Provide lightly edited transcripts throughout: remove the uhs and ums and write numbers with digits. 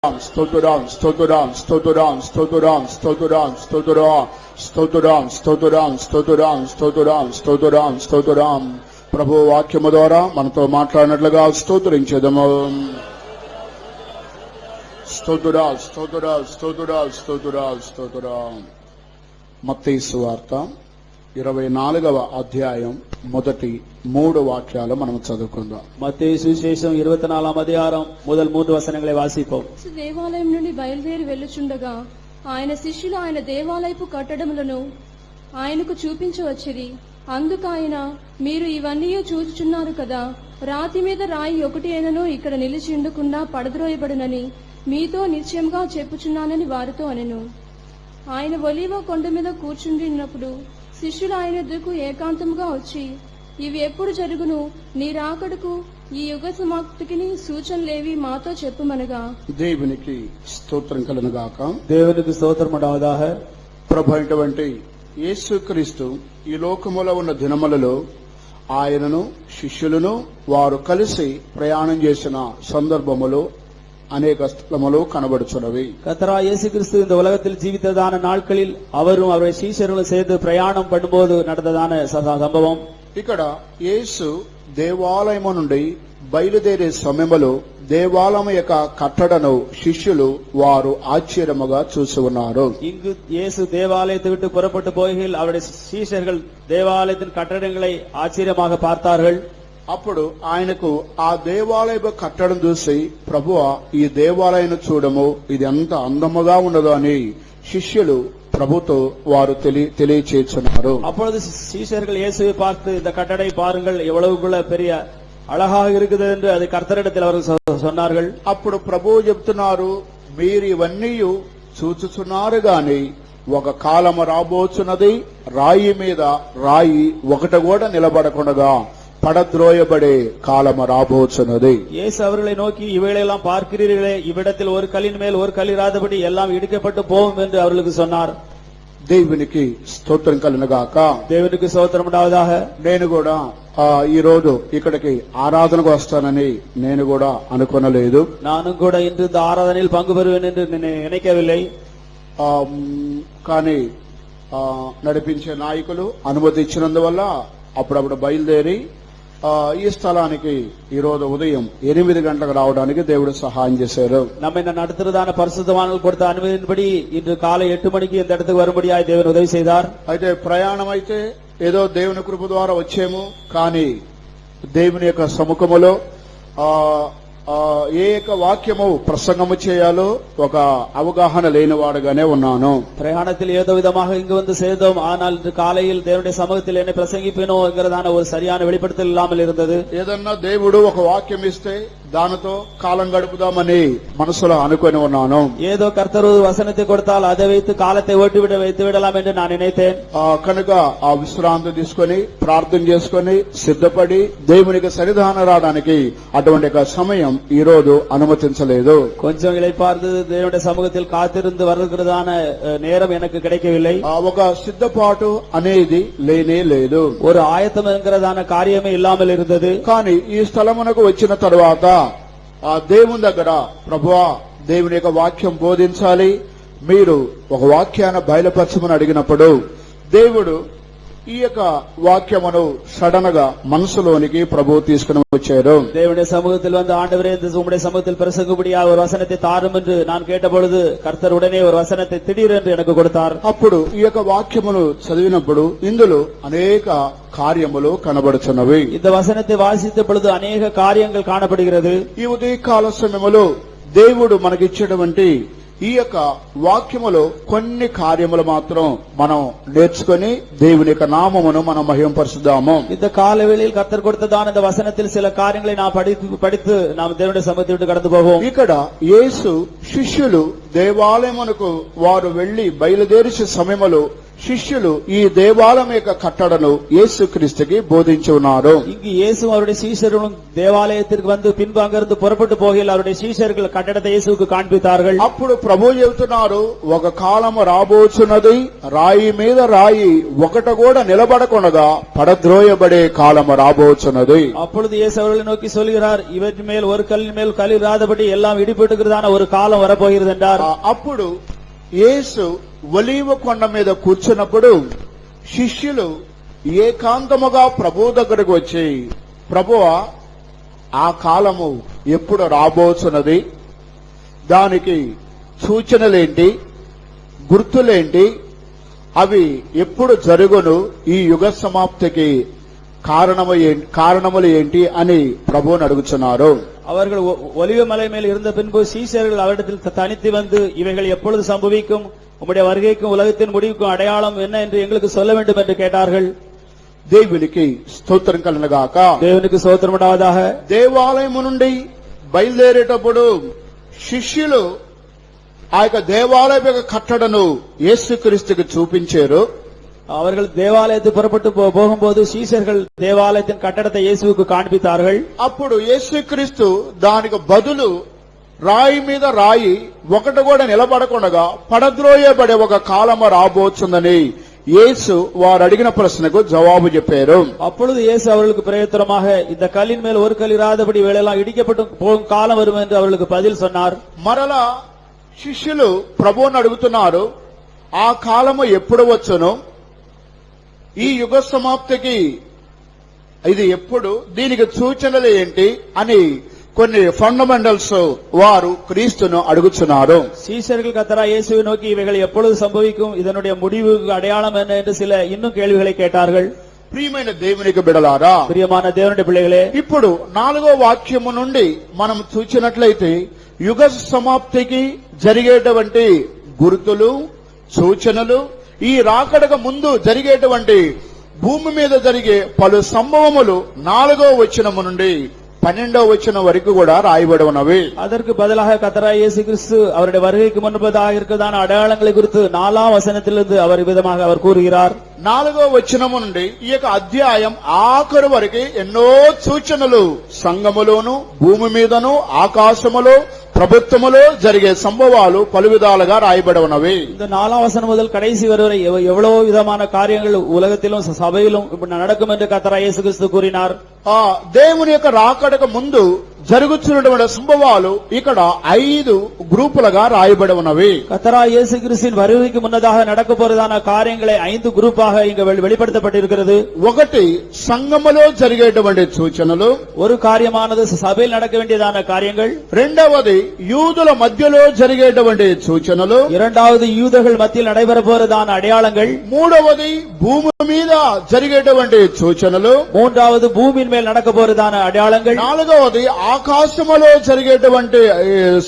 స్తోత్రం స్తోత్రం స్తోత్రం స్తోత్రం స్తోత్రం స్తోత్రం స్తోత్రం స్తోత్రం స్తోత్రం స్తోత్రం స్తోత్రం స్తోత్రం ప్రభు వాక్యము ద్వారా మనతో మాట్లాడినట్లుగా స్తోత్రించేదము. స్తోత్రం స్తోత్రం స్తోత్రం స్తోత్రం స్తోత్రం. మత్తయి సువార్త 24వ అధ్యాయం మొదటి 3 వాక్యాలు మనం చదువుకుందాం. మత్తయి సువిశేషం 24వ అధ్యాయం మొదటి 3 వచనங்களை వాసిపోం. దేవాలయం నుండి బయలుదేరి వెళ్ళుచుండగా ఆయన శిష్యులు ఆయన దేవాలయపు కట్టడములను ఆయనకు చూపించవచ్చిరి. అందుకాయన, మీరు ఇవన్నీ చూచుచున్నారు కదా, రాతి మీద రాయి ఒకటి అయినను ఇక్కడ నిలిచి ఉండకుండా పడద్రోయబడునని మీతో నిశ్చయంగా చెప్పుచున్నానని వారితో అనెను. ఆయన ఒలీవ కొండ మీద కూర్చుండినప్పుడు శిష్యులు ఆయన ఎదురుకు ఏకాంతముగా వచ్చి, ఇవి ఎప్పుడు జరుగును, నీ రాకడకు ఈ యుగ సమాప్తికి సూచనలేవి మాతో చెప్పుమనగా. దేవునికి స్తోత్రం కలుగుగాక. దేవునికి స్తోత్రముండావదాహ. ప్రభు అయినటువంటి యేసుక్రీస్తు ఈ లోకములో ఉన్న దినములలో ఆయనను శిష్యులను వారు కలిసి ప్రయాణం చేసిన సందర్భములు அநேக ஸ்தலங்களோ கனபடுச்சுனவை. கர்த்தராகிய இயேசு கிறிஸ்து இந்த உலகத்தில் ஜீவித்ததான நாட்களில் அவரும் அவருடைய சீஷர்களும் சேர்ந்து பிரயாணம் பண்ணும்போது நடந்ததான சம்பவம். ఇక్కడ యేసు దేవాలయము నుండి బయలుదేరే సమయంలో దేవాలయం యొక్క కట్టడను శిష్యులు వారు ఆశ్చర్యముగా చూసి ఉన్నారు. இங்கு இயேசு தேவாலயத்தை விட்டு புறப்பட்டு போகையில் அவருடைய சீஷர்கள் தேவாலயத்தின் கட்டடங்களை ஆச்சரியமாக பார்த்தார்கள். అప్పుడు ఆయనకు ఆ దేవాలయ కట్టడం చూసి, ప్రభువా ఈ దేవాలయాన్ని చూడము, ఇది ఎంత అందముగా ఉన్నదో అని శిష్యులు ప్రభుతో వారు తెలియచేస్తున్నారు. அப்பொழுது சீஷர்கள் இயேசுவை பார்த்து, இந்த கட்டடை பாருங்கள் எவ்வளவுக்குள்ள பெரிய அழகாக இருக்குது என்று அது கர்த்தரிடத்தில் அவர்கள் சொன்னார்கள். అప్పుడు ప్రభువు చెప్తున్నారు, మీరు ఇవన్నీ చూచుచున్నారు గాని ఒక కాలము రాబోచున్నది, రాయి మీద రాయి ఒకటి కూడా నిలబడకుండా படத்ரோயபடே காலம் ராபோச்சுனது. இயேசு அவர்களை நோக்கி, இவைகளெல்லாம் பார்க்கிறீர்களே, இவ்விடத்தில் ஒரு கல்லின் மேல் ஒரு கல் இராதபடி எல்லாம் இடிக்கப்பட்டு போகும் என்று அவர்களுக்கு சொன்னார். దేవునికి స్తోత్రం కలుగుగాక. దేవునికి స్తోత్రం ఉండావదాహ. నేను కూడా ఈ రోజు ఇక్కడికి ఆరాధనకు వస్తానని నేను కూడా అనుకోనలేదు. నాను కూడా ఇందు இந்த ஆராதனையில் பங்கு பெறுவேன் என்று நினைக்கவில்லை. కానీ నడిపించే నాయకులు అనుమతి ఇచ్చినందువల్ల అప్పుడప్పుడు బయలుదేరి ఈ స్థలానికి ఈ రోజు ఉదయం 8 గంటలకు రావడానికి దేవుడు సహాయం చేశారు. நம்மை நடத்துறதான பரிசுத்தவான்கள் கொடுத்த அனுமதியின்படி இன்று காலை 8 மணிக்கு இந்த இடத்துக்கு வரும்படியாய் தேவன் உதவி செய்தார். అయితే ప్రయాణం అయితే ఏదో దేవుని కృప ద్వారా వచ్చేమో, కానీ దేవుని యొక్క సముఖములో ఏ యొక్క వాక్యము ప్రసంగము చేయాలో ఒక అవగాహన లేనివాడుగానే ఉన్నాను. பிரயாணத்தில் ஏதோ விதமாக இங்கு வந்து சேர்ந்தோம். ஆனால் இன்று காலையில் தேவனுடைய சமூகத்தில் என்ன பிரசங்கிப்பேனோ என்கிறதான ஒரு சரியான வெளிப்படுத்தல் இல்லாமல் இருந்தது. ఏదన్నా దేవుడు ఒక వాక్యం ఇస్తే దానితో కాలం గడుపుదామని మనసులో అనుకుని ఉన్నాను. ஏதோ கர்த்தர் வசனத்தை கொடுத்தால் அதை வைத்து காலத்தை வைத்து விடலாம் என்று நான் நினைத்தேன். కనుక ఆ విశ్రాంతి తీసుకొని ప్రార్థన చేసుకొని సిద్ధపడి దేవునికి సన్నిధానం రావడానికి అటువంటి సమయం ఈ రోజు అనుమతించలేదు. కొంచెం இளைப்பார்த்து தேவனுடைய சமூகத்தில் காத்திருந்து வருகிறதான நேரம் எனக்கு கிடைக்கவில்லை. ఒక సిద్ధపాటు అనేది లేనే లేదు. ஒரு ஆயத்தம் என்கிறதான காரியமே இல்லாமல் இருந்தது. కానీ ఈ స్థలమునకు వచ్చిన తర్వాత ఆ దేవుని దగ్గర, ప్రభువా దేవుని యొక్క వాక్యం బోధించాలి, మీరు ఒక వాక్యాన్ని బయలుపరచమని అడిగినప్పుడు దేవుడు ఈ యొక్క వాక్యమును సడన్ గా మనసులోనికి ప్రభు తీసుకుని వచ్చారు. தேவனுடைய சமூகத்தில் வந்து, ஆண்டவரே இந்த உம்முடைய சமூகத்தில் பிரசங்கும்படியா ஒரு வசனத்தை தாரும் என்று நான் கேட்டபொழுது கர்த்தர் உடனே ஒரு வசனத்தை திடீரென்று எனக்கு கொடுத்தார். అప్పుడు ఈ యొక్క వాక్యమును చదివినప్పుడు ఇందులో అనేక కార్యములు కనబడుచున్నవి. இந்த వசనத்தை వాసిத்த பொழுது అనేక కార్యங்கள் కాణపడుகிறது. ఈ ఉదయకాల సమయములో దేవుడు మనకిచ్చేటువంటి ఈ యొక్క వాక్యములో కొన్ని కార్యములు మాత్రం మనం నేర్చుకుని దేవుని యొక్క నామమును మనం మహింపరుచుదాము. இந்த காலவேளையில் கர்த்தர் கொடுத்ததான இந்த வசனத்தில் சில காரியங்களை நாம் படித்து நாம் தேவனுடைய சமூகத்தை விட்டு கடந்து போவோம். ఇక్కడ యేసు శిష్యులు దేవాలయమునకు వారు వెళ్లి బయలుదేరిన సమయములో శిష్యులు ఈ దేవాలయం యొక్క కట్టడను యేసుక్రీస్తుకి బోధించి ఉన్నారు. இங்கு இயேசு அவருடைய சீஷர்களும் தேவாலயத்திற்கு வந்து பின்பு அங்கிருந்து புறப்பட்டு போகையில் அவருடைய சீஷர்கள் கட்டடத்தை இயேசுவுக்கு காண்பித்தார்கள். అప్పుడు ప్రభు చెబుతున్నారు, ఒక కాలము రాబోచున్నది, రాయి మీద రాయి ఒకటి కూడా నిలబడకుండా పడద్రోయబడే కాలము రాబోచున్నది. அப்பொழுது இயேசு அவர்களை நோக்கி சொல்கிறார், இவற்றின் மேல் ஒரு கல்லின் மேல் கல் இராதபடி எல்லாம் இடிபட்டுகிறதான ஒரு காலம் வரப்போகிறது என்றார். అప్పుడు యేసు ఒలీవ కొండ మీద కూర్చున్నప్పుడు శిష్యులు ఏకాంతముగా ప్రభు దగ్గరకు వచ్చి, ప్రభువా, ఆ కాలము ఎప్పుడు రాబోతున్నది, దానికి సూచనలేంటి, గుర్తులేంటి, అవి ఎప్పుడు జరుగును, ఈ యుగ సమాప్తికి కారణములు ఏంటి అని ప్రభువుని అడుగుతున్నారు. அவர்கள் ஒலிவ மலை மேல் இருந்த பின்பு சீஷர்கள் அவரிடத்தில் தனித்து வந்து, இவைகள் எப்பொழுது சம்பவிக்கும், உம்முடைய வருகைக்கும் உலகத்தின் முடிவுக்கும் அடையாளம் என்ன என்று எங்களுக்கு சொல்ல வேண்டும் என்று கேட்டார்கள். దేవునికి స్తోత్రం కలుగుగాక. దేవునికి స్తోత్రం ఉండావதாக. దేవాలయం నుండి బయలుదేరేటప్పుడు శిష్యులు ఆ యొక్క దేవాలయం యొక్క కట్టడను యేసుక్రీస్తుకు చూపించారు. அவர்கள் தேவாலயத்துக்கு புறப்பட்டு போகும்போது சீஷர்கள் தேவாலயத்தின் கட்டடத்தை இயேசுவுக்கு காண்பித்தார்கள். అప్పుడు యేసుక్రీస్తు దానికి బదులు రాయి మీద రాయి ఒకటి కూడా నిలబడకుండా పడద్రోయబడే ఒక కాలము రాబోతుందని యేసు వారు అడిగిన ప్రశ్నకు జవాబు చెప్పారు. அப்பொழுது இயேசு அவர்களுக்கு பிரயோத்தரமாக, இந்த கல்லின் மேல் ஒரு கல் இராதபடி வேளையெல்லாம் இடிக்கப்பட்டு போகும் காலம் வரும் என்று அவர்களுக்கு பதில் சொன்னார். మరలా శిష్యులు ప్రభువుని అడుగుతున్నారు, ఆ కాలము ఎప్పుడు వచ్చును, ఈ యుగ సమాప్తికి ఇది ఎప్పుడు, దీనికి సూచనలు ఏంటి అని కొన్ని ఫండమెంటల్స్ వారు క్రీస్తును అడుగుతున్నారు. சீஷர்கள் கர்த்தராகிய இயேசுவை நோக்கி, இவைகள் எப்பொழுது சம்பவிக்கும், இதனுடைய முடிவுக்கு அடையாளம் என்ன என்று சில இன்னும் கேள்விகளை கேட்டார்கள். ప్రియమైన దేవునికి బిడలారా, பிரியமான தேவனுடைய பிள்ளைகளே, ఇప్పుడు 4వ వాక్యము నుండి మనం చూసినట్లయితే యుగ సమాప్తికి జరిగేటువంటి గుర్తులు, సూచనలు, ఈ రాకడకు ముందు జరిగేటువంటి భూమి మీద జరిగే పలు సంభవములు 4వ వచనము నుండి 12వ వచనం వరకు కూడా రాయబడి ఉన్నవి. அதற்கு பதிலாக கர்த்தராகிய இயேசு கிறிஸ்து அவருடைய வருகைக்கு முன்பதாக இருக்கிறதான அடையாளங்களை குறித்து 4ஆம் வசனத்திலிருந்து அவர் விதமாக அவர் கூறுகிறார். 4వ వచనము నుండి ఈ యొక్క అధ్యాయం ఆఖరు వరకు ఎన్నో సూచనలు సంఘములోను, భూమి మీదను, ఆకాశములో, ప్రభుత్వములో జరిగే సంభవాలు పలు విధాలుగా రాయబడి ఉన్నవి. இந்த 4ஆம் வசனம் முதல் கடைசி வரை எவ்வளவு விதமான காரியங்கள் உலகத்திலும் சபையிலும் நடக்கும் என்று கர்த்தராகிய இயேசு கிறிஸ்து கூறினார். ఆ దేవుని యొక్క రాకడకు ముందు జరుగుతున్నటువంటి సంభవాలు ఇక్కడ 5 గ్రూపులుగా రాయబడి ఉన్నవి. கர்த்தராகிய இயேசு கிறிஸ்துவின் வருகைக்கு முன்னதாக நடக்க போறதான காரியங்களை 5 குரூப்பாக இங்க வெளிப்படுத்தப்பட்டிருக்கிறது. ఒకటి సంఘములో జరిగేటువంటి సూచనలు, ஒரு காரியமானது சபையில் நடக்க வேண்டியதான காரியங்கள். రెండవది యూదుల మధ్యలో జరిగేటువంటి సూచనలు, இரண்டாவது யூதர்கள் மத்தியில் நடைபெற போறதான அடையாளங்கள். మూడవది భూమి మీద జరిగేటువంటి సూచనలు, மூன்றாவது பூமியின் மேல் நடக்க போறதான அடையாளங்கள். నాలుగవది ఆకాశములో జరిగేటువంటి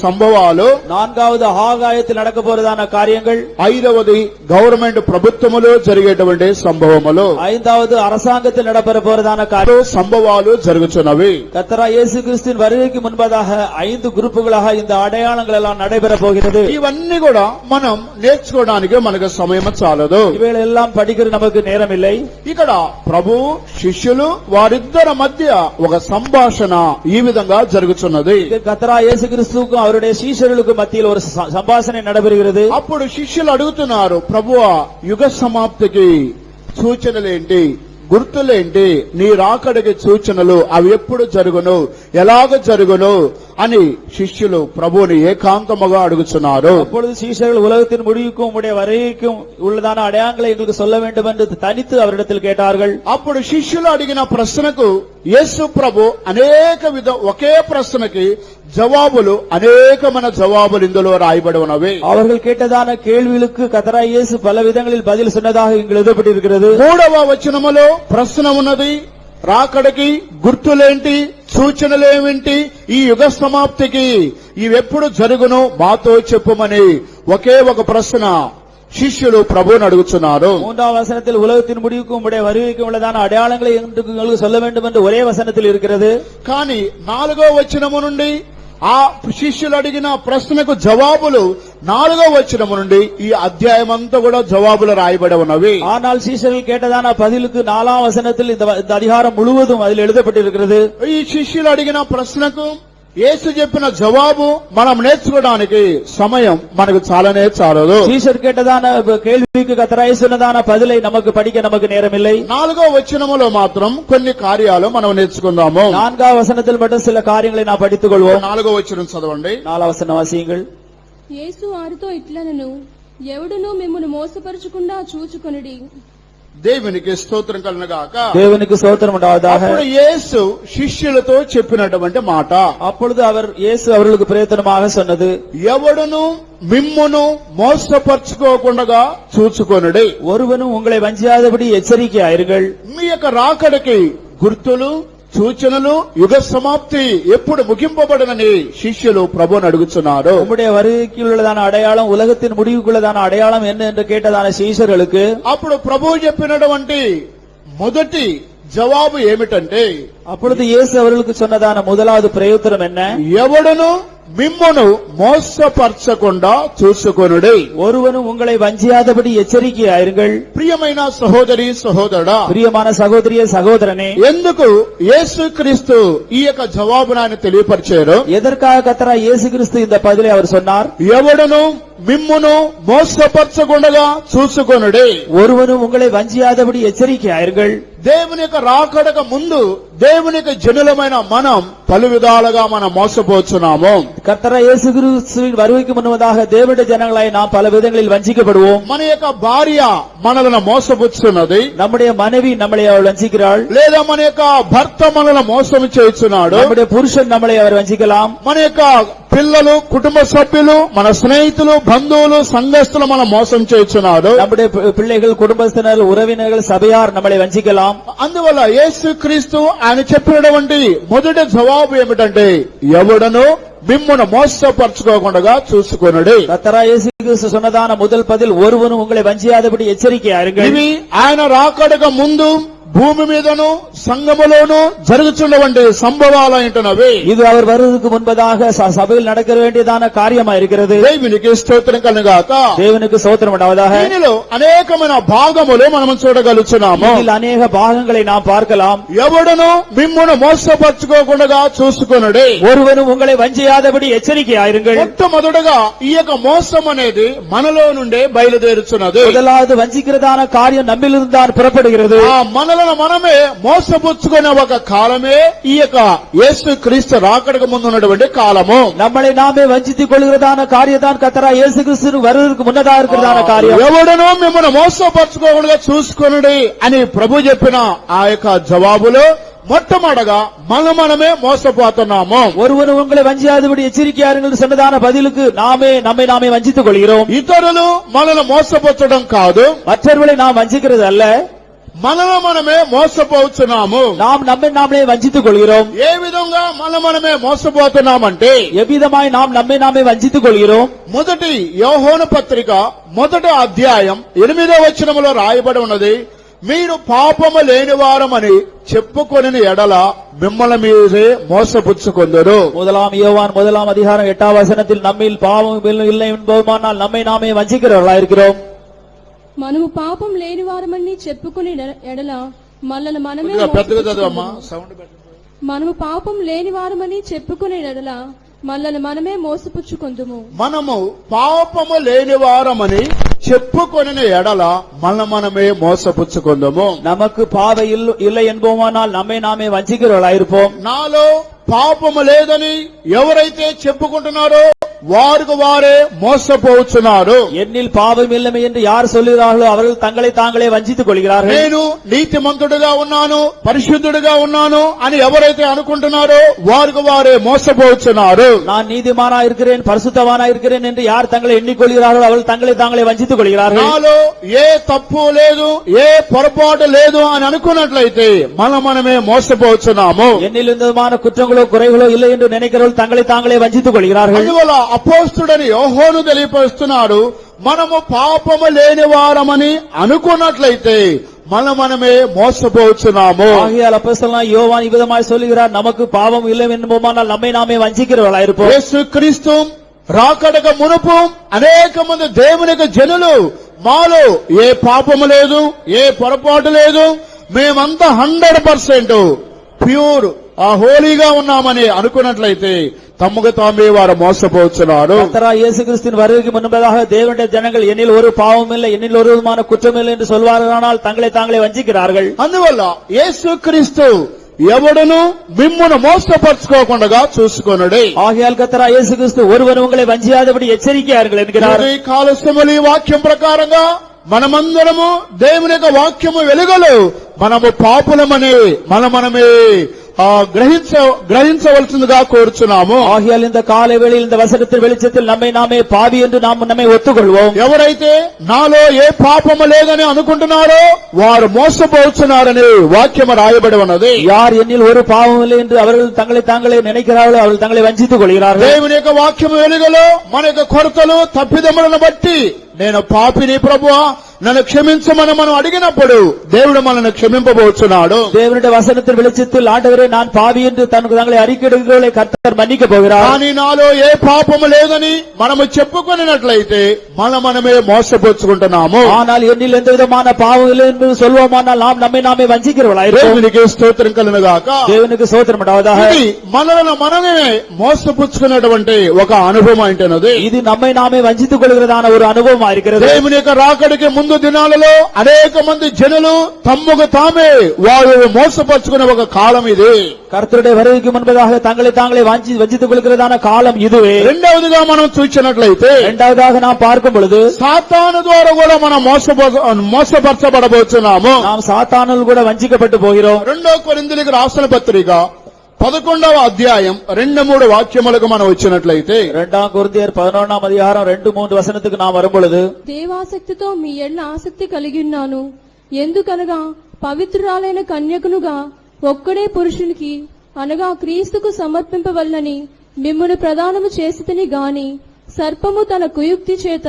సంభవాలు, நான்காவது ஆகாயத்தில் நடக்க போறதான காரியங்கள். ఐదవది గవర్నమెంట్ ప్రభుత్వములో జరిగేటువంటి సంభవములు, ஐந்தாவது அரசாங்கத்தில் நடைபெற போறதான సంభవాలు జరుగుతున్నవి. கர்த்தராகிய இயேசு கிறிஸ்துவின் வருகைக்கு முன்பதாக 5 குரூப்புகளாக இந்த அடையாளங்கள் எல்லாம் நடைபெற போகிறது. ఇవన్నీ కూడా మనం నేర్చుకోవడానికి మనకు సమయం చాలదు. இவைகள் எல்லாம் படிக்கிற நமக்கு நேரம் இல்லை. ఇక్కడ ప్రభు, శిష్యులు వారిద్దరి మధ్య ఒక సంభాషణ ఈ విధంగా జరుగుతున్నది. கர்த்தராகிய இயேசு கிறிஸ்துவுக்கும் அவருடைய சீஷர்களுக்கும் மத்தியில் ஒரு சம்பாஷணை நடைபெறுகிறது. అప్పుడు శిష్యులు అడుగుతున్నారు, ప్రభువా, యుగ సమాప్తికి సూచనలేంటి, గుర్తులేంటి, నీ రాకడికి సూచనలు అవి ఎప్పుడు జరుగును, ఎలాగ జరుగును అని శిష్యులు ప్రభువుని ఏకాంతముగా అడుగుతున్నారు. அப்பொழுது சீஷர்கள் உலகத்தின் முடிவுக்கும் உம்முடைய வருகைக்கும் உள்ளதான அடையாளங்களை எங்களுக்கு சொல்ல வேண்டும் என்று தனித்து அவரிடத்தில் கேட்டார்கள். అప్పుడు శిష్యులు అడిగిన ప్రశ్నకు యేసు ప్రభు ఒకే ప్రశ్నకి జవాబులు, అనేకమైన జవాబులు ఇందులో రాయబడి ఉన్నవి. அவர்கள் கேட்டதான கேள்விகளுக்கு கர்த்தராகிய இயேசு பல விதங்களில் பதில் சொன்னதாக இங்கு எழுதப்பட்டிருக்கிறது. 3వ వచనములో ప్రశ్న ఉన్నది, రాకడికి గుర్తులేంటి, సూచనలేమిటి, ఈ యుగ సమాప్తికి ఇవెప్పుడు జరుగును మాతో చెప్పుమని ఒకే ఒక ప్రశ్న శిష్యులు ప్రభువుని అడుగుతున్నారు. 3ஆம் வசனத்தில் உலகத்தின் முடிவுக்கும் உம்முடைய வருகைக்கும் உள்ளதான அடையாளங்களை எங்களுக்கு சொல்ல வேண்டும் என்று ஒரே வசனத்தில் இருக்கிறது. కానీ 4వ వచనము నుండి ఆ శిష్యులు అడిగిన ప్రశ్నకు జవాబులు 4వ వచనము నుండి ఈ అధ్యాయం అంతా కూడా జవాబులు రాయబడి ఉన్నవి. ஆனால் சீஷர்கள் கேட்டதான பதிலுக்கு 4ஆம் வசனத்தில் இந்த அதிகாரம் முழுவதும் அதில் எழுதப்பட்டிருக்கிறது. ఈ శిష్యులు అడిగిన ప్రశ్నకు యేసు చెప్పిన జవాబు మనం నేర్చుకోవడానికి సమయం మనకు చాలానే చాలదు. சீஷர் கேட்டதான கேள்விக்கு கர்த்தராய் சொன்னதான பதிலை நமக்கு படிக்க நமக்கு நேரமில்லை. 4వ వచనములో మాత్రం కొన్ని కార్యాలు మనం నేర్చుకుందాము. 4ஆம் வசனத்தில் மட்டும் சில காரியங்களை நாம் படித்துக் கொள்வோம். 4వ వచనం చదవండి. 4ஆம் వచనం వాసియంగల్. యేసు వారితో ఇట్లనెను, ఎవడునూ మిమ్మును మోసపరచకుండా చూచుకొనుడి. దేవునికి స్తోత్రం కలుగుగాక. దేవునికి స్తోత్రం ఉండావதாக. అప్పుడు యేసు శిష్యులతో చెప్పినటువంటి మాట, அப்பொழுது இயேசு அவர்களுக்கு பிரயோஜனமாக சொன்னது, ఎవడును మిమ్మును మోసపరచుకోకుండా చూచుకొనుడి. ஒருவனும் உங்களை வஞ்சியாதபடி எச்சரிக்கையாயிருங்கள். మీ యొక్క రాకడకి గుర్తులు సూచనలు యుగ సమాప్తి ఎప్పుడు ముగింపబడనని శిష్యులు ప్రభువుని అడుగుతున్నారు. உம்முடைய வருகைக்கு உள்ளதான அடையாளம், உலகத்தின் முடிவுக்குள்ளதான அடையாளம் என்ன என்று கேட்டதான சீஷர்களுக்கு అప్పుడు ప్రభువు చెప్పినటువంటి మొదటి జవాబు ఏమిటంటే, அப்பொழுது இயேசு அவர்களுக்கு சொன்னதான முதலாவது பிரயோஜனம் என்ன? ఎవడును మిమ్మును మోసపరచకుండా చూసుకొనుడి. ஒருவனும் உங்களை வஞ்சியாதபடி எச்சரிக்கையாயிருங்கள். ప్రియమైన సహోదరి సహోదరుడా, பிரியமான சகோதரிய சகோதரனே, ఎందుకు యేసుక్రీస్తు ఈ యొక్క జవాబును ఆయన తెలియపరిచారు? எதற்காக கர்த்தராகிய இயேசு கிறிஸ்து இந்த பதிலை அவர் சொன்னார்? ఎవడును మిమ్మును మోసపరచకుండా చూసుకొనుడి. ஒருவனும் உங்களை வஞ்சியாதபடி எச்சரிக்கையாயிருங்கள். దేవుని యొక్క రాకడక ముందు దేవుని యొక్క జనులమైన మనం పలు విధాలుగా మనం మోసపోతున్నాము. கர்த்தராகிய இயேசு கிறிஸ்துவின் வருகைக்கு முன்னதாக தேவனுடைய ஜனங்களாய் நாம் பல விதங்களில் வஞ்சிக்கப்படுவோம். మన యొక్క భార్య మనలను మోసపుచ్చున్నది, நம்முடைய மனைவி நம்மளை அவள் வஞ்சிக்கிறாள், లేదా మన యొక్క భర్త మనల్ని మోసం చేస్తున్నాడు, நம்முடைய புருஷன் நம்மளை அவர் வஞ்சிக்கலாம், మన యొక్క పిల్లలు, కుటుంబ సభ్యులు, మన స్నేహితులు, బంధువులు, సంఘస్థులు మనం మోసం చేస్తున్నారు. நம்முடைய பிள்ளைகள், குடும்பத்தினர், உறவினர்கள், சபையார் நம்மளை வஞ்சிக்கலாம். అందువల్ల యేసుక్రీస్తు ఆయన చెప్పినటువంటి మొదటి జవాబు ఏమిటంటే, ఎవడను మిమ్మును మోసపరచుకోకుండా చూసుకొనుడి. கர்த்தராகிய இயேசு கிறிஸ்து சொன்னதான முதல் பதில், ஒருவனும் உங்களை வஞ்சியாதபடி எச்சரிக்கையாயிருங்கள். ఇవి ఆయన రాకడక ముందు భూమి మీదను సంఘములోను జరుగుతున్నటువంటి సంభవాలు అంటున్నవి. இது அவர் வருவதற்கு முன்பதாக சபையில் நடக்க வேண்டியதான காரியமா இருக்கிறது. దేవునికి స్తోత్రం కలుగుగాక. தேவனுக்கு ஸ்தோத்திரம் உண்டாவதாக. దీనిలో అనేకమైన భాగములు మనం చూడగలుగుతున్నాము. இதில் அநேக பாகங்களை நாம் பார்க்கலாம். ఎవడును మిమ్మును మోసపరచుకోకుండా చూసుకొనుడి. ஒருவனும் உங்களை வஞ்சியாதபடி எச்சரிக்கையாயிருங்கள். మొట్టమొదటగా ఈ యొక్క మోసం అనేది మనలో నుండే బయలుదేరుతున్నది. முதலாவது வஞ்சிக்கிறதான காரியம் நம்மிலிருந்து தான் புறப்படுகிறது. ఆ మనలను మనమే మోసపుచ్చుకునే ఒక కాలమే ఈ యొక్క యేసుక్రీస్తు రాకడకు ముందు ఉన్నటువంటి కాలము. நம்மளை நாமே வஞ்சித்துக் கொள்கிறதான காரியத்தான் கர்த்தராகிய இயேசு கிறிஸ்து வருவதற்கு முன்னதாக இருக்கிறதான காரியம். ఎవడనో మిమ్మల్ని మోసపరచుకోకుండా చూసుకొనుడి అని ప్రభు చెప్పిన ఆ యొక్క జవాబులో మొట్టమొదటగా మనమే మోసపోతున్నాము. ஒருவனும் உங்களை வஞ்சியாதபடி எச்சரிக்கையாருங்கள் சொன்னதான பதிலுக்கு நம்மை நாமே வஞ்சித்துக் கொள்கிறோம். ఇతరులు మనల్ని మోసపరచడం కాదు, மற்றவர்களை நாம் வஞ்சிக்கிறது அல்ல, మనమే మోసపోతున్నాము. நாம் நம்மை நாமே வஞ்சித்துக் கொள்கிறோம். ఏ విధంగా మనమే మోసపోతున్నామంటే, எவ்விதமாய் நாம் நம்மை நாமே வஞ்சித்துக் கொள்கிறோம்? మొదటి యోహోను పత్రిక 1వ అధ్యాయం 8వ వచనములో రాయబడి ఉన్నది, మీరు పాపము లేనివారమని చెప్పుకొనిన ఎడల మిమ్మల్ని మీరే మోసపుచ్చుకొందురు. முதலாம் யோவான் 1ஆம் அதிகாரம் 8ஆம் வசனத்தில் நம்மில் பாவம் இல்லை என்போமானால் நம்மை நாமே வஞ்சிக்கிறவர்களாக இருக்கிறோம். మనము పాపం లేని వారమని చెప్పుకుని ఎడల మనలను మనమే పెద్దగా చదవమ్మా, సౌండ్ పెట్టండి. మనము పాపం లేని వారమని చెప్పుకుని ఎడల మనలను మనమే మోసపుచ్చుకొందుము. మనము పాపము లేని వారమని చెప్పుకొనిన ఎడల మనమే మోసపుచ్చుకొందుము. நமக்கு பாவை இல்லை என்போமானால் நம்மை நாமே வஞ்சிக்கிறவர்களாக இருப்போம். నాలో పాపము లేదని ఎవరైతే చెప్పుకుంటున్నారో వారికి వారే మోసపోతున్నారు. என்னில் பாவம் இல்லை என்று யார் சொல்கிறார்களோ அவர்கள் தங்களை தாங்களே வஞ்சித்துக் கொள்கிறார்கள். నేను నీతిమంతుడిగా ఉన్నాను, పరిశుద్ధుడిగా ఉన్నాను అని ఎవరైతే అనుకుంటున్నారో వారికి వారే మోసపోతున్నారు. நான் நீதிமானா இருக்கிறேன், பரிசுத்தவானா இருக்கிறேன் என்று யார் தங்களை எண்ணிக்கொள்கிறார்களோ அவர்கள் தங்களை தாங்களே வஞ்சித்துக் கொள்கிறார்கள். నాలో ఏ తప్పు లేదు, ఏ పొరపాటు లేదు అని అనుకున్నట్లయితే మనమే మోసపోతున్నాము. என்னில் எந்த விதமான குற்றங்களோ குறைகளோ இல்லை என்று நினைக்கிறவர்கள் தங்களை தாங்களே வஞ்சித்துக் கொள்கிறார்கள். అందువల్ల అపోస్తుడని యోహోను తెలియపరుస్తున్నాడు, మనము పాపము లేని వారమని అనుకున్నట్లయితే మనమే మోసపోతున్నాము. ஆகையால் அப்போஸ்தலனாகிய யோவான் இவ்விதமாய் சொல்லுகிறார், நமக்கு பாவம் இல்லை என்போமானால் நம்மை நாமே வஞ்சிக்கிறவர்களாயிருப்போம். యేసుక్రీస్తు రాకడక మునుపు అనేక మంది దేవునికి జనులు మాలో ఏ పాపము లేదు, ఏ పొరపాటు లేదు, మేమంతా 100% ప్యూర్ హోలీగా ఉన్నామని అనుకున్నట్లయితే తమకు తామే వారు మోసపోతున్నారు. கர்த்தராகிய இயேசு கிறிஸ்துவின் வருகைக்கு முன்பதாக தேவனுடைய ஜனங்கள் என்னில் ஒரு பாவம் இல்லை, என்னில் ஒரு விதமான குற்றம் இல்லை என்று சொல்வார்களானால் தங்களை தாங்களே வஞ்சிக்கிறார்கள். అందువల్ల యేసుక్రీస్తు ఎవడును మిమ్మును మోసపరచుకోకుండా చూసుకొనుడి. ஆகையால் கர்த்தராகிய இயேசு கிறிஸ்து ஒருவரும் உங்களை வஞ்சியாதபடி ఎచ్చరిக்கையார்கள் ఎన్கிறார். ఈ కాలస్థములు ఈ వాక్యం ప్రకారంగా మనమందరము దేవుని యొక్క వాక్యము వెలుగులో మనము పాపులమని మనమే గ్రహించవలసిందిగా కోరుచున్నాము. ஆகையால் இந்த காலை வேளையில் இந்த வசனத்தின் வெளிச்சத்தில் நம்மை நாமே பாவி என்று நாம் நம்மை ஒத்துக்கொள்வோம். ఎవరైతే నాలో ఏ పాపము లేదని అనుకుంటున్నారో వారు మోసపోతున్నారని వాక్యము రాయబడి ఉన్నది. யார் என்னில் ஒரு பாவம் இல்லை என்று அவர்கள் தங்களை தாங்களே நினைக்கிறார்களோ அவர்கள் தங்களை வஞ்சித்துக் கொள்கிறார்கள். దేవుని యొక్క వాక్యము వెలుగులో మన యొక్క కొరతలు తప్పిదములను బట్టి నేను పాపిని ప్రభువా నన్ను క్షమించమని మనం అడిగినప్పుడు దేవుడు మనల్ని క్షమింపబోతున్నాడు. தேவனுடைய வசனத்தின் வெளிச்சத்தில் ஆண்டவரே நான் பாவி என்று தனக்கு தங்களை அறிக்கையிடுகிறவர்களை கர்த்தர் மன்னிக்க போகிறார். కానీ నాలో ఏ పాపము లేదని మనము చెప్పుకొనినట్లయితే మనమే మోసపుచ్చుకుంటున్నాము. ஆனால் என்னில் எந்த விதமான பாவம் இல்லை என்று சொல்வோமானால் நாம் நம்மை நாமே வஞ்சிக்கிறவர்களாயிருக்கிறோம். దేవునికి స్తోత్రం కలుగును గాక. దేవునికి స్తోత్రం உண்டாவதாக. ఇది మనలను మనమే మోసపుచ్చుకున్నటువంటి ఒక అనుభవం అంటున్నది. இது நம்மை நாமே வஞ்சித்துக் கொள்கிறதான ஒரு அனுபவமா இருக்கிறது. దేవుని యొక్క రాకడికి ముందు దినాలలో అనేక మంది జనులు తమ్ముకు తామే వారు మోసపరుచుకునే ఒక కాలం ఇది. கர்த்தருடைய வருகைக்கு முன்பதாக தங்களை தாங்களே வஞ்சித்துக் கொள்கிறதான காலம் இதுவே. రెండవదిగా మనం చూసినట్లయితే இரண்டாவதாக நாம் பார்க்கும் பொழுது సాతాను ద్వారా కూడా మనం మోసపరచబడబోతున్నాము. நாம் சாத்தானால் கூட வஞ்சிக்கப்பட்டு போகிறோம். 2 కొరింథీయులకు రాసిన పత్రిక 11వ అధ్యాయం 2-3 వాక్యములకు మనం వచ్చినట్లయితే 2 కొరింథీయులు 11వ అధ్యాయం 2-3 వచనத்துக்கு நாம் வரும்பொழுது దేవాసక్తితో మీ ఎడల ఆసక్తి కలిగి ఉన్నాను. ఎందుకనగా పవిత్రురాలైన కన్యకనుగా ఒక్కడే పురుషునికి అనగా క్రీస్తుకు సమర్పింపవలనని మిమ్మును ప్రదానము చేసితిని గాని సర్పము తన కుయుక్తి చేత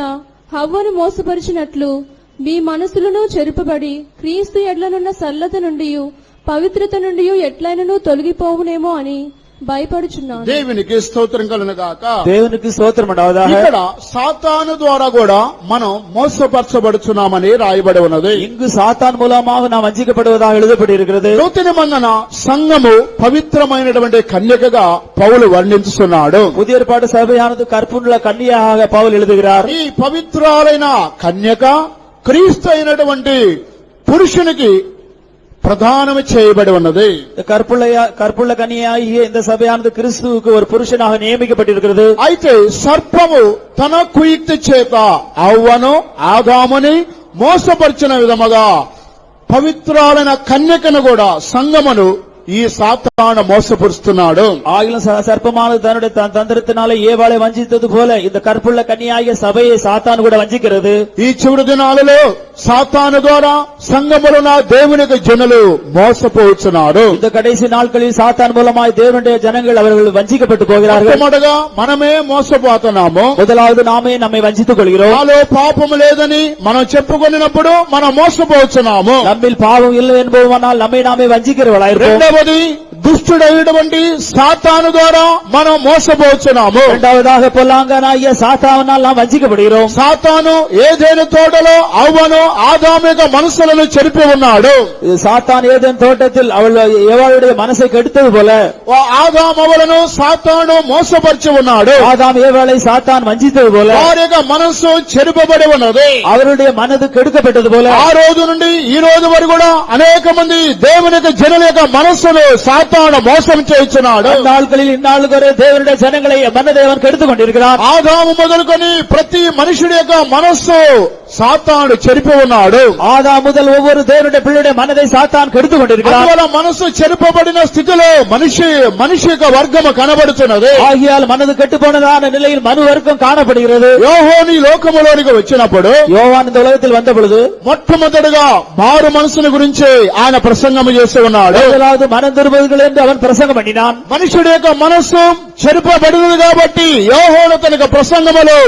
హవ్వను మోసపరిచినట్లు మీ మనసులను చెరుపబడి క్రీస్తు ఎడ్లనున్న సల్లత నుండి పవిత్రత నుండి ఎట్లైనను తొలగిపోవునేమో అని భయపడుచున్నాను. దేవునికి స్తోత్రం కలుగును గాక. దేవునికి స్తోత్రం உண்டாவதாக. ఇక్కడ సాతాను ద్వారా కూడా మనం మోసపరచబడుచున్నామని రాయబడి ఉన్నది. இங்கு சாத்தான் மூலமாக நாம் வஞ்சிக்கப்படுவதாக எழுதப்பட்டிருக்கிறது. నూతన నిబంధన సంఘము పవిత్రమైనటువంటి కన్యకగా పౌలు వర్ణించుతున్నాడు. புதிய ஏற்பாடு சபையானது கற்புள்ள கன்னியாக பவுல் எழுதுகிறார். ఈ పవిత్రాలైన కన్యక క్రీస్తు అయినటువంటి పురుషునికి ప్రధానము చేయబడి ఉన్నది. கற்புள்ள கன்னியாகிய இந்த சபையானது கிறிஸ்துவுக்கு ஒரு புருஷனாக நியமிக்கப்பட்டிருக்கிறது. అయితే సర్పము తన కుయుక్తి చేత అవ్వను ఆదాముని మోసపరిచిన విధముగా పవిత్రాలైన కన్యకను కూడా సంగమును ఈ సాతాను మోసపరుస్తున్నాడు. ஆகிலும் சர்ப்பமானது தன்னுடைய தந்திரத்தினாலே ஏவாளை வஞ்சித்தது போல இந்த கற்புள்ள கன்னியாகிய சபையை சாத்தான் கூட வஞ்சிக்கிறது. ఈ చివరి దినాలలో సాతాను ద్వారా సంఘములున్న దేవునికి జనులు మోసపోతున్నారు. இந்த கடைசி நாட்களில் சாத்தான் மூலமாய் தேவனுடைய ஜனங்கள் அவர்கள் வஞ்சிக்கப்பட்டு போகிறார்கள். మొదటగా మనమే మోసపోతున్నాము. முதலாவது நாமே நம்மை வஞ்சித்துக் கொள்கிறோம். నాలో పాపము లేదని మనం చెప్పుకొనినప్పుడు మనం మోసపోతున్నాము. நம்மில் பாவம் இல்லை என்போமானால் நம்மை நாமே வஞ்சிக்கிறவர்களாயிருக்கிறோம். రెండవది దుష్టుడైనటువంటి సాతాను ద్వారా మనం మోసపోతున్నాము. இரண்டாவதாக பொல்லாங்கனாகிய சாத்தானால் நாம் வஞ்சிக்கப்படுகிறோம். సాతాను ఏదైనా తోటలో అవ్వను ఆదాము యొక్క మనసులను చెరిపి ఉన్నాడు. சாத்தான் ஏதேன் தோட்டத்தில் அவள் ஏவாளுடைய மனசை கெடுத்தது போல ఆదాము అవలను సాతాను మోసపరిచి ఉన్నాడు. ஆதாம் ஏவாளை சாத்தான் வஞ்சித்தது போல వారి యొక్క మనస్సు చెరిపబడి ఉన్నది. அவருடைய மனது கெடுக்கப்பட்டது போல ఆ రోజు నుండి ఈ రోజు వరకు కూడా అనేక మంది దేవుని యొక్క జనుల యొక్క మనస్సును సాతాను మోసం చేస్తున్నాడు. நாட்களில் இந்நாளுக்கு வரை தேவனுடைய ஜனங்களை மனதை அவன் கெடுத்துக் கொண்டிருக்கிறான். ఆదాము మొదలుకొని ప్రతి మనుషుడి యొక్క మనస్సు సాతాను చెరిపి ఉన్నాడు. ஆதாம் முதல் ஒவ்வொரு தேவனுடைய பிள்ளையுடைய மனதை சாத்தான் கெடுத்துக் கொண்டிருக்கிறான். అందువల్ల మనస్సు చెరిపబడిన స్థితిలో మనిషి యొక్క వర్గము కనబడుతున్నది. ஆகியால் மனது கெட்டுப்போனதான நிலையில் மனு வர்க்கம் காணப்படுகிறது. యోహాను ఈ లోకములోనికి వచ్చినప్పుడు யோவான் இந்த உலகத்தில் வந்த பொழுது మొట్టమొదటిగా మారు మనసును గురించి ఆయన ప్రసంగం చేసి ఉన్నాడు. முதலாவது மனம் திரும்புதல் என்று அவன் பிரசங்கம் பண்ணினான். మనుషుడి యొక్క మనస్సు చెరిపబడినది కాబట్టి యోహాను తన ప్రసంగములో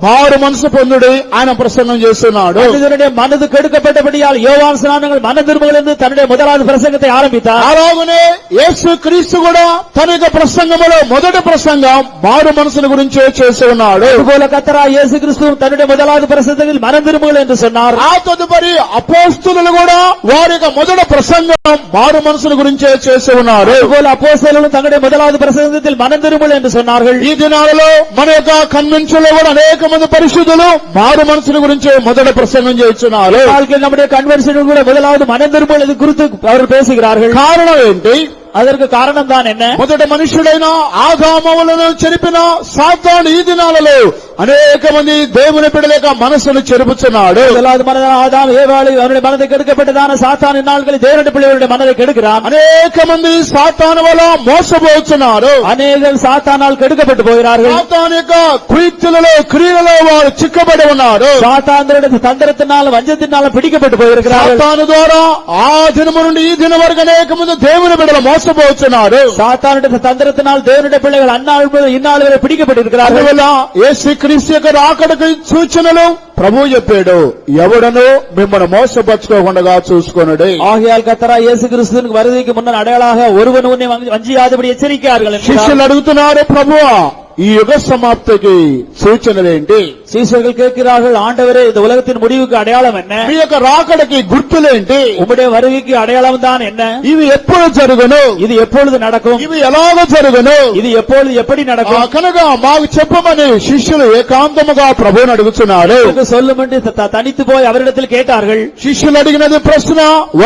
మారు మనసు పొందుడి ఆయన ప్రసంగం చేస్తున్నాడు. மனிதனுடைய மனது கெடுக்கப்பட்டபடியால் யோவான் ஸ்நானங்கள் மனம் திரும்புங்கள் என்று தன்னுடைய முதலாவது பிரசங்கத்தை ஆரம்பித்தார். అలాగనే యేసు క్రీస్తు కూడా తన యొక్క ప్రసంగంలో మొదటి ప్రసంగం మారు మనసుల గురించే చేసి ఉన్నాడు. அதுபோல கர்த்தராகிய இயேசு கிறிஸ்து தன்னுடைய முதலாவது பிரசங்கத்தில் மனம் திரும்புங்கள் என்று சொன்னார். ఆ తదుపరి అపోస్తలులు కూడా వారి యొక్క మొదటి ప్రసంగం మారు మనసుల గురించే చేసి ఉన్నారు. அதுபோல அப்போஸ்தலர்களும் தங்களுடைய முதலாவது பிரசங்கத்தில் மனம் திரும்புங்கள் என்று சொன்னார்கள். ఈ దినాలలో మన యొక్క కన్వెన్షన్ లో కూడా అనేక మంది పరిశుద్ధులు మారు మనసుల గురించే మొదటి ప్రసంగం చేస్తున్నారు. நம்முடைய கன்வென்ஷன் கூட முதலாவது மனம் திரும்புவது குறித்து அவர்கள் பேசுகிறார்கள். కారణం ఏంటి? அதற்கு காரணம் தான் என்ன? మొదటి మనుషుడైన ఆదాములను చెరిపిన సాతాను ఈ దినాలలో అనేక మంది దేవుని బిడ్డలేక మనసును చెరుపుచున్నాడు. முதலாவது மனிதன் ஆதாம் ஏவாள் அவருடைய மனதை கெடுக்கப்பட்டதான சாத்தான் இந்நாட்களில் தேவனுடைய பிள்ளைகளுடைய மனதை கெடுக்கிறான். అనేక మంది సాతాను వల్ల మోసపోతున్నారు. அநேகர் சாத்தானால் கெடுக்கப்பட்டு போகிறார்கள். సాతాను యొక్క కుయుక్తులలో క్రియలలో వారు చిక్కబడి ఉన్నారు. சாத்தானுடைய தந்திரத்தினாலும் வஞ்சத்தினாலும் பிடிக்கப்பட்டு போயிருக்கிறார்கள். సాతాను ద్వారా ఆ దినము నుండి ఈ దినం వరకు అనేక మంది దేవుని బిడ్డలు మోసపోతున్నారు. சாத்தானுடைய தந்திரத்தினால் தேவனுடைய பிள்ளைகள் அந்நாள் முதல் இந்நாள் வரை பிடிக்கப்பட்டிருக்கிறார்கள். అందువల్ల యేసుక్రీస్తు యొక్క రాకడకు సూచనలు ప్రభు చెప్పాడు, ఎవడనో మిమ్మల్ని మోసపరచుకోకుండా చూసుకొనుడి. ஆகையால் கர்த்தராகிய இயேசு கிறிஸ்துவின் வருகைக்கு முன்னர் அடையாளாக ஒருவன் உன்னை வஞ்சியாதபடி எச்சரிக்கிறார்கள். శిష్యులు అడుగుతున్నారు, ప్రభువా ఈ యుగ సమాప్తికి సూచనలేంటి? சீஷர்கள் கேட்கிறார்கள், ஆண்டவரே இந்த உலகத்தின் முடிவுக்கு அடையாளம் என்ன? మీ యొక్క రాకడకి గుర్తులేంటి? உம்முடைய வருகைக்கு அடையாளம் தான் என்ன? ఇవి ఎప్పుడు జరుగును? இது எப்பொழுது நடக்கும்? ఇవి ఎలాగ జరుగును? இது எப்பொழுது எப்படி நடக்கும்? కనుక మాకు చెప్పమని శిష్యులు ఏకాంతముగా ప్రభువుని అడుగుతున్నారు. சொல்லும் என்று தனித்து போய் அவரிடத்தில் கேட்டார்கள். శిష్యులు అడిగినది ప్రశ్న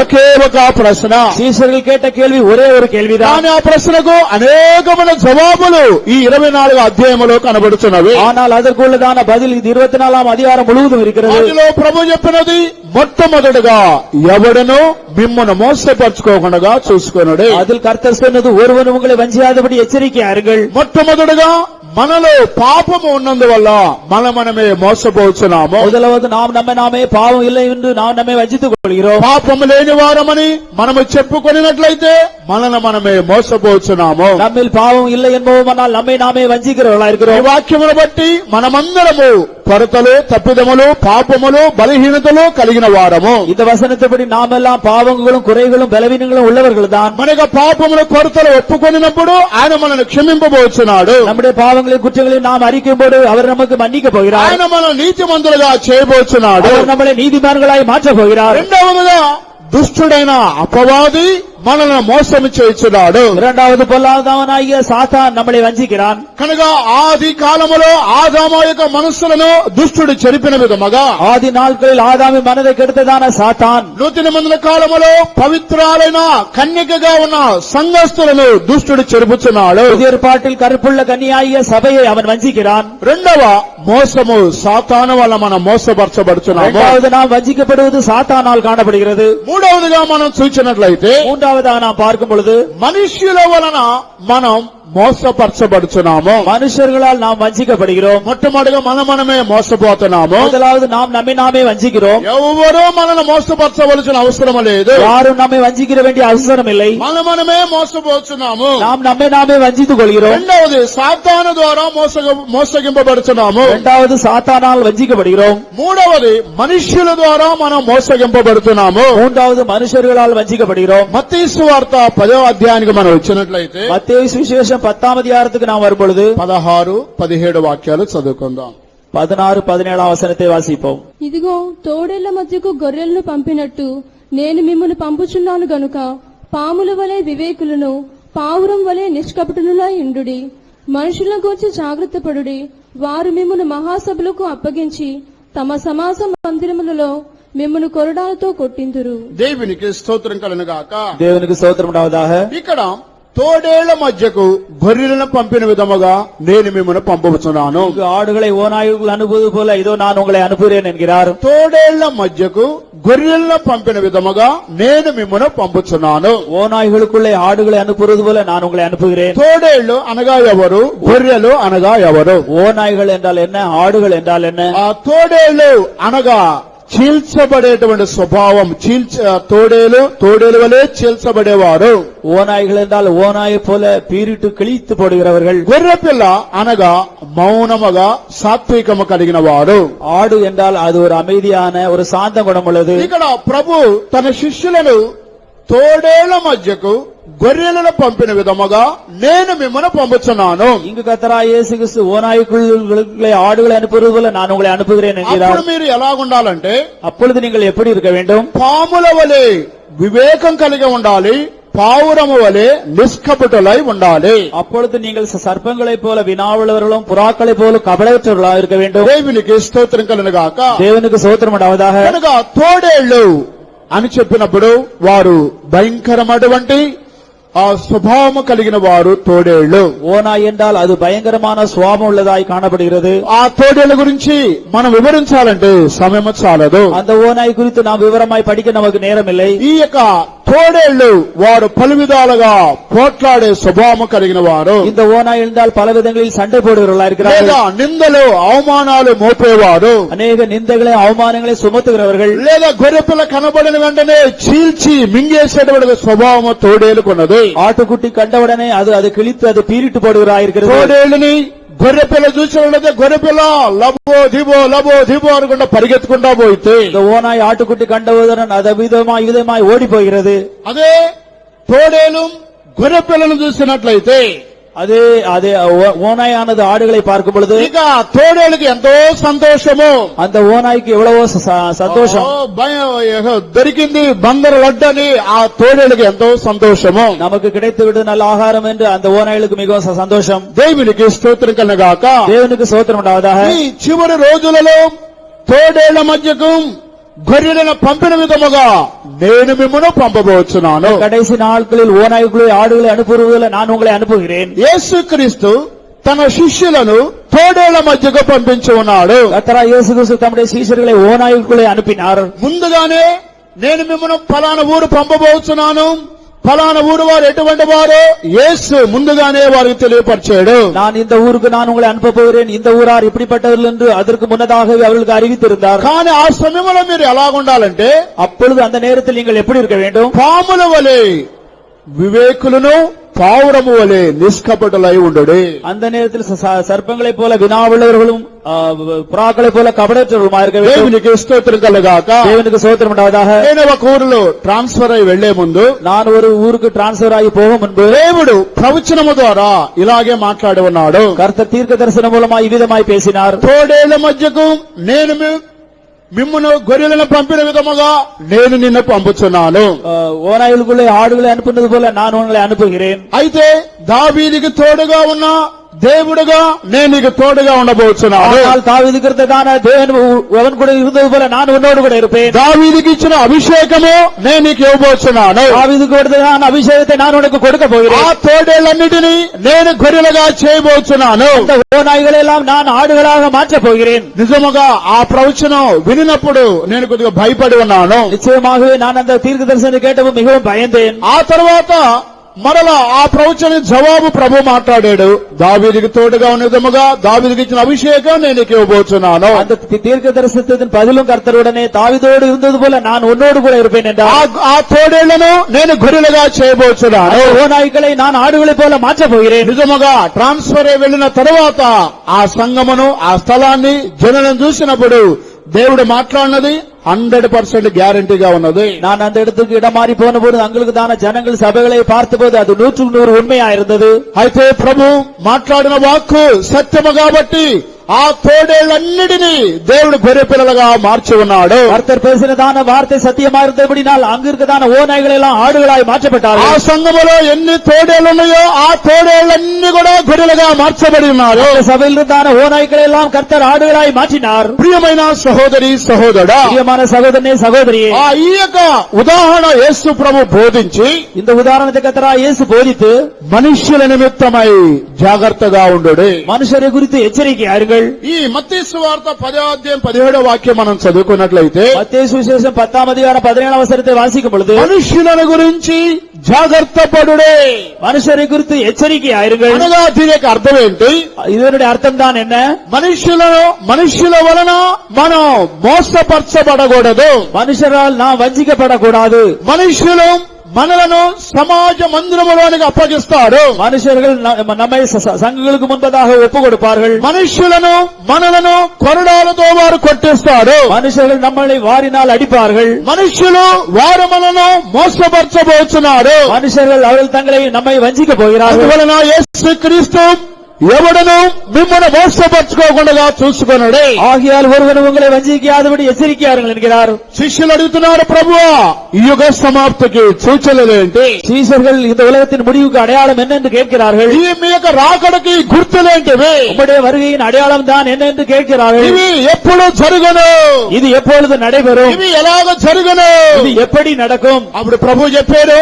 ఒకే ఒక ప్రశ్న. சீஷர்கள் கேட்ட கேள்வி ஒரே ஒரு கேள்விதான். కానీ ఆ ప్రశ్నకు అనేకమైన జవాబులు ఈ 24 అధ్యాయములో కనబడుతున్నవి. ஆனால் அதற்குள்ளதான பதில் இது 24ஆம் அதிகாரம் முழுவதும் இருக்கிறது. అందులో ప్రభు చెప్పినది మొట్టమొదటిగా ఎవడనో మిమ్మల్ని మోసపరచుకోకుండా చూసుకొనుడి. அதில் கர்த்தர் சொன்னது, ஒருவன் உங்களை வஞ்சியாதபடி எச்சரிக்கையாருங்கள். మొట్టమొదటిగా మనలో పాపము ఉన్నందువల్ల మనమే మోసపోతున్నాము. முதலாவது நாம் நாமே பாவம் இல்லை என்று நாம் நம்மை வஞ்சித்துக் கொள்கிறோம். పాపము లేని వారమని మనము చెప్పుకొనినట్లయితే మనమే మోసపోతున్నాము. நம்மில் பாவம் இல்லை என்போமானால் நம்மை நாமே வஞ்சிக்கிறவர்களா ఈ இருக்கிறோம். వాక్యమును బట్టి మనమందరము కొరతలు, తప్పిదములు, పాపములు, బలహీనతలు కలిగిన వారము. இந்த வசனத்தைப்படி நாம் எல்லாம் பாவங்களும் குறைகளும் பலவீனங்களும் உள்ளவர்கள் தான். మన యొక్క పాపముల కొరతలు ఒప్పుకొనినప్పుడు ఆయన మనల్ని క్షమింపబోతున్నాడు. நம்முடைய பாவங்களின் குற்றங்களையும் நாம் அறிக்கும்போது அவர் நமக்கு மன்னிக்க போகிறார். ఆయన మన నీతిమంతులుగా చేయబోతున్నాడు. அவர் நம்மளை நீதிமான்களாய் மாற்றப் போகிறார். రెండవదిగా దుష్టుడైన అపవాది మనల్ని మోసము చేయుచున్నాడు. இரண்டாவது பொல்லாதவனாகிய சாத்தான் நம்மளை வஞ்சிக்கிறான். కనుక ఆది కాలములో ఆదాము యొక్క మనస్సులను దుష్టుడు చెరిపిన విధముగా ஆதி நாட்களில் ஆதாமின் மனதை கெடுத்ததான சாத்தான் నూతన మందుల కాలములో పవిత్రాలైన కన్యకగా ఉన్న సంఘస్థులను దుష్టుడు చెరుపుచున్నాడు. புதிய ஏற்பாட்டில் கருப்புள்ள கன்னியாகிய சபையை அவன் வஞ்சிக்கிறான். రెండవ మోసము సాతాను వల్ల మనం మోసపరచబడుతున్నాము. இரண்டாவது நாம் வஞ்சிக்கப்படுவது சாத்தானால் காணப்படுகிறது. మూడవదిగా మనం చూసినట్లయితే மூன்றாவதாக நாம் பார்க்கும் பொழுது మనుష్యుల వలన మనం మోసపరచబడుతున్నాము. மனுஷர்களால் நாம் வஞ்சிக்கப்படுகிறோம். మొట్టమొదటిగా మనమే మోసపోతున్నాము. முதலாவது நாம் நம்மை நாமே வஞ்சிக்கிறோம். ఎవరో మనల్ని మోసపరచవలసిన అవసరం లేదు. யாரும் நம்மை வஞ்சிக்கிற வேண்டிய அவசரம் இல்லை. మనమే మోసపోతున్నాము. நாம் நம்மை நாமே வஞ்சித்துக் கொள்கிறோம். రెండవది సాతాను ద్వారా మోసగింపబడుతున్నాము. இரண்டாவது சாத்தானால் வஞ்சிக்கப்படுகிறோம். మూడవది మనుష్యుల ద్వారా మనం మోసగింపబడుతున్నాము. மூன்றாவது மனுஷர்களால் வஞ்சிக்கப்படுகிறோம். మత్తయి సువార్త 10వ అధ్యాయానికి మనం వచ్చినట్లయితే மத்தேயு சுவிசேஷம் 10ஆம் அதிகாரத்துக்கு நாம் வரும்பொழுது 16, 17 వాక్యాలు చదువుకుందాం. 16, 17 వచనத்தை వాసిపోం. ఇదిగో తోడేళ్ల మధ్యకు గొర్రెలను పంపినట్టు నేను మిమ్మల్ని పంపుచున్నాను గనుక పాముల వలె వివేకులను పావురం వలె నిష్కపటులై ఉండుడి. మనుషులను గూర్చి జాగ్రత్త పడుడి. వారు మిమ్మల్ని మహాసభలకు అప్పగించి తమ సమాజ మందిరములలో మిమ్మల్ని కొరడాలతో కొట్టిందురు. దేవునికి స్తోత్రం కలుగుగాక. தேவனுக்கு ஸ்தோத்திரம் உண்டாவதாக. ఇక్కడ తోడేళ్ల మధ్యకు గొర్రెలను పంపిన విధముగా నేను మిమ్మల్ని పంపుతున్నాను. இங்கு ஆடுகளை ஓநாய்கள் அனுப்புவது போல இதோ நான் உங்களை அனுப்புகிறேன் என்கிறார். తోడేళ్ల మధ్యకు గొర్రెలను పంపిన విధముగా నేను మిమ్మల్ని పంపుతున్నాను. ஓநாய்களுக்குள்ளே ஆடுகளை அனுப்புவது போல நான் உங்களை அனுப்புகிறேன். తోడేళ్లు అనగా ఎవరు? గొర్రెలు అనగా ఎవరు? ஓநாய்கள் என்றால் என்ன? ஆடுகள் என்றால் என்ன? ఆ తోడేళ్లు అనగా చీల్చబడేటువంటి స్వభావం తోడేలు వలె చీల్చబడేవారు. ஓநாய்கள் என்றால் ஓநாயை போல பீரிட்டு கிழித்து போடுகிறவர்கள். గొర్రెపిల్ల అనగా మౌనముగా సాత్వికము కలిగిన వారు. ஆடு என்றால் அது ஒரு அமைதியான ஒரு சாந்த குணம் உள்ளது. ఇక్కడ ప్రభు తన శిష్యులను తోడేళ్ల మధ్యకు గొర్రెలను పంపిన విధముగా నేను మిమ్మల్ని పంపుచున్నాను. இங்கு கர்த்தராகிய இயேசு கிறிஸ்து ஓநாய்க்குள்ளே ஆடுகளை அனுப்புவது போல நான் உங்களை அனுப்புகிறேன் என்கிறார். అప్పుడు మీరు ఎలాగుండాలంటే அப்பொழுது நீங்கள் எப்படி இருக்க வேண்டும்? పాముల వలె వివేకం కలిగి ఉండాలి, పావురము వలె నిష్కపటులై ఉండాలి. அப்பொழுது நீங்கள் சர்ப்பங்களைப் போல வினாவுள்ளவர்களும் புறாக்களைப் போல கபடற்றவர்களாக இருக்க வேண்டும். దేవునికి స్తోత్రం కలుగును గాక. தேவனுக்கு சோத்திரம் உண்டாவதாக. కనుక తోడేళ్లు అని చెప్పినప్పుడు వారు భయంకరమైనటువంటి ఆ స్వభావము కలిగిన వారు తోడేళ్లు. ஓநாய் என்றால் அது பயங்கரமான சுவாபம் உள்ளதாய் காணப்படுகிறது. ఆ తోడేళ్ల గురించి మనం వివరించాలంటే సమయం చాలదు. அந்த ஓநாய் குறித்து நாம் விவரமாய் படிக்க நமக்கு நேரம் இல்லை. ఈ యొక్క తోడేళ్లు వారు పలు విధాలుగా పోట్లాడే స్వభావము కలిగిన వారు. இந்த ஓநாய் என்றால் பல விதங்களில் சண்டை போடுகிறவர்களா இருக்கிறார்கள். లేదా నిందలు అవమానాలు మోపేవారు, அநேக நிந்தைகளை அவமானங்களை சுமத்துகிறவர்கள். లేదా గొర్రెపిల్ల కనబడిన వెంటనే చీల్చి మింగేసేటువంటి స్వభావము తోడేలుకున్నది. ஆட்டுக்குட்டி கண்டவுடனே அது கிழித்து அது பீரிட்டு போடுகிறா இருக்கிறது. తోడేళ్ళని గొర్రెపిల్ల చూసినట్లయితే గొర్రెపిల్ల లబో దిబో అనుకుంటా పరిగెత్తుకుంటా పోయితే இந்த ஓநாய் ஆட்டுக்குட்டி கண்டவுடன் அது விதமாய் ஓடி போகிறது. అదే తోడేలు గొర్రెపిల్లను చూసినట్లయితే அதே ஓநாயானது ஆடுகளை பார்க்கும் பொழுது ఇక తోడేళ్ళకి ఎంతో సంతోషము. அந்த ஓநாய்க்கு எவ்வளவோ சந்தோஷம். దొరికింది బందరు లడ్డని ఆ తోడేళ్ళకి ఎంతో సంతోషము. நமக்கு கிடைத்து விட்டு நல்ல ஆகாரம் என்று அந்த ஓநாய்களுக்கு மிகவும் சந்தோஷம். దేవునికి స్తోత్రం కలుగుగాక. தேவனுக்கு சோத்திரம் உண்டாவதாக. ఈ చివరి రోజులలో తోడేళ్ల మధ్యకు గొర్రెలను పంపిన విధముగా నేను మిమ్మల్ని పంపబోచున్నాను. கடைசி நாட்களில் ஓநாய்க்குள்ளே ஆடுகளை அனுப்புவதில் நான் உங்களை அனுப்புகிறேன். యేసుక్రీస్తు తన శిష్యులను తోడేళ్ల మధ్యకు పంపించి ఉన్నాడు. கர்த்தராகிய இயேசு கிறிஸ்து தம்முடைய சீஷர்களை ஓநாய்க்குள்ளே அனுப்பினார். ముందుగానే నేను మిమ్మల్ని ఫలానా ఊరు పంపబోచున్నాను, ఫలానా ఊరు వారు ఎటువంటి వారు యేసు ముందుగానే వారికి తెలియపరిచాడు. நான் இந்த ஊருக்கு நான் உங்களை அனுப்ப போகிறேன், இந்த ஊரார் இப்படிப்பட்டவர்கள் என்று அதற்கு முன்னதாகவே அவர்களுக்கு அறிவித்திருந்தார். కానీ ఆ సమయంలో మీరు ఎలాగుండాలంటే அப்பொழுது அந்த நேரத்தில் நீங்கள் எப்படி இருக்க வேண்டும்? పాముల వలె వివేకులను పావురము వలె నిష్కపటులై ఉండుడి. அந்த நேரத்தில் சர்ப்பங்களைப் போல வினாவுள்ளவர்களும் புறாக்களைப் போல கபடற்றவர்களுமா இருக்க வேண்டும். దేవునికి స్తోత్రం కలుగుగాక. தேவனுக்கு சோத்திரம் உண்டாவதாக. నేను ఒక ఊరిలో ట్రాన్స్ఫర్ అయి వెళ్లే ముందు நான் ஒரு ஊருக்கு டிரான்ஸ்பர் ஆகி போகும் முன்பு దేవుడు ప్రవచనము ద్వారా ఇలాగే మాట్లాడి ఉన్నాడు. கர்த்தர் தீர்க்க தரிசனம் மூலமாய் இவ்விதமாய் பேசினார். తోడేళ్ల మధ్యకు నేను మిమ్మును గొర్రెలను పంపిన విధముగా నేను నిన్ను పంపుచున్నాను. ஓநாய்களுக்குள்ளே ஆடுகளை அனுப்புனது போல நான் உங்களை அனுப்புகிறேன். అయితే దావీదుకి తోడుగా ఉన్న దేవుడుగా నేను నీకు తోడుగా ఉండబోచున్నాను. தாவீதுக்குதான தேவன் அவன் கூட இருந்தது போல நான் உன்னோடு கூட இருப்பேன். దావీదుకి ఇచ్చిన అభిషేకము నేను నీకు ఇవ్వబోచున్నాను. தாவீதுக்கு கொடுத்ததான అభిషేకத்தை நான் உனக்கு கொடுக்க போகிறேன். ఆ తోడేళ్లన్నిటినీ నేను గొర్రెలుగా చేయబోచున్నాను. இந்த ஓநாய்களை எல்லாம் நான் ఆడుகளாக மாற்றப் போகிறேன். నిజముగా ఆ ప్రవచనం వినినప్పుడు నేను కొద్దిగా భయపడి ఉన్నాను. நிச்சயமாகவே நான் அந்த தீர்க்க தரிசனம் கேட்டപ്പോൾ மிகவும் பயந்தேன். ఆ తర్వాత మరలా ఆ ప్రవచన జవాబు ప్రభు మాట్లాడాడు. దావీదుకి తోడుగా ఉన్న విధముగా దావీదుకి ఇచ్చిన అభిషేకం నేను నీకు ఇవ్వబోచున్నాను. அந்த தீர்க்க தரிசனத்தின் பதிலும் கர்த்தருடனே தாவீதோடு இருந்தது போல நான் உன்னோடு கூட இருப்பேன் என்றார். ఆ తోడేళ్లను నేను గొర్రెలుగా చేయబోచున్నాను. ఓనాయిகளை நான் ఆడుగளைப் పోல మార్చப் పోகிறேன். నిజముగా ట్రాన్స్ఫర్ అయి వెళ్లిన తరువాత ఆ సంగమును ఆ స్థలాన్ని జనులను చూసినప్పుడు దేవుడు మాట్లాడినది 100% గ్యారంటీగా ఉన్నది. நான் அந்த இடத்துக்கு இடம் மாறி போன போது அங்களுக்கு தான ஜனங்கள் சபைகளை பார்த்தபோது அது 100% உண்மையா இருந்தது. అయితే ప్రభు మాట్లాడిన వాక్కు సత్యము కాబట్టి ఆ తోడేళ్లన్నిటినీ దేవుడు గొర్రె పిల్లలుగా మార్చి ఉన్నాడు. கர்த்தர் பேசினதான வார்த்தை சத்தியமா இருந்தபடினால் அங்கு இருக்கதான ஓநாய்கள் எல்லாம் ஆடுகளாய் மாற்றப்பட்டார்கள். ఆ సంఘములో ఎన్ని తోడేళ్లు ఉన్నాయో ఆ తోడేళ్లన్నీ కూడా గొర్రెలుగా మార్చబడి ఉన్నారు. சபையில் இருந்தான ஓநாய்களை எல்லாம் கர்த்தர் ஆடுகளாய் மாற்றினார். ప్రియమైన సహోదరి సహోదరుడా, பிரியமான சகோதரனே சகோதரியே, ఈ యొక్క ఉదాహరణ యేసు ప్రభు బోధించి இந்த உதாரணத்தை கர்த்தராகிய இயேசு போதித்து మనుష్యుల నిమిత్తమై జాగ్రత్తగా ఉండుడి, மனுஷரை குறித்து எச்சரிக்கையா இருங்கள். இருக்கிறார்கள். ఈ మత్తయి సువార్త 10:17 మనం చదువుకున్నట్లయితే மத்தேயு சுவிசேஷம் 10:17 வாசிக்கும் பொழுது మనుషులను గురించి జాగ్రత్త పడుడే, மனுஷரை குறித்து எச்சரிக்கையாயிருங்கள். అనగా దీని యొక్క అర్థం ఏంటి? இதனுடைய அர்த்தம் தான் என்ன? మనుషుల వలన మనం మోసపరచబడకూడదు. மனுஷரால் நாம் வஞ்சிக்கப்படக்கூடாது. మనుషులు మనలను సమాజ మందిరములోనికి అప్పగిస్తారు. மனுஷர்கள் நம்மை సంఘங்களுக்கு முன்பதாக ஒப்பு கொடுப்பார்கள். మనలను కొరడాలతో వారు కొట్టిస్తారు. மனுஷர்கள் நம்மளை வாரினால் அடிப்பார்கள். మనుషులు వారు మనను మోసపరచబోతున్నారు. மனுஷர்கள் அவர்கள் தங்களை நம்மை வஞ்சிக்க போகிறார்கள். అందువలన యేసుక్రీస్తు ఎవడను మిమ్మల్ని మోసపరచుకోకుండా చూసుకొనుడే. ஆகையால் ஒருவன் உங்களை வஞ்சிக்காதபடி எச்சரிக்கையார்கள் என்கிறார். శిష్యులు అడుగుతున్నారు, ప్రభువా ఈ యుగ సమాప్తికి సూచనలు ఏంటి? சீஷர்கள் இந்த உலகத்தின் முடிவுக்கு அடையாளம் என்ன என்று கேட்கிறார்கள். ఈ మీ యొక్క రాకడకి గుర్తులేంటివి? உம்முடைய வருகையின் அடையாளம் தான் என்ன என்று கேட்கிறார்கள். ఇవి ఎప్పుడు జరుగును? இது எப்பொழுது நடைபெறும்? ఇవి ఎలాగ జరుగును? இது எப்படி நடக்கும்? అప్పుడు ప్రభు చెప్పారు,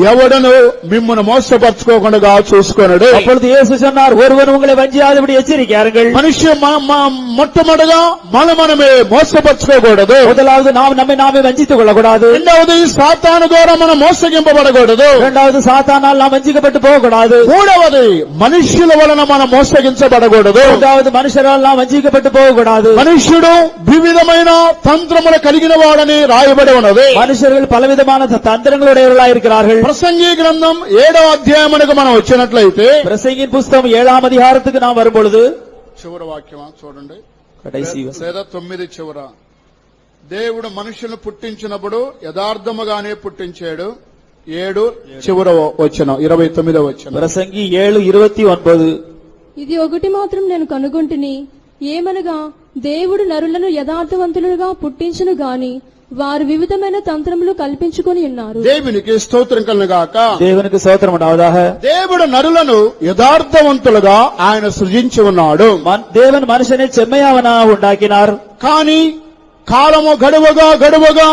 ఎవడను మిమ్మల్ని మోసపరచుకోకుండా చూసుకొనుడు. அப்பொழுது இயேசு சொன்னார், ஒருவன் உங்களை வஞ்சியாதபடி எச்சரிக்கையார்கள். మనిషి మొట్టమొదటిగా మనమే మోసపరచుకోకూడదు. முதலாவது நாம் நம்மை நாமே வஞ்சித்துக் கொள்ளக்கூடாது. రెండవది సాతాను ద్వారా మనం మోసగింపబడకూడదు. இரண்டாவது சாத்தானால் நாம் வஞ்சிக்கப்பட்டு போகக்கூடாது. మూడవది మనుష్యుల వలన మనం మోసగించబడకూడదు. மூன்றாவது மனுஷரால் நாம் வஞ்சிக்கப்பட்டு போகக்கூடாது. మనుష్యుడు వివిధమైన తంత్రములు కలిగిన వాడని రాయబడి ఉన్నది. மனுஷர்கள் பலவிதமான தந்திரங்களுடையவர்களாக இருக்கிறார்கள். ప్రసంగి గ్రంథం 7వ అధ్యాయమునకు మనం వచ్చినట్లయితే பிரசங்கியின் புஸ்தகம் 7ஆம் அதிகாரத்துக்கு நாம் வரும்பொழுது చివరి వాక్యమా చూడండి, கடைசி வசனம். లేదా 9 చివర, దేవుడు మనుషులను పుట్టించినప్పుడు యథార్థముగానే పుట్టించాడు. 7 చివర వచనం 29వ వచనం. பிரசங்கி 7:29. ఇది ఒకటి మాత్రం నేను కనుగొంటిని, ఏమనగా దేవుడు నరులను యథార్థవంతులుగా పుట్టించును గాని వారు వివిధమైన తంత్రములు కల్పించుకొని ఉన్నారు. దేవునికి స్తోత్రం కలుగుగాక. தேவனுக்கு ஸ்தோத்திரம் உண்டாவதாக. దేవుడు నరులను యథార్థవంతులుగా ఆయన సృజించి ఉన్నాడు. தேவன் மனுஷனை செம்மையாவனாக உண்டாக்கினார். కానీ కాలము గడువగా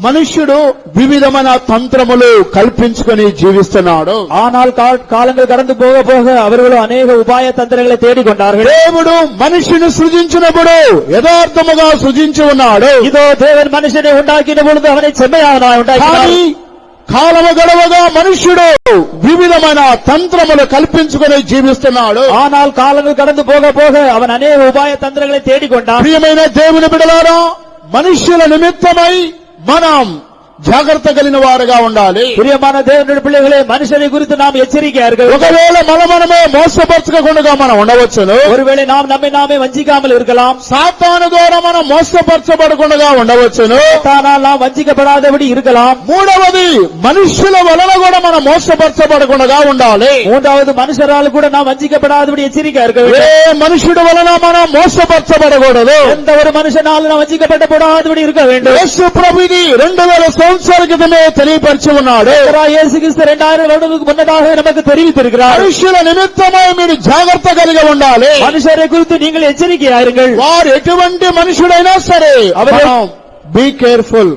మనుష్యుడు వివిధమైన తంత్రములు కల్పించుకొని జీవిస్తున్నాడు. ஆனால் காலங்கள் கடந்து போக போக அவர்களும் அநேக உபாய தந்திரங்களை தேடிக்கொண்டார்கள். దేవుడు మనిషిని సృజించినప్పుడు యథార్థముగా సృజించి ఉన్నాడు. இதோ தேவன் மனுஷனை உண்டாக்கின பொழுது அவனை செம்மையாவனாக உண்டாக்கினார். కానీ కాలము గడవగా మనుష్యుడు వివిధమైన తంత్రములు కల్పించుకొని జీవిస్తున్నాడు. ஆனால் காலங்கள் கடந்து போக போக அவன் அநேக உபாய தந்திரங்களை தேடிக்கொண்டான். ప్రియమైన దేవుని బిడ్డలారా, మనుష్యుల నిమిత్తమై మనం జాగ్రత్త కలిగిన వారుగా ఉండాలి. பிரியமான தேவனுடைய பிள்ளைகளே, மனுஷனை குறித்து நாம் எச்சரிக்கையார்கள். ఒకవేళ మనమే మోసపరచకుండా మనం ఉండవచ్చును. ஒருவேளை நாம் நம்மை நாமே வஞ்சிக்காமல் இருக்கலாம். సాతాను ద్వారా మనం మోసపరచబడకుండా ఉండవచ్చును. ஆனால் நாம் வஞ்சிக்கப்படாதபடி இருக்கலாம். మూడవది మనుష్యుల వలన కూడా మనం మోసపరచబడకుండా ఉండాలి. மூன்றாவது மனுஷரால் கூட நாம் வஞ்சிக்கப்படாதபடி எச்சரிக்கையா இருக்க வேண்டும். ఏ మనుషుడు వలన మనం మోసపరచబడకూడదు. எந்த ஒரு மனுஷனாலும் நாம் வஞ்சிக்கப்படக்கூடாதபடி இருக்க வேண்டும். యేసు ప్రభుది 2000 సంవత్సరాల క్రితమే తెలియపరిచి ఉన్నాడు. இயேசு கிறிஸ்து 2000 வருடங்களுக்கு முன்னதாக நமக்கு தெரிவித்திருக்கிறார். మనుషుల నిమిత్తమై మీరు జాగ్రత్త కలిగి ఉండాలి. மனுஷரை குறித்து நீங்கள் எச்சரிக்கையாயிருங்கள். వారు ఎటువంటి మనుషుడైనా సరే బీ కేర్ఫుల్.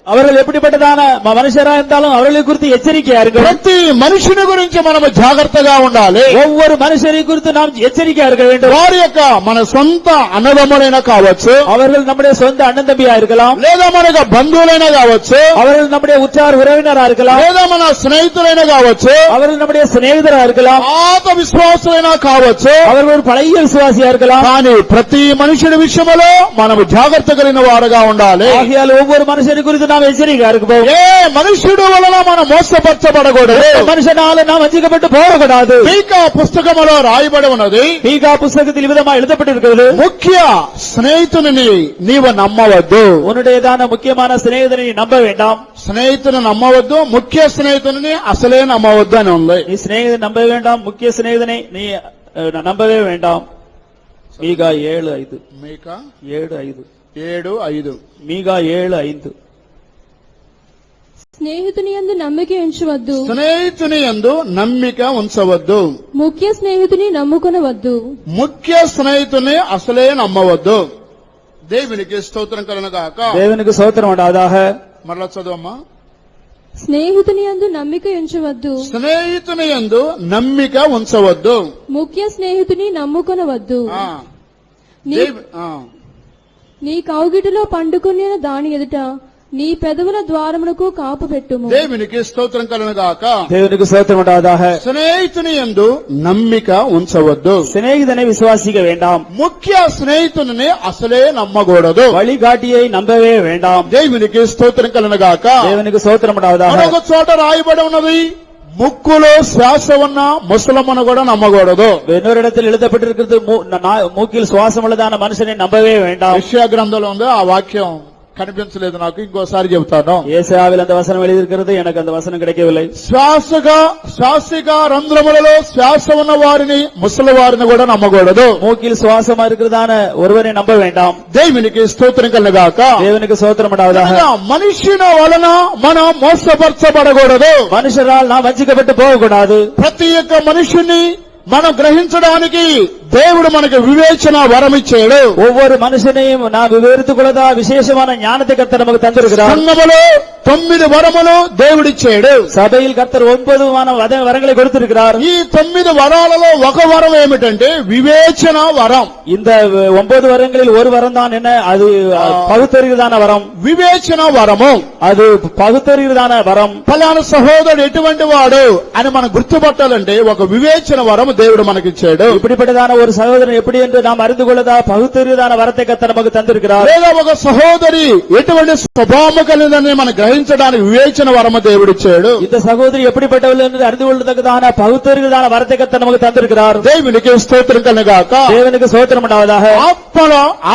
அவர்கள் எப்படிப்பட்டதான மனுஷரா இருந்தாலும் அவர்களை குறித்து எச்சரிக்கையா இருக்க. ప్రతి మనుషుని గురించి మనము జాగ్రత్తగా ఉండాలి. ஒவ்வொரு மனுஷரை குறித்து நாம் எச்சரிக்கையா இருக்க வேண்டும். వారి యొక్క మన సొంత అన్నదమ్ములైనా కావచ్చు, அவர்கள் நம்முடைய சொந்த அண்ணன் தம்பியா இருக்கலாம், లేదా మనకు బంధువులైనా కావచ్చు, அவர்கள் நம்முடைய உற்றார் உறவினரா இருக்கலாம், లేదా మన స్నేహితులైనా కావచ్చు, அவர்கள் நம்முடைய சிநேகிதரா இருக்கலாம், పాత విశ్వాసులైనా కావచ్చు, அவர்கள் ஒரு பழைய விசுவாசியா இருக்கலாம். కానీ ప్రతి మనుషుడి విషయంలో మనము జాగ్రత్త కలిగిన వారుగా ఉండాలి. ஆகையால் ஒவ்வொரு மனுஷரை குறித்து நாம் எச்சரிக்கையா இருப்போம். ఏ మనుషుడు వలన మనం మోసపరచబడకూడదు. மனுஷனால நாம் வஞ்சிக்கப்பட்டு போகக்கூடாது. మీకా పుస్తకములో రాయబడి ఉన్నది, மீகா புத்தகத்தில் விதமாக எழுதப்பட்டிருக்கிறது, ముఖ్య స్నేహితుని నీవు నమ్మవద్దు. உன்னுடையதான முக்கியமான சிநேகிதனை நீ நம்ப வேண்டாம். స్నేహితుని నమ్మవద్దు, ముఖ్య స్నేహితుని అసలే నమ్మవద్దు అని ఉంది. நீ சிநேகிதனை நம்ப வேண்டாம், முக்கிய சிநேகிதனை நீ நம்பவே வேண்டாம். மீகா 7:5. మీకా 7:5. 7:5. மீகா 7:5. స్నేహితుని యందు నమ్మిక ఉంచవద్దు, స్నేహితుని యందు నమ్మిక ఉంచవద్దు, ముఖ్య స్నేహితుని నమ్ముకొనవద్దు. ముఖ్య స్నేహితుని అసలే నమ్మవద్దు. దేవునికి స్తోత్రం కలుగుగాక. தேவனுக்கு ஸ்தோத்திரம் உண்டாவதாக. మరలా చదవమ్మా. స్నేహితుని యందు నమ్మిక ఉంచవద్దు, స్నేహితుని యందు నమ్మిక ఉంచవద్దు, ముఖ్య స్నేహితుని నమ్ముకొనవద్దు. నీ కౌగిటిలో పండుకునే దాని ఎదుట నీ పెదవుల ద్వారమునకు కాపు పెట్టుము. దేవునికి స్తోత్రం కలుగును గాక. தேவனுக்கு ஸ்தோத்திரம் உண்டாவதாக. స్నేహితుని యందు నమ్మిక ఉంచవద్దు. சிநேகிதனை விசுவாசிக்க வேண்டாம். ముఖ్య స్నేహితుని అసలే నమ్మకూడదు. வழிகாட்டியை நம்பவே வேண்டாம். దేవునికి స్తోత్రం కలుగును గాక. தேவனுக்கு ஸ்தோத்திரம் உண்டாவதாக. మరొక చోట రాయబడి ఉన్నది, ముక్కులో శ్వాస ఉన్న ముసలమ్మను కూడా నమ్మకూడదు. இன்னொரு இடத்தில் எழுதப்பட்டிருக்கிறது, மூக்கில் சுவாசம் உள்ளதான மனுஷனை நம்பவே வேண்டாம். యెషయా గ్రంథంలో ఉంది. ఆ వాక్యం కనిపించలేదు నాకు, ఇంకోసారి చెబుతాను. ஏசாயாவில் அந்த வசனம் எழுதியிருக்கிறது, எனக்கு அந்த வசனம் கிடைக்கவில்லை. శ్వాసిక రంధ్రములలో శ్వాస ఉన్న వారిని, ముసలి వారిని కూడా నమ్మకూడదు. மூக்கில் சுவாசமா இருக்கிறதான ஒருவரை நம்ப வேண்டாம். దేవునికి స్తోత్రం కలుగును గాక. தேவனுக்கு ஸ்தோத்திரம் உண்டாவதாக. మనిషిన వలన మనం మోసపరచబడకూడదు. மனுஷரால் நாம் வஞ்சிக்கப்பட்டு போகக்கூடாது. ప్రతి ఒక్క మనిషిని మనం గ్రహించడానికి దేవుడు మనకు వివేచన వరం ఇచ్చాడు. ஒவ்வொரு மனுஷனையும் நாம் விவரித்துக் கொள்ளதா விசேஷமான ஞானத்தை கர்த்தர் நமக்கு தந்திருக்கிறார். సంఘములో 9 వరములు దేవుడిచ్చాడు. சபையில் கர்த்தர் 9 வரங்களை கொடுத்திருக்கிறார். ఈ 9 వరాలలో ఒక వరం ఏమిటంటే వివేచన వరం. இந்த 9 வரங்களில் ஒரு வரம் தான் என்ன? அது பகுத்தறிவுதான வரம். వివేచన వరము அது பகுத்தறிவுதான வரம். ఫలానా సహోదరుడు ఎటువంటి వాడు అని మనం గుర్తుపట్టాలంటే ఒక వివేచన వరం దేవుడు మనకిచ్చాడు. இப்படிப்பட்டதான ஒரு சகோதரன் எப்படி என்று நாம் அறிந்து கொள்ளதா பகுத்தறிவுதான வரத்தை கர்த்தர் நமக்கு தந்திருக்கிறார். లేదా ఒక సహోదరి ఎటువంటి స్వభావం కలిగిందని మనం గ్రహించడానికి వివేచన వరము దేవుడిచ్చాడు. இந்த సహోదరి எப்படிப்பட்டவள் என்று அறிந்து கொள்ளத்தக்கதான பகுத்தறிவுதான வரத்தை கர்த்தர் நமக்கு தந்திருக்கிறார். దేవునికి స్తోత్రం కలుగును గాక. தேவனுக்கு ஸ்தோத்திரம் உண்டாவதாக.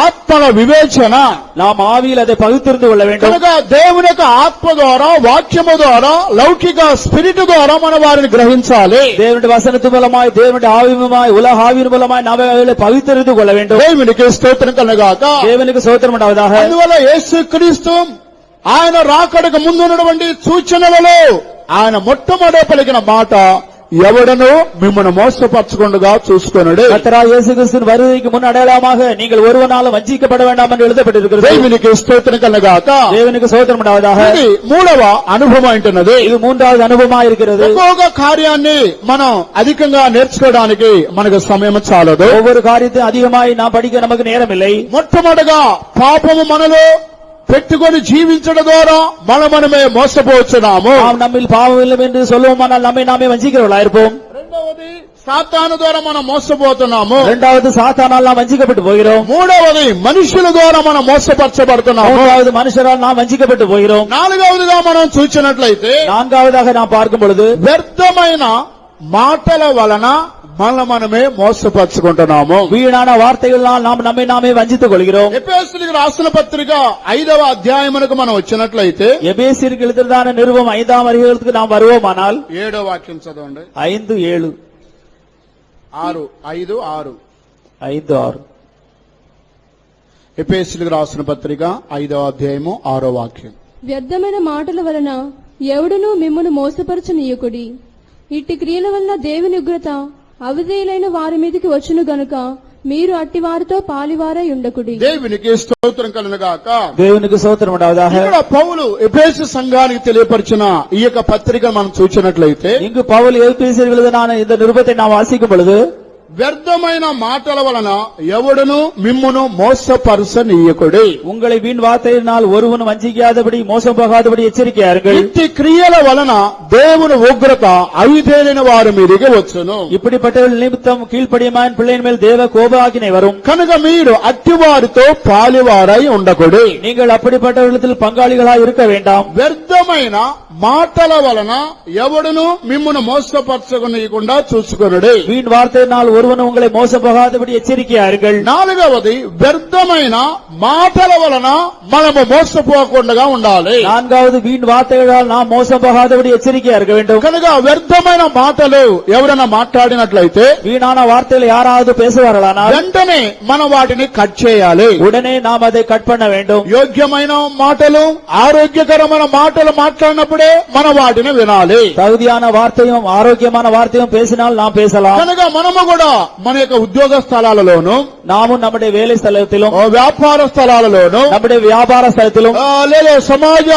ఆత్మల వివేచన, நாம் ஆவியில் அதை பகுத்தறிந்து கொள்ள வேண்டும். కనుక దేవుని యొక్క ఆత్మ ద్వారా, వాక్యము ద్వారా, లౌకిక స్పిరిట్ ద్వారా మన వారిని గ్రహించాలి. தேவனுடைய வசனத்து மூலமாய், தேவனுடைய ஆவியுமாய், உலக ஆவியின் மூலமாய் நாம் அவர்களை பகுத்தறிந்து கொள்ள வேண்டும். దేవునికి స్తోత్రం కలుగును గాక. தேவனுக்கு ஸ்தோத்திரம் உண்டாவதாக. అందువల్ల యేసుక్రీస్తు ఆయన రాకడకు ముందున్నటువంటి సూచనలలో ఆయన మొట్టమొదట పలికిన మాట, ఎవడను మిమ్మల్ని మోసపరచకుండా చూసుకొనుడు. கர்த்தராகிய இயேசு கிறிஸ்துவின் வருகைக்கு முன் அடையாளமாக நீங்கள் ஒருவனாலும் வஞ்சிக்கப்பட வேண்டாம் என்று எழுதப்பட்டிருக்கிறது. దేవునికి స్తోత్రం కలుగును గాక. தேவனுக்கு ஸ்தோத்திரம் உண்டாவதாக. ఇది మూడవ అనుభవం అంటున్నది. இது மூன்றாவது அனுபவமாக இருக்கிறது. ఒక్కొక్క కార్యాన్ని మనం అధికంగా నేర్చుకోవడానికి మనకు సమయం చాలదు. ஒவ்வொரு காரியத்தையும் அதிகமாய் நாம் படிக்க நமக்கு நேரம் இல்லை. మొట్టమొదటిగా పాపము మనలో పెట్టుకొని జీవించడం ద్వారా మనమే మోసపోతున్నాము. நாம் நம்மில் பாவம் இல்லை என்று சொல்லுவோமானால் நம்மை நாமே வஞ்சிக்கிறவர்களா இருப்போம். రెండవది సాతాను ద్వారా మనం మోసపోతున్నాము. இரண்டாவது சாத்தானால் நாம் வஞ்சிக்கப்பட்டு போகிறோம். మూడవది మనుషుల ద్వారా మనం మోసపరచబడుతున్నాము. மூன்றாவது மனுஷரால் நாம் வஞ்சிக்கப்பட்டு போகிறோம். నాలుగవదిగా మనం చూసినట్లయితే நான்காவதாக நாம் பார்க்கும் பொழுது వ్యర్థమైన మాటల వలన మనమే మోసపరుచుకుంటున్నాము. வீணான வார்த்தைகளால் நாம் நம்மை நாமே வஞ்சித்துக் கொள்கிறோம். ఎఫెసీయులకు రాసిన పత్రిక 5వ అధ్యాయమునకు మనం వచ్చినట్లయితే எபேசியருக்கு எழுதியதான நிருபம் 5ஆம் அதிகாரத்துக்கு நாம் வருவோமானால் 7వ వాక్యం చదవండి. 5:7 5:6 ఎఫెసీయులకు రాసిన పత్రిక 5వ అధ్యాయము 6వ వాక్యం. వ్యర్థమైన మాటల వలన ఎవడునూ మిమ్మును మోసపరచనీయకుడి. ఇట్టి క్రియల వలన దేవుని ఉగ్రత అవిధేయులైన వారి మీదకి వచ్చును గనుక మీరు అట్టి వారితో పాలివారై ఉండకుడి. దేవునికి స్తోత్రం కలుగును గాక. దేవునికి స్తోత్రం ఉడావதாக. ఇక్కడ పౌలు ఎఫెసు సంఘానికి తెలియపరిచిన ఈ యొక్క పత్రిక మనం చూసినట్లయితే, இங்கு பவுல் எபேசியருக்கு எழுதின இந்த நிருபத்தை நாம் வாசிக்கும் பொழுது, వ్యర్థమైన మాటల వలన ఎవడును మిమ్మును మోసపరచనీయకుడి. உங்களை வீண் வார்த்தையினால் ஒருவனும் வஞ்சிக்காதபடி மோசம் போகாதபடி எச்சரிக்கையார்கள். ఇట్టి క్రియల వలన దేవుని ఉగ్రత అవిధేయులైన వారి మీదకి వచ్చును. இப்படிப்பட்டவர்கள் நிமித்தம் கீழ்ப்படியமான பிள்ளையின் மேல் தேவ கோபாக்கினை வரும். కనుక మీరు అట్టివారితో పాలివారై ఉండకుడి. நீங்கள் அப்படிப்பட்டவர்களிடத்தில் பங்காளிகளாய் இருக்க வேண்டாம். వ్యర్థమైన మాటల వలన ఎవడును మిమ్మును మోసపరచకుండా చూసుకొనుడి. வீண் வார்த்தையினால் ஒருவனும் உங்களை மோசம் போகாதபடி எச்சரிக்கையார்கள். నాలుగవది వ్యర్థమైన మాటల వలన మనము మోసపోకుండా ఉండాలి. நான்காவது வீண் వార్తగளால் நாம் మోసం పోகாதபடி எச்சரிக்கையா இருக்க வேண்டும். కనుక వ్యర్థమైన మాటలు ఎవరైనా మాట్లాడినట్లయితే, வீணான வார்த்தைகளை யாராவது பேசுவார்களானால் వెంటనే మనం వాటిని కట్ చేయాలి. உடனே நாம் அதை கட் பண்ண வேண்டும். యోగ్యమైన మాటలు, ఆరోగ్యకరమైన మాటలు మాట్లాడినప్పుడే మనం వాటిని వినాలి. தகுதியான வார்த்தையும் ஆரோக்கியமான வார்த்தையும் பேசினால் நாம் பேசலாம். కనుక మనము కూడా మన యొక్క ఉద్యోగ స్థలాలలోను, நாமும் நம்முடைய வேலை ஸ்தலத்திலும் వ్యాపార స్థలాలలోను, நம்முடைய வியாபார ஸ்தலத்திலும் లేదా సమాజ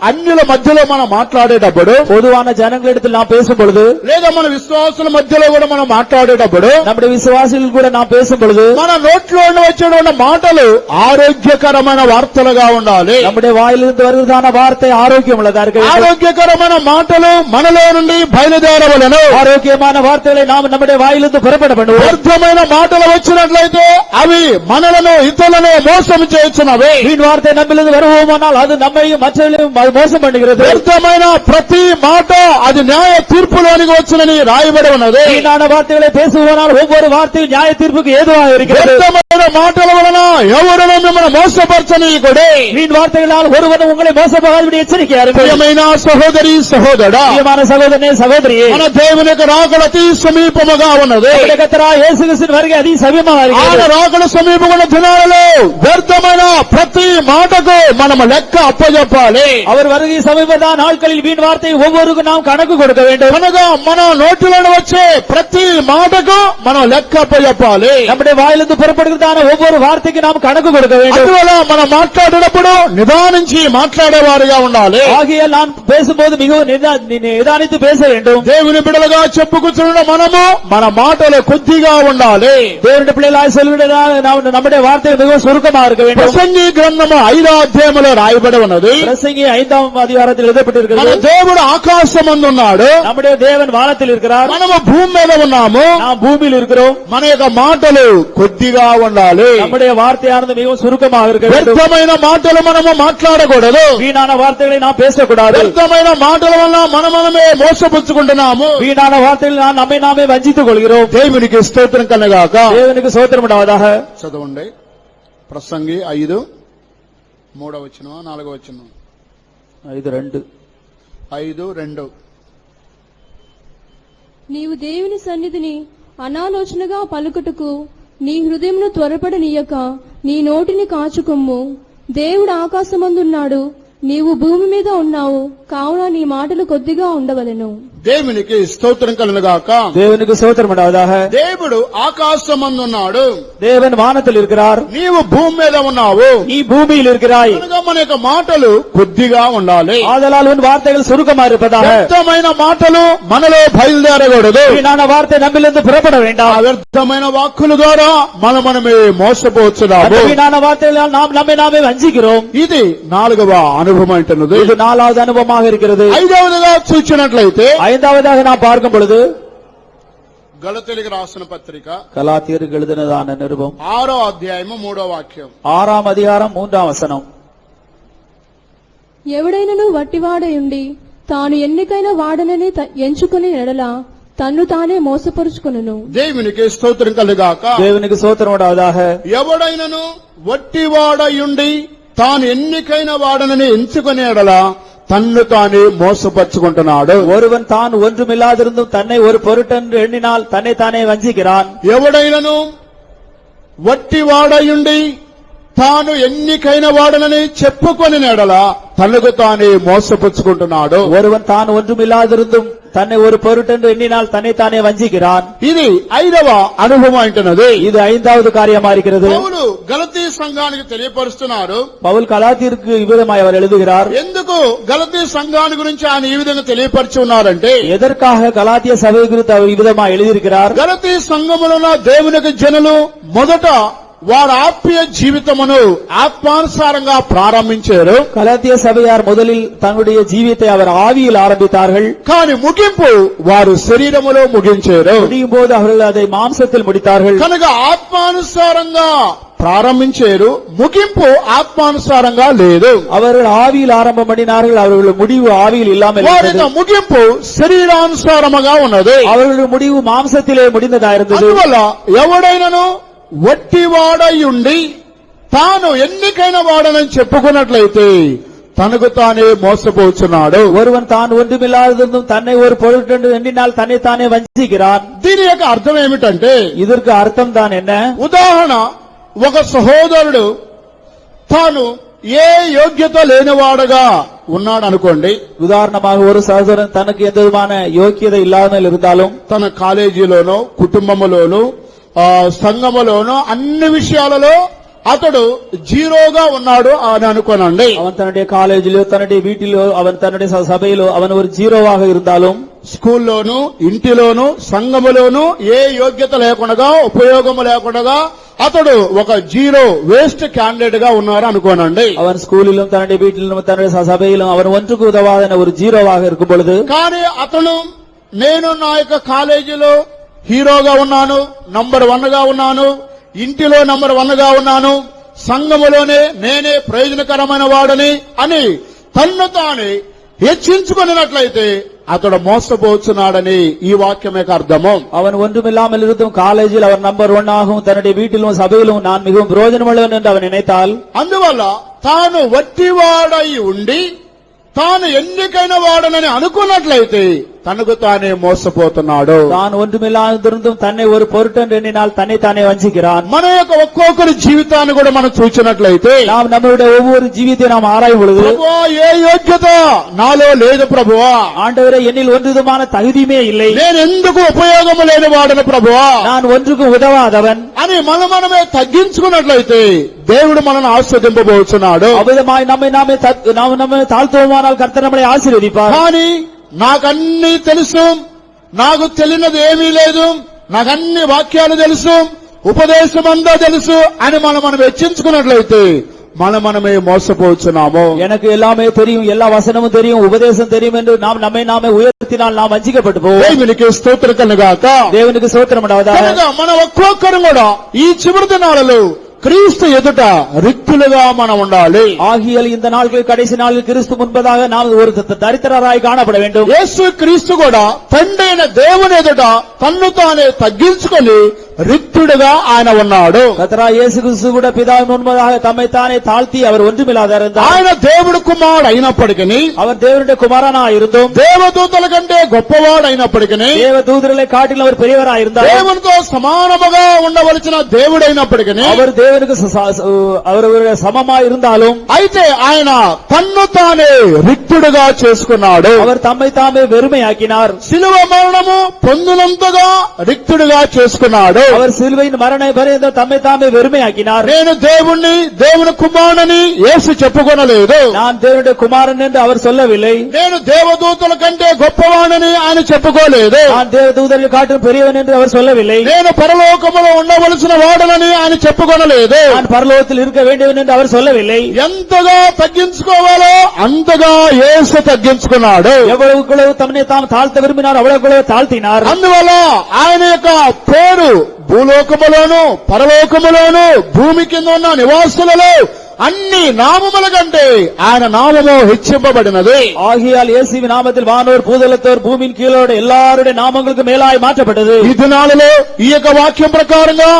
అన్యుల మధ్యలో మనం మాట్లాడేటప్పుడు, பொதுவான ஜனங்களிடத்தில் நாம் பேசும் பொழுது, లేదా మన విశ్వాసుల మధ్యలో కూడా మనం మాట్లాడేటప్పుడు, நம்முடைய விசுவாசிகள் கூட நாம் பேசும் பொழுது మన నోట్లో వచ్చేటువంటి మాటలు ఆరోగ్యకరమైన వార్తలుగా ఉండాలి. நம்முடைய வாயிலிருந்து வருவதான வார்த்தை ஆரோக்கியம் உள்ளதா இருக்க வேண்டும். ఆరోగ్యకరమైన మాటలు మనలో నుండి బయలుదేరవలెను. ஆரோக்கியமான வார்த்தைகளை நாம் நம்முடைய வாயிலிருந்து புறப்பட பண்ணுவோம். వ్యర్థమైన మాటలు వచ్చినట్లయితే అవి మనలను ఇతరులను మోసం చేస్తున్నవి. வீண் வார்த்தை நம்மிலிருந்து வருவோமானால் அது நம்மையும் மற்றவர்களையும் மோசம் பண்ணுகிறது. వ్యర్థమైన ప్రతి మాట అది న్యాయ తీర్పులోనికి వచ్చునని రాయబడి ఉన్నది. வீணான வார்த்தைகளை பேசுவோனால் ஒவ்வொரு வார்த்தையும் நியாய தீர்ப்புக்கு ஏதுவாக இருக்கிறது. వ్యర్థమైన మాటల వలన ఎవరును మిమ్మల్ని మోసపరచనీయకుడి. வீண் வார்த்தைகளால் ஒருவனும் உங்களை மோசపోகாதபடி எச்சரிக்கையா இருங்கள். ప్రియమైన సహోదరి సహోదరా, பிரியமான சகோதரனே సహోదரியே, మన దేవుని యొక్క రాకడ అతి సమీపముగా ఉన్నది. நம்முடைய கர்த்தராகிய இயேசு கிறிஸ்துவின் வருகை అతి సమీపంగా ఆయన இருக்கிறது. రాకడ సమీపమున్న దినాలలో వ్యర్థమైన ప్రతి మాటకు మనం లెక్క అప్పజెప్పాలి. அவர் வருகை சமீபமான நாட்களில் வீண் வார்த்தை ஒவ்வொருக்கும் நாம் கணக்கு கொடுக்க வேண்டும். అనగా మన నోటిలో వచ్చే ప్రతి మాటకు మనం లెక్క అప్పజెప్పాలి. நம்முடைய வாயிலிருந்து புறப்படுகிறதான ஒவ்வொரு வார்த்தைக்கு நாம் கணக்கு கொடுக்க வேண்டும். అందువల్ల మనం మాట్లాడేటప్పుడు నిదానించి మాట్లాడేవారుగా ఉండాలి. ஆகையால் நாம் பேசும்போது மிகவும் நிதானித்து பேச வேண்டும். దేవుని బిడ్డలుగా చెప్పుకుంటున్న మనము మన మాటలు కొద్దిగా ఉండాలి. தேவனுடைய பிள்ளைகளாய் சொல்லுகிறதான நம்முடைய வார்த்தை மிகவும் சுருக்கமாக இருக்க வேண்டும். ప్రసంగి గ్రంథము 5వ అధ్యాయములో రాయబడి ఉన్నది. பிரசங்கி 5ஆம் அதிகாரத்தில் మన எழுதப்பட்டிருக்கிறது. దేవుడు ఆకాశమందున్నాడు, நம்முடைய தேவன் வானத்தில் இருக்கிறார், మనము భూమి మీద ఉన్నాము. நாம் பூமியில் இருக்கிறோம். మన యొక్క మాటలు కొద్దిగా ఉండాలి. நம்முடைய வார்த்தையானது மிகவும் சுருக்கமாக இருக்க வேண்டும். వ్యర్థమైన మాటలు మనము మాట్లాడకూడదు. வீணான வார்த்தைகளை நாம் பேசக்கூடாது. వ్యర్థమైన మాటల వల్ల మనమే మోసపుచ్చుకుంటున్నాము. வீணான வார்த்தைகள் நாம் நம்மை நாமே வஞ்சித்துக் கொள்கிறோம். దేవునికి స్తోత్రం కలగాక. தேவனுக்கு ஸ்தோத்திரம் உண்டாவதாக. చదవండి ప్రసంగి 5:3 4 5:2 5:2. నీవు దేవుని సన్నిధిని అనాలోచనగా పలుకుటకు నీ హృదయమును త్వరపడనీయక నీ నోటిని కాచుకొమ్ము. దేవుడు ఆకాశమందున్నాడు, నీవు భూమి మీద ఉన్నావు, కావున నీ మాటలు కొద్దిగా ఉండవలెను. దేవునికి స్తోత్రం కలుగుగాక. தேவனுக்கு ஸ்தோத்திரம் உண்டாவதாக. దేవుడు ఆకాశమందున్నాడు, தேவன் வானத்தில் இருக்கிறார், నీవు భూమి మీద ఉన్నావు. நீ பூமியில் இருக்கிறாய். కనుక మన యొక్క మాటలు కొద్దిగా ఉండాలి. ஆதலால் உன் வார்த்தைகள் சுருக்கமாக இருப்பதாக. వ్యర్థమైన మాటలు మనలో బయలుదేరకూడదు. வீணான வார்த்தை நம்மிலிருந்து புறப்பட ఆ வேண்டாம். వ్యర్థమైన వాక్కుల ద్వారా మనమే మోసపోతున్నాము. அந்த வீணான வார்த்தைகளால் நாம் நம்மை நாமே வஞ்சிக்கிறோம். ఇది 4వ అనుభవం అంటున్నది. இது 4வது அனுபவமாக இருக்கிறது. 5వదిగా చూచినట్లయితే 5வதாக நாம் பார்க்கும் பொழுது గలతీయులకు రాసిన పత్రిక கலாத்தியருக்கு எழுதினதான நிருபம் 6వ అధ్యాయము 3వ వాక్యం. 6ஆம் அதிகாரம் 3ஆம் வசனம். ఎవడైనను వట్టివాడయుండి తాను ఎన్నికైన వాడనని ఎంచుకుని ఎడల తన్ను తానే మోసపరుచుకొనును. దేవునికి స్తోత్రం కలుగాక. தேவனுக்கு ஸ்தோத்திரம் உண்டாவதாக. ఎవడైనను వట్టివాడయుండి తాను ఎన్నికైన వాడనని ఎంచుకునే ఎడల తన్ను తానే మోసపరుచుకుంటున్నాడు. ஒருவன் தான் ஒன்றுமில்லாதிருந்தும் தன்னை ஒரு பொருட்டென்று எண்ணினால் தன்னை தானே வஞ்சிக்கிறான். ఎవడైనను వట్టివాడయుండి తాను ఎన్నికైన వాడనని చెప్పుకొని ఎడల తనకు తానే మోసపుచ్చుకుంటున్నాడు. ஒருவன் தான் ஒன்றுமில்லாதிருந்தும் தன்னை ஒரு பொருட்டென்று எண்ணினால் தன்னை தானே வஞ்சிக்கிறான். ఇది 5వ అనుభవం అంటున్నది. இது 5வது காரியமா இருக்கிறது. పౌలు గలతీ సంఘానికి తెలియపరుస్తున్నారు. பவுல் கலாத்தியருக்கு இவ்விதமாய் அவர் எழுதுகிறார். ఎందుకు గలతీ సంఘాన్ని గురించి ఆయన ఈ విధంగా తెలియపరిచి ఉన్నారంటే, எதற்காக கலாத்திய சபை குறித்து அவர் இவ்விதமாய் எழுதியிருக்கிறார். గలతీ సంఘములో దేవునికి జనులు మొదట వారి ఆత్మీయ జీవితమును ఆత్మానుసారంగా ప్రారంభించారు. கலாத்திய சபையார் முதலில் தன்னுடைய ஜீவியத்தை அவர் ஆவியில் ஆரம்பித்தார்கள். కానీ ముగింపు వారు శరీరములో ముగించారు. முடியும் போது அவர்கள் அதை மாம்சத்தில் முடித்தார்கள். కనుక ఆత్మానుసారంగా ప్రారంభించారు, ముగింపు ఆత్మానుసారంగా లేదు. அவர்கள் ஆவியில் ஆரம்பம் பண்ணினார்கள், அவர்கள் முடிவு ஆவியில் இல்லாமல் వారి இருந்தது. ముగింపు శరీరానుసారముగా ఉన్నది. அவர்களுடைய முடிவு மாம்சத்திலே முடிந்ததா இருந்தது. అందువల్ల ఎవడైనను వట్టివాడయుండి తాను ఎన్నికైన వాడనని చెప్పుకున్నట్లయితే తనకు తానే మోసపోతున్నాడు. ஒருவன் தான் ஒன்றுமில்லாதிருந்தும் தன்னை ஒரு பொருட்டென்று எண்ணினால் தன்னை தானே வஞ்சிக்கிறான். దీని యొక్క అర్థం ఏమిటంటే, இதற்கு அர்த்தம் தான் என்ன? ఉదాహరణ, ఒక సహోదరుడు తాను ఏ యోగ్యత లేనివాడుగా ఉన్నాడు అనుకోండి. உதாரணமாக ஒரு சகோதரன் தனக்கு எந்த விதமான யோக்கியதை இல்லாமல் இருந்தாலும் తన కాలేజీలోనో కుటుంబములోనో సంఘములోనో అన్ని విషయాలలో అతడు జీరోగా ఉన్నాడు అని అనుకోనండి. அவன் தன்னுடைய காலேஜிலோ தன்னுடைய வீட்டிலோ அவன் தன்னுடைய சபையிலோ அவன் ஒரு ஜீரோவாக இருந்தாலும், స్కూల్లోను ఇంటిలోను సంఘములోను ఏ యోగ్యత లేకుండా ఉపయోగము లేకుండా అతడు ఒక జీరో వేస్ట్ క్యాండిడేట్ గా ఉన్నారు అనుకోనండి. அவன் ஸ்கூலிலும் தன்னுடைய வீட்டிலும் தன்னுடைய சபையிலும் அவன் ஒன்றுக்கு உதவாத ஒரு ஜீரோவாக இருக்கும் பொழுது, కానీ అతను నేను నా యొక్క కాలేజీలో హీరోగా ఉన్నాను, నంబర్ 1 గా ఉన్నాను, ఇంటిలో నంబర్ 1 గా ఉన్నాను, సంఘములోనే నేనే ప్రయోజనకరమైన వాడని అని తన్ను తానే హెచ్చించుకున్నట్లయితే అతడు మోసపోతున్నాడని ఈ వాక్యం యొక్క అర్థము. அவன் ஒன்றுமில்லாமல் இருந்தும் காலேஜில் அவன் நம்பர் 1 ஆகவும் தன்னுடைய வீட்டிலும் சபையிலும் நான் மிகவும் பிரயோஜனமுள்ளவன் என்று அவன் நினைத்தால், అందువల్ల తాను వట్టివాడై ఉండి తాను ఎన్నికైన వాడనని అనుకున్నట్లయితే తనకు తానే మోసపోతున్నాడు. தான் ஒன்றுமில்லாதிருந்தும் தன்னை ஒரு பொருட்டென்று எண்ணினால் தன்னை தானே வஞ்சிக்கிறான். మన యొక్క ఒక్కొక్కరి జీవితాన్ని కూడా మనం చూసినట్లయితే நாம் நம்முடைய ஒவ்வொரு ஜீவியத்தையும் நாம் ஆராயும் பொழுது, ప్రభువా ఏ యోగ్యత నాలో లేదు ప్రభువా, ஆண்டவரே என்னில் ஒன்று விதமான தகுதியுமே இல்லை, నేను ఎందుకు ఉపయోగము లేని వాడను ప్రభువా நான் ஒன்றுக்கும் உதவாதவன் అని మనమే తగ్గించుకున్నట్లయితే దేవుడు మనల్ని ఆశీర్వదింపబోతున్నాడు. அவ்விதமாய் நம்மை தாழ்த்துவோமானால் கர்த்தர் நம்மை ஆசீர்வதிப்பார். కానీ నాకన్నీ తెలుసు, నాకు తెలియనిది ఏమీ లేదు, నాకన్ని వాక్యాలు తెలుసు, ఉపదేశం అంతా తెలుసు అని మనం హెచ్చించుకున్నట్లయితే మనమే మోసపోతున్నాము. எனக்கு எல்லாமே தெரியும், எல்லா வசனமும் தெரியும், உபதேசம் தெரியும் என்று நாம் நம்மை உயர்த்தினால் நாம் வஞ்சிக்கப்பட்டு போவோம். దేవునికి స్తోత్రం కలుగాక. దేవునికి స్తోత్రం ఉండవதாக. మన ఒక్కొక్కరు కూడా ఈ చివరి దినాలలో క్రీస్తు ఎదుట రిక్తులుగా మనం ఉండాలి. ஆகியால் இந்த நாட்கள் கடைசி நாளில் கிறிஸ்து முன்பதாக நாம் ஒரு தரித்திரராய் காணப்பட வேண்டும். యేసు క్రీస్తు కూడా తండ్రి అయిన దేవుని ఎదుట తన్ను తానే తగ్గించుకొని రిక్తుడుగా ఆయన ఉన్నాడు. கர்த்தராகிய இயேசு கிறிஸ்து கூட பிதாவின் முன்பதாக தம்மை தானே தாழ்த்தி அவர் ஒன்றுமில்லாத இருந்தார். ఆయన దేవుడు కుమారుడు అయినప్పటికీ, அவர் தேவனுடைய குமாரனாய் இருந்தும், దేవదూతల కంటే గొప్పవాడు అయినప్పటికీ, தேவதூதர்களை காட்டிலும் அவர் பெரியவராய் இருந்தார். దేవునితో సమానముగా ఉండవలసిన దేవుడైనప్పటికీ, அவர் தேவனுக்கு அவருடைய சமமாய் இருந்தாலும், అయితే ఆయన తన్ను తానే రిక్తుడుగా చేసుకున్నాడు. அவர் తம்மை தாமே வெறுமையாக்கினார். శిలువ మరణము పొందినంతగా రిక్తుడుగా చేసుకున్నాడు. அவர் சிலுவையின் மரண பரியந்தம் தம்மை தாமே வெறுமையாக்கினார். నేను దేవుణ్ణి దేవుని కుమారుని యేసు చెప్పుకొనలేదు. நான் தேவனுடைய குமாரன் என்று அவர் சொல்லவில்லை. నేను దేవదూతల కంటే గొప్పవాడని ఆయన చెప్పుకోలేదు. நான் தேவதூதர்களை காட்டிலும் பெரியவன் என்று அவர் சொல்லவில்லை. నేను పరలోకములో ఉండవలసిన వాడనని ఆయన చెప్పుకొనలేదు. நான் பரலோகத்தில் இருக்க வேண்டியவன் என்று அவர் சொல்லவில்லை. ఎంతగా తగ్గించుకోవాలో అంతగా యేసు తగ్గించుకున్నాడు. எவ்வளவுக்குள்ளவு தம்மை தாம் தாழ்த்த விரும்பினார் அவ்வளவுக்குள்ளவு தாழ்த்தினார். అందువల్ల ఆయన యొక్క పేరు భూలోకములోను పరలోకములోను భూమి కింద ఉన్న నివాసులలో అన్ని నామముల కంటే ఆయన నామము హెచ్చింపబడినది. ஆகியால் இயேசுவின் நாமத்தில் வானோர் பூதலத்தோர் பூமியின் கீழோட எல்லாருடைய நாமங்களுக்கு மேலாய் மாற்றப்பட்டது. ఈ దినాలలో ఈ యొక్క వాక్యం ప్రకారంగా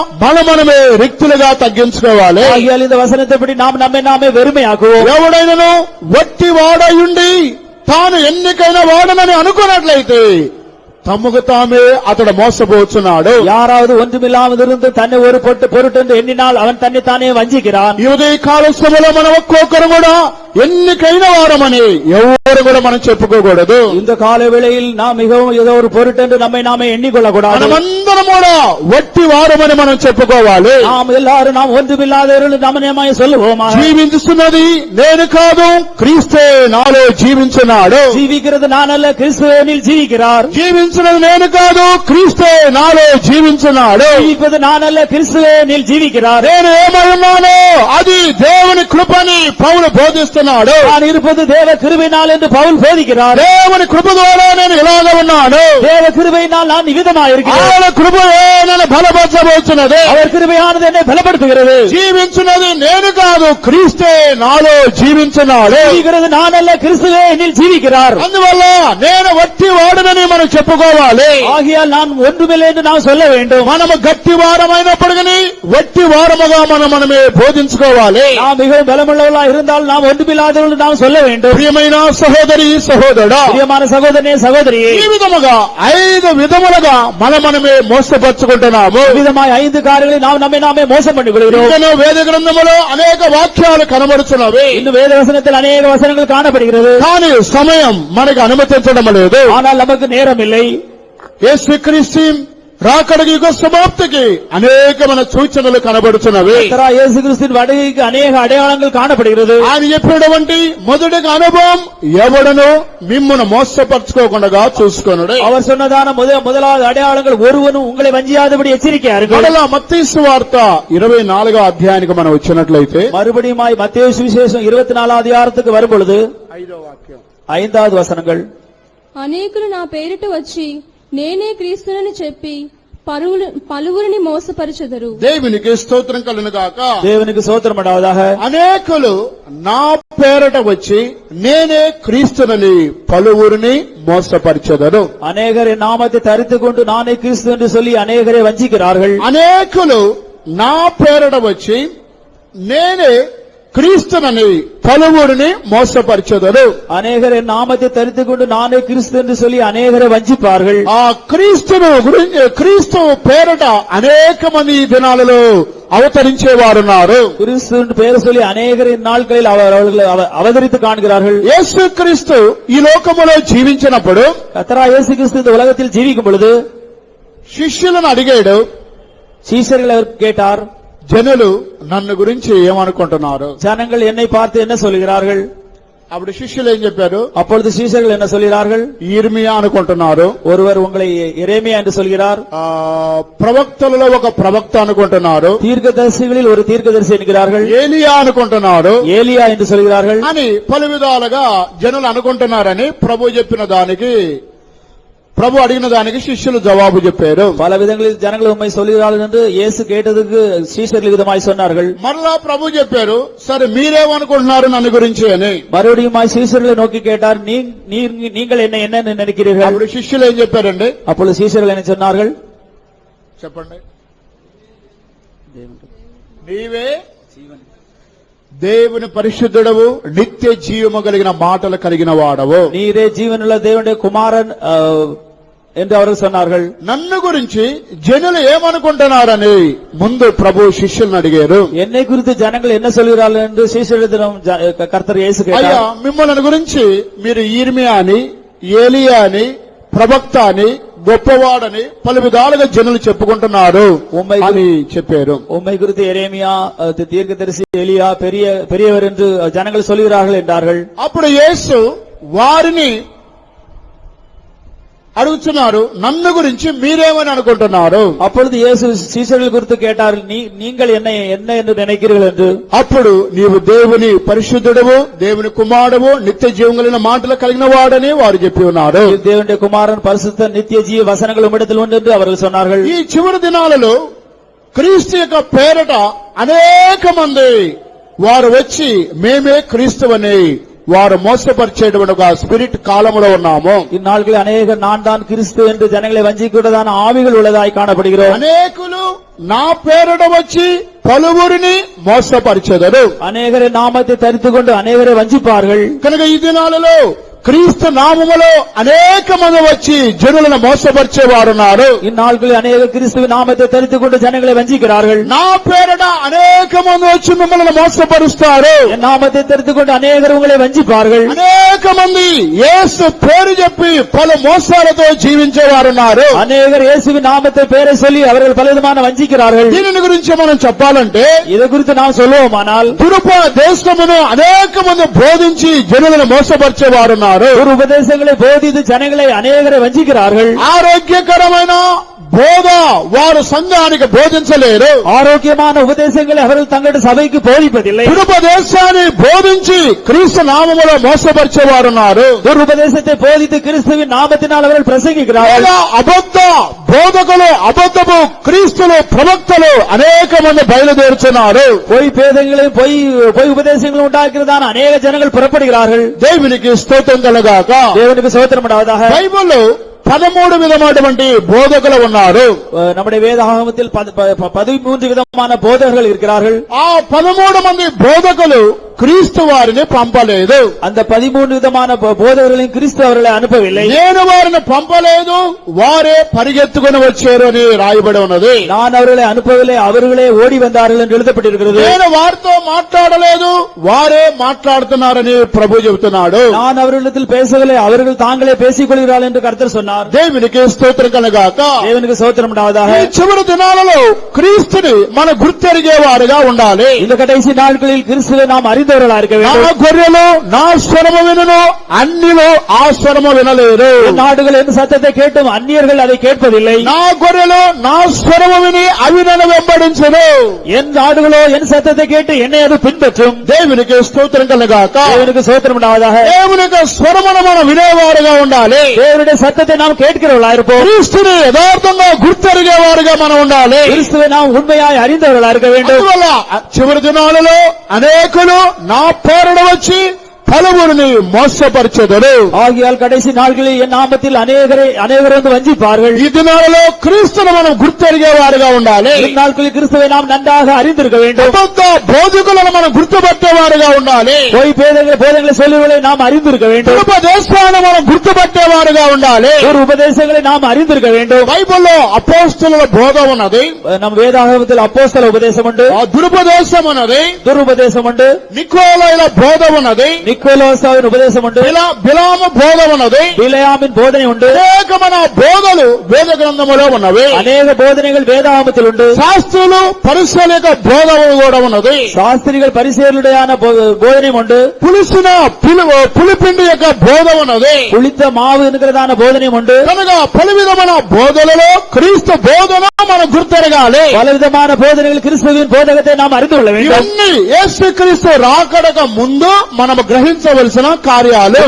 మనమే రిక్తులుగా తగ్గించుకోవాలి. ஆகியால் இந்த வசனத்தைப்படி நாம் நம்மை நாமே வெறுமையாக்குவோம். ఎవడైనను వట్టి వాడయుండి తాను ఎన్నికైన వాడనని అనుకున్నట్లయితే తమకు తామే అతడు మోసపోతున్నాడు. யாராவது ஒன்றுமில்லாமல் இருந்து தன்னை ஒரு பொருட்டென்று எண்ணினால் அவன் தன்னை தானே வஞ்சிக்கிறான். ఈ ఉదయ కాల సమయంలో మనం ఒక్కొక్కరు కూడా ఎన్నికైన వారమని ఎవరు కూడా మనం చెప్పుకోకూడదు. இந்த கால வேளையில் நாம் மிகவும் ஏதோ ஒரு பொருட்டென்று நம்மை நாமே எண்ணிக்கொள்ளக்கூடாது. మనమందరం కూడా వట్టి వారమని మనం చెప్పుకోవాలి. நாம் எல்லாரும் நாம் ஒன்றுமில்லாதவர்கள் நம்மை சொல்லுவோமா? జీవించుతున్నది నేను కాదు, క్రీస్తే నాలో జీవించున్నాడు. ஜீவிக்கிறது நான் அல்ல, கிறிஸ்துவேனில் ஜீவிக்கிறார். జీవించినది నేను కాదు, క్రీస్తే నాలో జీవించున్నాడు. ஜீவிப்பது நான் அல்ல, கிறிஸ்துவேனில் ஜீவிக்கிறார். నేను ఏమై ఉన్నానో అది దేవుని కృపని పౌలు బోధిస్తున్నాడు. நான் இருப்பது தேவ கிருபையினால் என்று பவுல் போதிக்கிறார். దేవుని కృప ద్వారా నేను ఇలాగ ఉన్నాను. தேவ கிருபையினால் நான் இவ்விதமாய் இருக்கிறேன். ఆయన కృపయే నన్ను బలపరచబోతున్నది. அவர் கிருபையானது என்னை பலப்படுத்துகிறது. జీవించున్నది నేను కాదు, క్రీస్తే నాలో జీవించున్నాడు. ஜீவிக்கிறது நான் அல்ல, கிறிஸ்துவேனில் ஜீவிக்கிறார். అందువల్ల నేను వట్టి వాడనని మనం చెప్పుకోవాలి. ஆகியால் நான் ஒன்றுமில்லை என்று நாம் சொல்ல வேண்டும். మనము గట్టి వారమైనప్పటికీ వట్టి వారముగా మనమే బోధించుకోవాలి. நாம் மிகவும் பலமுள்ளவர்களாக இருந்தால் நாம் ஒன்றுமில்லை రక్షింపిல்லாதவர்கள் நாம் சொல்ல வேண்டும். ప్రియమైన సహోదరి సహోదరుడా, பிரியமான சகோதரனே சகோதரியே, ఈ విధముగా 5 విధములుగా మనమే మోసపరుచుకుంటున్నాము. விதமாய் 5 காரியங்களை நாம் நம்மை நாமே மோசம் பண்ணிக் கொள்கிறோம். ఇంకనూ వేద గ్రంథములో అనేక వాక్యాలు కనబడుతున్నవి. இன்னும் வேத வசனத்தில் அநேக வசனங்கள் காணப்படுகிறது. కానీ సమయం మనకు అనుమతించడం లేదు. ஆனால் நமக்கு நேரம் இல்லை. యేసుక్రీస్తు రాకడకి యుగ సమాప్తికి అనేకమైన సూచనలు కనబడుతున్నవి. கர்த்தராகிய இயேசு கிறிஸ்துவின் வருகைக்கு அநேக அடையாளங்கள் காணப்படுகிறது. ఆయన చెప్పినటువంటి మొదటి అనుభవం ఎవడను మిమ్మును మోసపరచుకోకుండా చూసుకొనుడి. அவர் சொன்னதான முதலாவது அடையாளங்கள் ஒருவனும் உங்களை வஞ்சியாதபடி எச்சரிக்கையா இருங்கள். మరలా మత్తయి సువార్త 24వ అధ్యాయానికి మనం వచ్చినట్లయితే மறுபடியும் மத்தேயு சுவிசேஷம் 24வது அதிகாரத்துக்கு வரும்பொழுது 5வது வசனங்கள். అనేకులు నా పేరిట వచ్చి నేనే క్రీస్తునని చెప్పి పలువురిని మోసపరచెదరు. దేవునికి స్తోత్రం కలుగును గాక. தேவனுக்கு ஸ்தோத்திரம் உண்டாவதாக. అనేకులు నా పేరట వచ్చి నేనే క్రీస్తునని పలువురిని మోసపరిచెదరు. அநேகர் என் நாமத்தை தரித்துக் கொண்டு நானே கிறிஸ்து என்று சொல்லி அநேகரை வஞ்சிக்கிறார்கள். అనేకులు నా పేరట వచ్చి నేనే క్రీస్తునని పలువురిని మోసపరిచెదరు. அநேகர் என் நாமத்தை தரித்துக் கொண்டு நானே கிறிஸ்து என்று சொல்லி அநேகரை வஞ்சிப்பார்கள். ఆ క్రీస్తు పేరట అనేక మంది ఈ దినాలలో అవతరించేవారున్నారు. கிறிஸ்து என்று பெயர் சொல்லி அநேகர் இந்நாட்களில் அவர்கள் அவதரித்து காண்கிறார்கள். యేసుక్రీస్తు ఈ లోకములో జీవించినప్పుడు கர்த்தராகிய இயேசு கிறிஸ்து இந்த உலகத்தில் ஜீவிக்கும் பொழுது శిష్యులను అడిగాడు. சீஷர்கள் அவர் கேட்டார், జనులు నన్ను గురించి ఏమనుకుంటున్నారు? ஜனங்கள் என்னை பார்த்து என்ன சொல்கிறார்கள்? అప్పుడు శిష్యులు ఏం చెప్పారు? அப்பொழுது சீஷர்கள் என்ன சொல்கிறார்கள்? ఇర్మియా అనుకుంటున్నారు. ஒருவர் உங்களை எரேமியா என்று சொல்கிறார். ప్రవక్తలలో ఒక ప్రవక్త అనుకుంటున్నారు. தீர்க்கதரிசிகளில் ஒரு தீர்க்கதரிசி என்கிறார்கள். ఏలియా అనుకుంటున్నారు. ஏலியா என்று சொல்கிறார்கள். అని పలు విధాలుగా జనులు అనుకుంటున్నారని ప్రభు అడిగిన దానికి శిష్యులు జవాబు చెప్పారు. பல விதங்களில் ஜனங்கள் உண்மை சொல்கிறார்கள் என்று இயேசு கேட்டதுக்கு சீஷர்கள் விதமாய் சொன்னார்கள். మరలా ప్రభు చెప్పారు, సరే మీరేమనుకుంటున్నారు నన్ను గురించి అని. மறுபடியும் சீஷர்களை நோக்கி கேட்டார், நீங்கள் என்ன நினைக்கிறீர்கள்? అప్పుడు శిష్యులు ఏం చెప్పారండి? அப்பொழுது சீஷர்கள் என்ன சொன்னார்கள்? చెప్పండి. నీవే దేవుని పరిశుద్ధుడవు, నిత్య జీవము కలిగిన మాటలు కలిగిన వాడవు. நீரே ஜீவனுள்ள தேவனுடைய குமாரன் என்று அவர்கள் சொன்னார்கள். నన్ను గురించి జనులు ఏమనుకుంటున్నారని ముందు ప్రభు శిష్యులను అడిగారు. என்னை குறித்து ஜனங்கள் என்ன சொல்கிறார்கள் என்று சீஷரிடம் கர்த்தர் இயேசு అయ్యా, கேட்டார். మిమ్మల్ని గురించి మీరు ఇర్మియా అని, ఏలియా అని, ప్రవక్త అని, గొప్పవాడని పలు విధాలుగా జనులు చెప్పుకుంటున్నారు అని చెప్పారు. உம்மை குறித்து எரேமியா, தீர்க்கதரிசி, எலியா பெரியவர் என்று ஜனங்கள் சொல்கிறார்கள் என்றார்கள். అప్పుడు యేసు వారిని అడుగుతున్నారు, నన్ను గురించి మీరేమని అనుకుంటున్నారు? அப்பொழுது இயேசு சீஷர்கள் குறித்து கேட்டார், நீங்கள் என்ன என்று நினைக்கிறீர்கள் என்று. అప్పుడు నీవు దేవుని పరిశుద్ధుడవు, దేవుని కుమారుడవు, నిత్య జీవం కలిగిన మాటలు కలిగిన వాడని వారు చెప్పి ఉన్నారు. தேவனுடைய குமாரன் பரிசுத்த நித்திய ஜீவ வசனங்கள் உம்மிடத்தில் உண்டு என்று அவர்கள் சொன்னார்கள். ఈ చివరి దినాలలో క్రీస్తు యొక్క పేరట అనేక మంది వారు వచ్చి మేమే క్రీస్తువని వారు మోసపరిచేటువంటి ఒక స్పిరిట్ కాలంలో ఉన్నాము. இந்நாட்களில் அநேக நான் தான் கிறிஸ்து என்று ஜனங்களை வஞ்சிக்கூடதான ஆவிகள் உள்ளதாய் காணப்படுகிறோம். అనేకులు నా పేరట వచ్చి పలువురిని మోసపరిచెదరు. அநேகரை நாமத்தை தரித்துக் கொண்டு அநேகரை வஞ்சிப்பார்கள். కనుక ఈ దినాలలో క్రీస్తు నామములో అనేక మంది వచ్చి జనులను మోసపరిచేవారున్నారు. இந்நாட்களில் அநேக கிறிஸ்துவின் நாமத்தை தரித்துக் கொண்டு ஜனங்களை வஞ்சிக்கிறார்கள். నా పేరట అనేక మంది వచ్చి మిమ్మల్ని మోసపరుస్తారు. என் நாமத்தை தரித்துக் கொண்டு அநேகர் உங்களை வஞ்சிப்பார்கள். అనేక మంది యేసు పేరు చెప్పి పలు మోసాలతో జీవించేవారున్నారు. அநேகர் இயேசுவின் நாமத்தை பேரை சொல்லி அவர்கள் பலவிதமான வஞ்சிக்கிறார்கள். దీనిని గురించి మనం చెప్పాలంటే இதை குறித்து நாம் சொல்லுவோமானால் దురుపదేశమును అనేక మంది బోధించి జనులను మోసపరిచేవారున్నారు. ఉపదేశங்களை போதித்து ஜனங்களை அநேகரை வஞ்சிக்கிறார்கள். ఆరోగ్యకరమైన బోధ వారు సంఘానికి బోధించలేరు. ஆரோக்கியமான உபதேசங்களை அவர்கள் தங்களுடைய சபைக்கு போதிப்பதில்லை. దురుపదేశాన్ని బోధించి క్రీస్తు నామములో మోసపరిచేవారున్నారు. துருபதேசத்தை போதித்து கிறிஸ்துவின் நாமத்தினால் அவர்கள் பிரசங்கிக்கிறார்கள். అబద్ధ బోధకులు, అబద్ధపు క్రీస్తులు, ప్రవక్తలు అనేక మంది బయలుదేరుతున్నారు. பொய் பேதங்களையும் பொய் உபதேசங்களும் உண்டாக்குறதான அநேக ஜனங்கள் புறப்படுகிறார்கள். దేవునికి స్తోత్రం కలుగాక. தேவனுக்கு ஸ்தோத்திரம் உண்டாவதாக. బైబిల్లో 13 విధమైనటువంటి బోధకులు ఉన్నారు. நம்முடைய வேதாகமத்தில் 13 விதமான போதகர்கள் இருக்கிறார்கள். ఆ 13 మంది బోధకులు క్రీస్తు వారిని పంపలేదు. அந்த 13 விதமான போதகர்களையும் கிறிஸ்து அவர்களை அனுப்பவில்லை. నేను వారిని పంపలేదు, వారే పరిగెత్తుకుని వచ్చారు అని రాయబడి ఉన్నది. நான் அவர்களை அனுப்பவில்லை, அவர்களே ஓடி வந்தார்கள் என்று எழுதப்பட்டிருக்கிறது. నేను వారితో మాట్లాడలేదు, వారే మాట్లాడుతున్నారని ప్రభు చెబుతున్నాడు. நான் அவர்களிடத்தில் பேசவில்லை, அவர்கள் தாங்களே பேசிக் கொள்கிறார்கள் என்று கர்த்தர் சொன்னார். దేవునికి స్తోత్రం కలుగాక. தேவனுக்கு ஸ்தோத்திரம் உண்டாவதாக. ఈ చివరి దినాలలో క్రీస్తుని మన గుర్తెరిగేవారుగా ఉండాలి. இந்த கடைசி நாட்களில் கிறிஸ்துவை நாம் அறிந்தவர்களாக இருக்க నా வேண்டும். గొర్రెలు నా స్వరము వినును, అన్యులు ఆ స్వరము వినలేరు. நாடுகள் எந்த சத்தத்தை கேட்டும் அந்நியர்கள் அதை கேட்பதில்லை. నా గొర్రెలు నా స్వరము విని అవి నన్ను వెంబడించును. என் நாடுகளோ என் சத்தத்தை கேட்டு என்னை அது பின்பற்றும். దేవునికి స్తోత్రం కలుగాక. தேவனுக்கு ஸ்தோத்திரம் உண்டாவதாக. దేవుని యొక్క స్వరమును మనం వినేవారుగా ఉండాలి. தேவனுடைய சத்தத்தை நாம் கேட்கிறவர்களாக இருப்போம். క్రీస్తుని యథార్థంగా గుర్తెరిగేవారుగా మనం ఉండాలి. கிறிஸ்துவை நாம் உண்மையாய் அறிந்தவர்களாக இருக்க வேண்டும். అందువల్ల చివరి దినాలలో అనేకులు నా పేరున వచ్చి పలువురిని మోసపరచెదరు. ஆகியால் கடைசி நாட்களில் என் நாமத்தில் அநேகர் வந்து வஞ்சிப்பார்கள். ఈ దినాలలో క్రీస్తును మనం గుర్తెరిగేవారుగా ఉండాలి. நாட்களில் கிறிஸ்துவை நாம் நன்றாக அறிந்திருக்க வேண்டும். అబద్ధ బోధకులను మనం గుర్తుపట్టేవారుగా ఉండాలి. போய் போதங்களை சொல்லுவதை நாம் அறிந்திருக்க வேண்டும். ఉపదేశాన్ని మనం గుర్తుపట్టేవారుగా ఉండాలి. ஒரு உபதேசங்களை நாம் அறிந்திருக்க வேண்டும். బైబిల్లో అపోస్తలుల బోధ ఉన్నది, நம் வேதாகமத்தில் அப்போஸ்தல உபதேசம் உண்டு, ఆ దురుపదేశం ఉన్నది, துருபதேசம் உண்டு, నికోలాయిల బోధ ఉన్నది, நிக்கோலோசாவின் உபதேசம் உண்டு, బిలామ బోధ ఉన్నది. பிலேயாமின் போதனை உண்டு. అనేకమైన బోధలు వేద గ్రంథములో ఉన్నవి. அநேக போதனைகள் வேதாகமத்தில் உண்டு. శాస్త్రులు పరిశీలన యొక్క బోధ కూడా ఉన్నది. சாஸ்திரிகள் பரிசேயருடையான போதனை உண்டு. పులిసిన పులిపిండి యొక్క బోధ ఉన్నది. புளித்த மாவு என்கிறதான போதனையும் உண்டு. కనుక పలు విధమైన బోధలలో క్రీస్తు బోధన మనం గుర్తెరగాలి. பலவிதமான போதனைகள் கிறிஸ்துவின் போதகத்தை நாம் அறிந்து கொள்ள வேண்டும். ఇవన్నీ యేసుక్రీస్తు రాకడక ముందు మనం గ్రహించవలసిన కార్యాలు.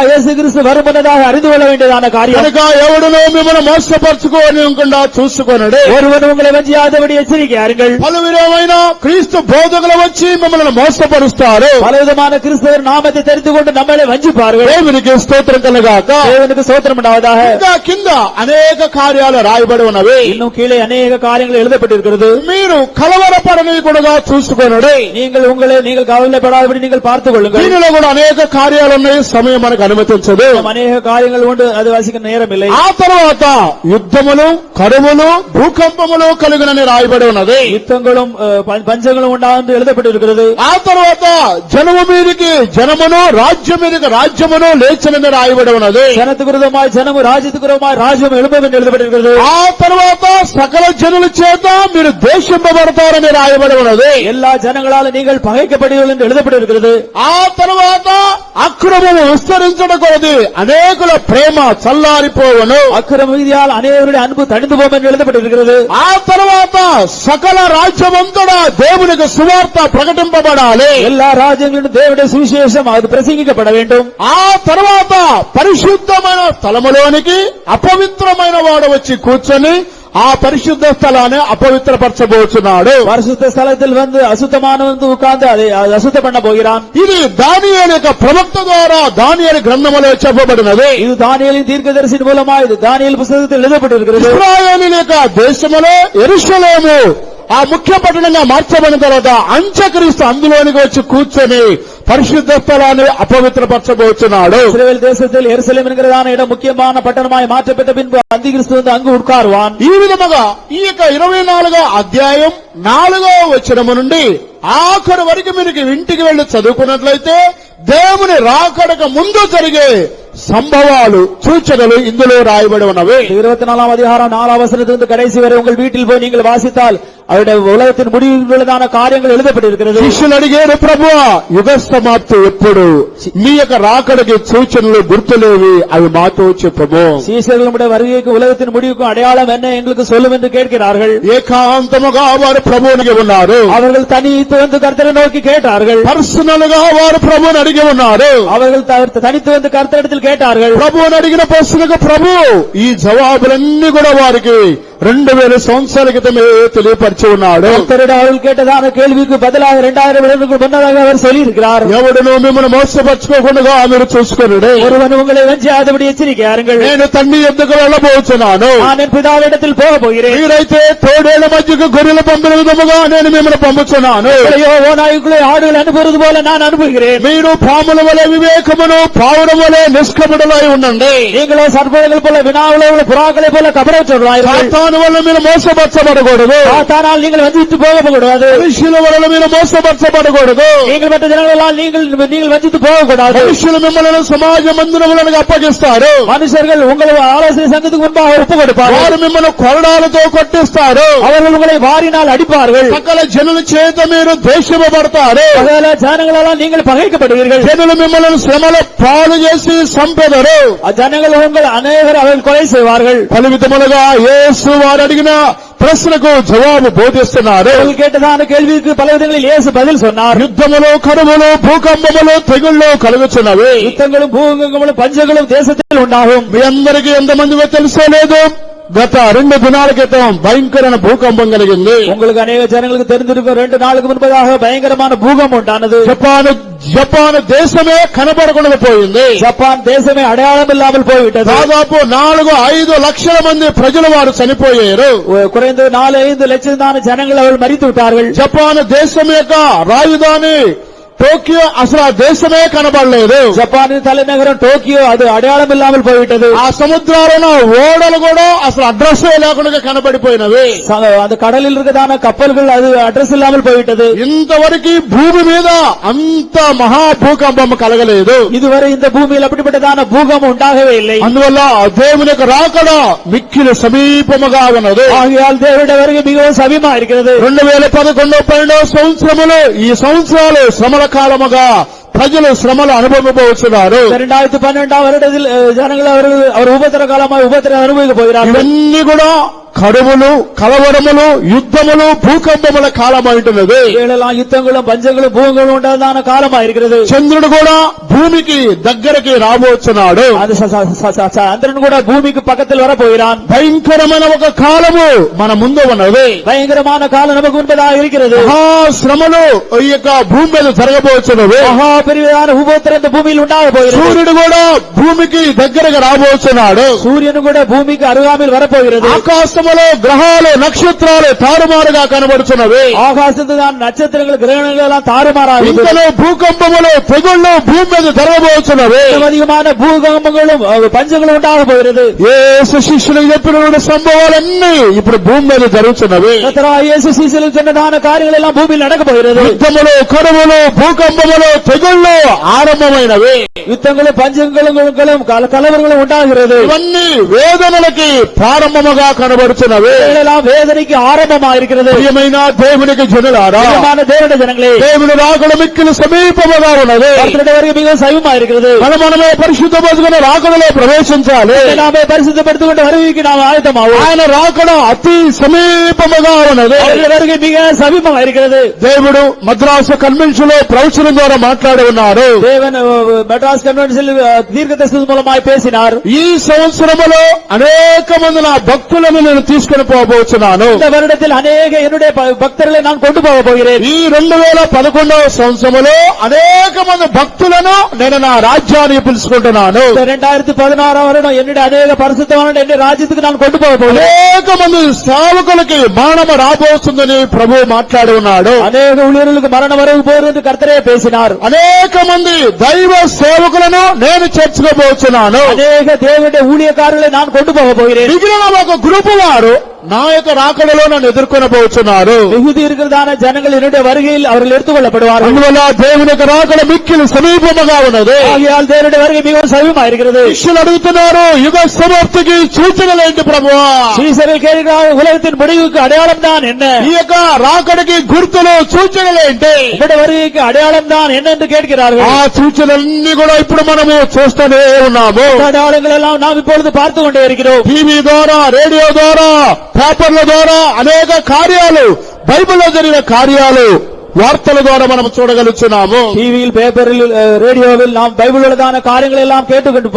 இயேசு கிறிஸ்து வரும் முன்னதாக அறிந்து கொள்ள வேண்டியதான காரியம். కనుక ఎవడునో మిమ్మల్ని మోసపరచుకోనివ్వకుండా చూసుకొనడే. ஒருவன் உங்களை வஞ்சியாதபடி எச்சரிக்கையாருங்கள். పలు విధమైన క్రీస్తు బోధకులు వచ్చి మిమ్మల్ని మోసపరుస్తారు. பலவிதமான கிறிஸ்துவின் நாமத்தை தெரிந்து கொண்டு நம்மளை வஞ்சிப்பார்கள். దేవునికి స్తోత్రం కలుగాక. தேவனுக்கு ஸ்தோத்திரம் உண்டாவதாக. ఇంకా కింద అనేక కార్యాలు రాయబడి ఉన్నవి. இன்னும் கீழே அநேக காரியங்கள் எழுதப்பட்டிருக்கிறது. మీరు కలవరపడనీయకుండా చూసుకొనడే. நீங்கள் கவலைப்படாதபடி நீங்கள் பார்த்துக் கொள்ளுங்கள். దీనిలో కూడా అనేక కార్యాలు ఉన్నాయి, సమయం మనకు అనుమతించదు. அநேக காரியங்கள் உண்டு, அது வாசிக்க நேரம் இல்லை. ఆ తర్వాత యుద్ధములు, కరువులు, భూకంపములు కలుగునని రాయబడి ఉన్నది. யுத்தங்களும் பஞ்சங்களும் உண்டா என்று எழுதப்பட்டிருக்கிறது. ఆ తర్వాత జనము మీదకి జనమును, రాజ్యం మీదకి రాజ్యమును లేచనని రాయబడి ఉన్నది. ஜனத்துக்கு விரோதமாய் ஜனமும் ராஜ்யத்துக்கு விரோதமாய் ராஜ்யம் எழும்பும் என்று எழுதப்பட்டிருக்கிறது. ఆ తర్వాత సకల జనుల చేత మీరు ద్వేషింపబడతారని రాయబడి ఉన్నది. எல்லா ஜனங்களால நீங்கள் பகைக்கப்படுவீர்கள் என்று எழுதப்பட்டிருக்கிறது. ఆ తర్వాత అక్రమము విస్తరించడం కొలది అనేకుల ప్రేమ చల్లారిపోవను. அக்கிரம மீதியால் அநேகருடைய அன்பு தணிந்து போகும் என்று எழுதப்பட்டிருக்கிறது. ఆ తర్వాత సకల రాజ్యమంతటా దేవునికి సువార్త ప్రకటింపబడాలి. எல்லா ராஜ்யங்களிலும் தேவனுடைய சுவிசேஷம் அது பிரசங்கிக்கப்பட வேண்டும். ఆ తర్వాత పరిశుద్ధమైన స్థలములోనికి అపవిత్రమైన వాడు వచ్చి కూర్చొని ఆ పరిశుద్ధ స్థలాన్ని అపవిత్రపరచబోతున్నాడు. பரிசுத்த ஸ்தலத்தில் வந்து அசுத்தமானவன் வந்து உட்கார்ந்து அதை அசுத்தம் பண்ண போகிறான். ఇది దానియేలు యొక్క ప్రవక్త ద్వారా దానియేలు గ్రంథములో చెప్పబడినది. இது தானியேலின் தீர்க்கதரிசியின் மூலமா இது தானியேல் புத்தகத்தில் எழுதப்பட்டிருக்கிறது. ఇశ్రాయేలు యొక్క దేశములో యెరూషలేము ఆ ముఖ్య పట్టణంగా మార్చబడిన తర్వాత అంత్యక్రీస్తు అందులోనికి వచ్చి కూర్చొని పరిశుద్ధ స్థలాన్ని అపవిత్రపరచబోతున్నాడు. இஸ்ரவேல் தேசத்தில் எருசலேம் என்கிறதான இடம் முக்கியமான பட்டணமாய் மாற்றப்பட்ட பின்பு அந்திகிறிஸ்து வந்து அங்கு உட்காருவான். ఈ విధముగా ఈ యొక్క 24వ అధ్యాయం 4వ వచనము నుండి ఆఖరు వరకు మీరు ఇంటికి వెళ్లి చదువుకున్నట్లయితే దేవుని రాకడక ముందు జరిగే సంభవాలు, సూచనలు ఇందులో రాయబడి ఉన్నవి. 24ஆம் அதிகாரம் 4ஆம் வசனத்திலிருந்து கடைசி வரை உங்கள் வீட்டில் போய் நீங்கள் வாசித்தால் அவருடைய உலகத்தின் முடிவில் உள்ளதான காரியங்கள் எழுதப்பட்டிருக்கிறது. శిష్యులు అడిగారు, ప్రభువా యుగ సమాప్తి ఎప్పుడు? మీ యొక్క రాకడకి సూచనలు గుర్తులేవి, అవి మాతో చెప్పము. சீஷர்களுடைய வருகைக்கு உலகத்தின் முடிவுக்கும் அடையாளம் என்ன எங்களுக்கு சொல்லும் என்று கேட்கிறார்கள். ఏకాంతముగా వారు ప్రభువునికి ఉన్నారు. அவர்கள் தனித்து வந்து கர்த்தரை நோக்கி கேட்டார்கள். పర్సనల్ గా వారు ప్రభువుని అడిగి ఉన్నారు. அவர்கள் தனித்து வந்து கர்த்தரிடத்தில் கேட்டார்கள். ప్రభువుని అడిగిన ప్రశ్నకు ప్రభు ఈ జవాబులన్నీ కూడా వారికి 2000 సంవత్సరాల క్రితమే తెలియపరిచి ఉన్నాడు. கர்த்தருடைய அவர்கள் கேட்டதான கேள்விக்கு பதிலாக 2000 வருடங்களுக்கு முன்னதாக அவர் சொல்லியிருக்கிறார். ఎవడును మిమ్మల్ని మోసపరచుకోకుండా మీరు చూసుకొనుడి. ஒருவன் உங்களை வஞ்சியாதபடி எச்சரிக்கையாருங்கள். నేను తండ్రి యొద్దకు వెళ్ళబోతున్నాను. நான் என் பிதாவிடத்தில் போக போகிறேன். మీరైతే తోడేళ్ల మధ్యకు గొర్రెలు పంపిన విధముగా నేను మిమ్మల్ని పంపుతున్నాను. ఓనాయుకులే ఆడులు అనుపుறது పోల நான் అనుపుகிறேன். మీరు పాముల వలె వివేకమును పావురం వలె నిష్కపటులై ఉండండి. நீங்களோ சர்ப்பங்கள் போல வினாவுல உள்ள புறாக்களை போல கபடற்றவர்களாயிருங்கள். సాతాను వల్ల మీరు మోసపరచబడకూడదు. சாத்தானால் நீங்கள் வஞ்சித்து போகக்கூடாது. మనుషుల వల్ల మీరు మోసపరచబడకూడదు. நீங்கள் மற்ற ஜனங்களால் நீங்கள் வஞ்சித்து போகக்கூடாது. మనుషులు మిమ్మల్ని సమాజ మందిరములకు అప్పగిస్తారు. மனுஷர்கள் உங்களை ஆலோசனை சங்கத்துக்கு முன்பாக ஒப்பு கொடுப்பார்கள். వారు మిమ్మల్ని కొరడాలతో కొట్టిస్తారు. அவர்கள் உங்களை வாரினால் அடிப்பார்கள். సకల జనుల చేత మీరు ద్వేషింపబడతారు. சகல ஜனங்களால் நீங்கள் பகைக்கப்படுவீர்கள். జనులు మిమ్మల్ని శ్రమల పాలు చేసి చంపెదరు. ஜனங்கள் உங்கள் அநேகர் அவர்கள் கொலை செய்வார்கள். పలు విధములుగా యేసు వారు అడిగిన ప్రశ్నకు జవాబు బోధిస్తున్నారు. கேட்டதான கேள்விக்கு பல விதங்களில் இயேசு பதில் சொன்னார். యుద్ధములు కరువులు భూకంపములు తెగుళ్లు కలుగుచున్నవి. யுத்தங்களும் பூகம்பங்களும் பஞ்சங்களும் தேசத்தில் உண்டாகும். మీ అందరికీ ఎంతమందిగా తెలుసో లేదు, గత 2 దినాల క్రితం భయంకరమైన భూకంపం కలిగింది. உங்களுக்கு அநேக ஜனங்களுக்கு தெரிந்திருக்கும் 2 நாளுக்கு முன்பதாக பயங்கரமான பூகம்பம் உண்டானது. జపాన్ దేశమే కనబడకుండా పోయింది. ஜப்பான் தேசமே அடையாளம் இல்லாமல் போய்விட்டது. దాదాపు 4-5 లక్షల మంది ప్రజలు వారు చనిపోయారు. குறைந்து 4-5 லட்சம் ஜனங்கள் அவர்கள் மரித்து விட்டார்கள். జపాన్ దేశం యొక్క రాజధాని టోకియో అసలు ఆ దేశమే కనబడలేదు. ஜப்பானின் தலைநகரம் டோக்கியோ அது அடையாளம் இல்லாமல் போய்விட்டது. ఆ సముద్రాలను ఓడలు కూడా అసలు అడ్రస్ లేకుండా కనబడిపోయినవి. அந்த கடலில் இருக்கதான கப்பல்கள் அது அட்ரஸ் இல்லாமல் போய்விட்டது. ఇంతవరకు భూమి మీద అంత మహా భూకంపం కలగలేదు. இதுவரை இந்த பூமியில் அப்படிப்பட்டதான பூகம்பம் உண்டாகவே இல்லை. అందువల్ల దేవుని యొక్క రాకడ మిక్కిలి సమీపముగా ఉన్నది. ஆகையால் தேவனுடைய வருகை மிகவும் சமீபமா இருக்கிறது. 2011-12 సంవత్సరములు ఈ సంవత్సరాలు శ్రమల కాలముగా ప్రజలు శ్రమలు అనుభవించబోతున్నారు. 2012 வருடத்தில் ஜனங்கள் அவர் உபத்திர காலமாக உபத்திரம் அனுபவிக்க போகிறார்கள். ఇవన్నీ కూడా కరువులు కలవరములు యుద్ధములు భూకంపముల కాలం అంటున్నది. இதெல்லாம் யுத்தங்களும் பஞ்சங்களும் பூகங்களும் உண்டான காலமா இருக்கிறது. చంద్రుడు కూడా భూమికి దగ్గరికి రాబోతున్నాడు. அது சந்திரன் கூட பூமிக்கு பக்கத்தில் வர போகிறான். భయంకరమైన ఒక కాలము మన ముందు ఉన్నది. பயங்கரமான காலம் நமக்கு முன்பதாக இருக்கிறது. మహా శ్రమలు ఈ యొక్క భూమి మీద జరగబోతున్నవి. மகா பெரியதான உபத்திரம் இந்த பூமியில் உண்டாக போகிறது. సూర్యుడు కూడా భూమికి దగ్గరగా రాబోతున్నాడు. சூரியன் கூட பூமிக்கு அருகாமையில் வரப்போகிறது. ఆకాశములో గ్రహాలు నక్షత్రాలు తారుమారుగా కనబడుతున్నవి. ஆகாசத்தில் நட்சத்திரங்கள் கிரகணங்கள் எல்லாம் தாறுமாறாக ఇంతలో భూకంపములు తెగుళ్లు భూమి మీద జరగబోతున్నవి. அதிகமான பூகம்பங்களும் பஞ்சங்களும் உண்டாக போகிறது. యేసు శిష్యులకు చెప్పిన సంభవాలన్నీ ఇప్పుడు భూమి మీద జరుగుతున్నవి. இயேசு சீசலுக்கு சொன்னதான காரியங்கள் எல்லாம் பூமியில் நடக்க போகிறது. యుద్ధములు కరువులు భూకంపములు తెగుళ్లు ఆరంభమైనవి. யுத்தங்களும் பஞ்சங்களும் கலவரங்களும் உண்டாகிறது. ఇవన్నీ వేదనలకి ప్రారంభముగా కనబడుతున్నవి. வேதனைக்கு ஆரம்பமா இருக்கிறது. ప్రియమైన దేవునికి జనులారా, தேவனுடைய ஜனங்களே, దేవుని రాకడ మిక్కిలి సమీపముగా ఉన్నది. மிகவும் சமீபமா இருக்கிறது. మనమే పరిశుద్ధపరచుకుని రాకడలో ప్రవేశించాలి. நாமே பரிசுத்தப்படுத்திக்கொண்டு வருகைக்கு நாம் ஆயத்தமாவோம். ఆయన రాకడ అతి సమీపముగా ఉన్నది. வருகை மிக சமீபமா இருக்கிறது. దేవుడు మద్రాసు కన్వెన్షన్ లో ప్రవచనం ద్వారా మాట్లాడి ఉన్నారు. தேவன் மெட்ராஸ் கன்வென்ஷனில் தீர்க்கதரிசனம் மூலமாய் பேசினார். ఈ సంవత్సరములో అనేక మంది నా భక్తులను నేను తీసుకుని పోబోతున్నాను. இந்த வருடத்தில் அநேக என்னுடைய பக்தர்களை நான் கொண்டு போக போகிறேன். ఈ 2011వ సంవత్సరములో అనేక మంది భక్తులను నేను నా రాజ్యానికి పిలుచుకుంటున్నాను. 2016 வருடம் என்னுடைய அநேக பரிசுத்தமான என்னுடைய ராஜ்யத்துக்கு நான் கொண்டு போக போகிறேன். అనేక మంది సేవకులకి మరణం రాబోతుందని ప్రభు మాట్లాడి ఉన్నాడు. அநேக ஊழியர்களுக்கு மரணம் வரவு போகிறது என்று கர்த்தரே பேசினார். అనేక మంది దైవ సేవకులను నేను చేర్చుకోబోతున్నాను. அநேக தேவனுடைய ஊழியக்காரர்களை நான் கொண்டு போக போகிறேன். మిగిలిన ఒక గ్రూపు వారు నా యొక్క రాకడలో నన్ను ఎదుర్కొనబోతున్నారు. மிகுதி இருக்கிறதான ஜனங்கள் என்னுடைய வருகையில் அவர்கள் எடுத்துக் கொள்ளப்படுவார்கள். అందువల్ల దేవుని యొక్క రాకడ మిక్కిలి సమీపముగా ఉన్నది. ஆகையால் தேவனுடைய வருகை மிகவும் சமீபமா இருக்கிறது. శిష్యులు అడుగుతున్నారు, యుగ సమాప్తికి సూచనలేంటి ప్రభువా? சீசர்கள் கேட்கிறார்கள், உலகத்தின் முடிவுக்கு அடையாளம் தான் என்ன? ఈ యొక్క రాకడికి గుర్తులు సూచనలేంటి? உங்களுடைய வருகைக்கு அடையாளம் தான் என்ன என்று கேட்கிறார்கள். ఆ సూచనలన్నీ కూడా ఇప్పుడు మనము చూస్తూనే ఉన్నాము. அடையாளங்கள் எல்லாம் நாம் இப்பொழுது பார்த்து கொண்டே இருக்கிறோம். టీవీ ద్వారా, రేడియో ద్వారా, పేపర్ల ద్వారా అనేక కార్యాలు, బైబిల్లో జరిగిన కార్యాలు వార్తల ద్వారా మనం చూడగలుగుతున్నాము. டிவியில் பேப்பரில் ரேடியோவில் நாம் பைபிள் உள்ளதான காரியங்களை எல்லாம்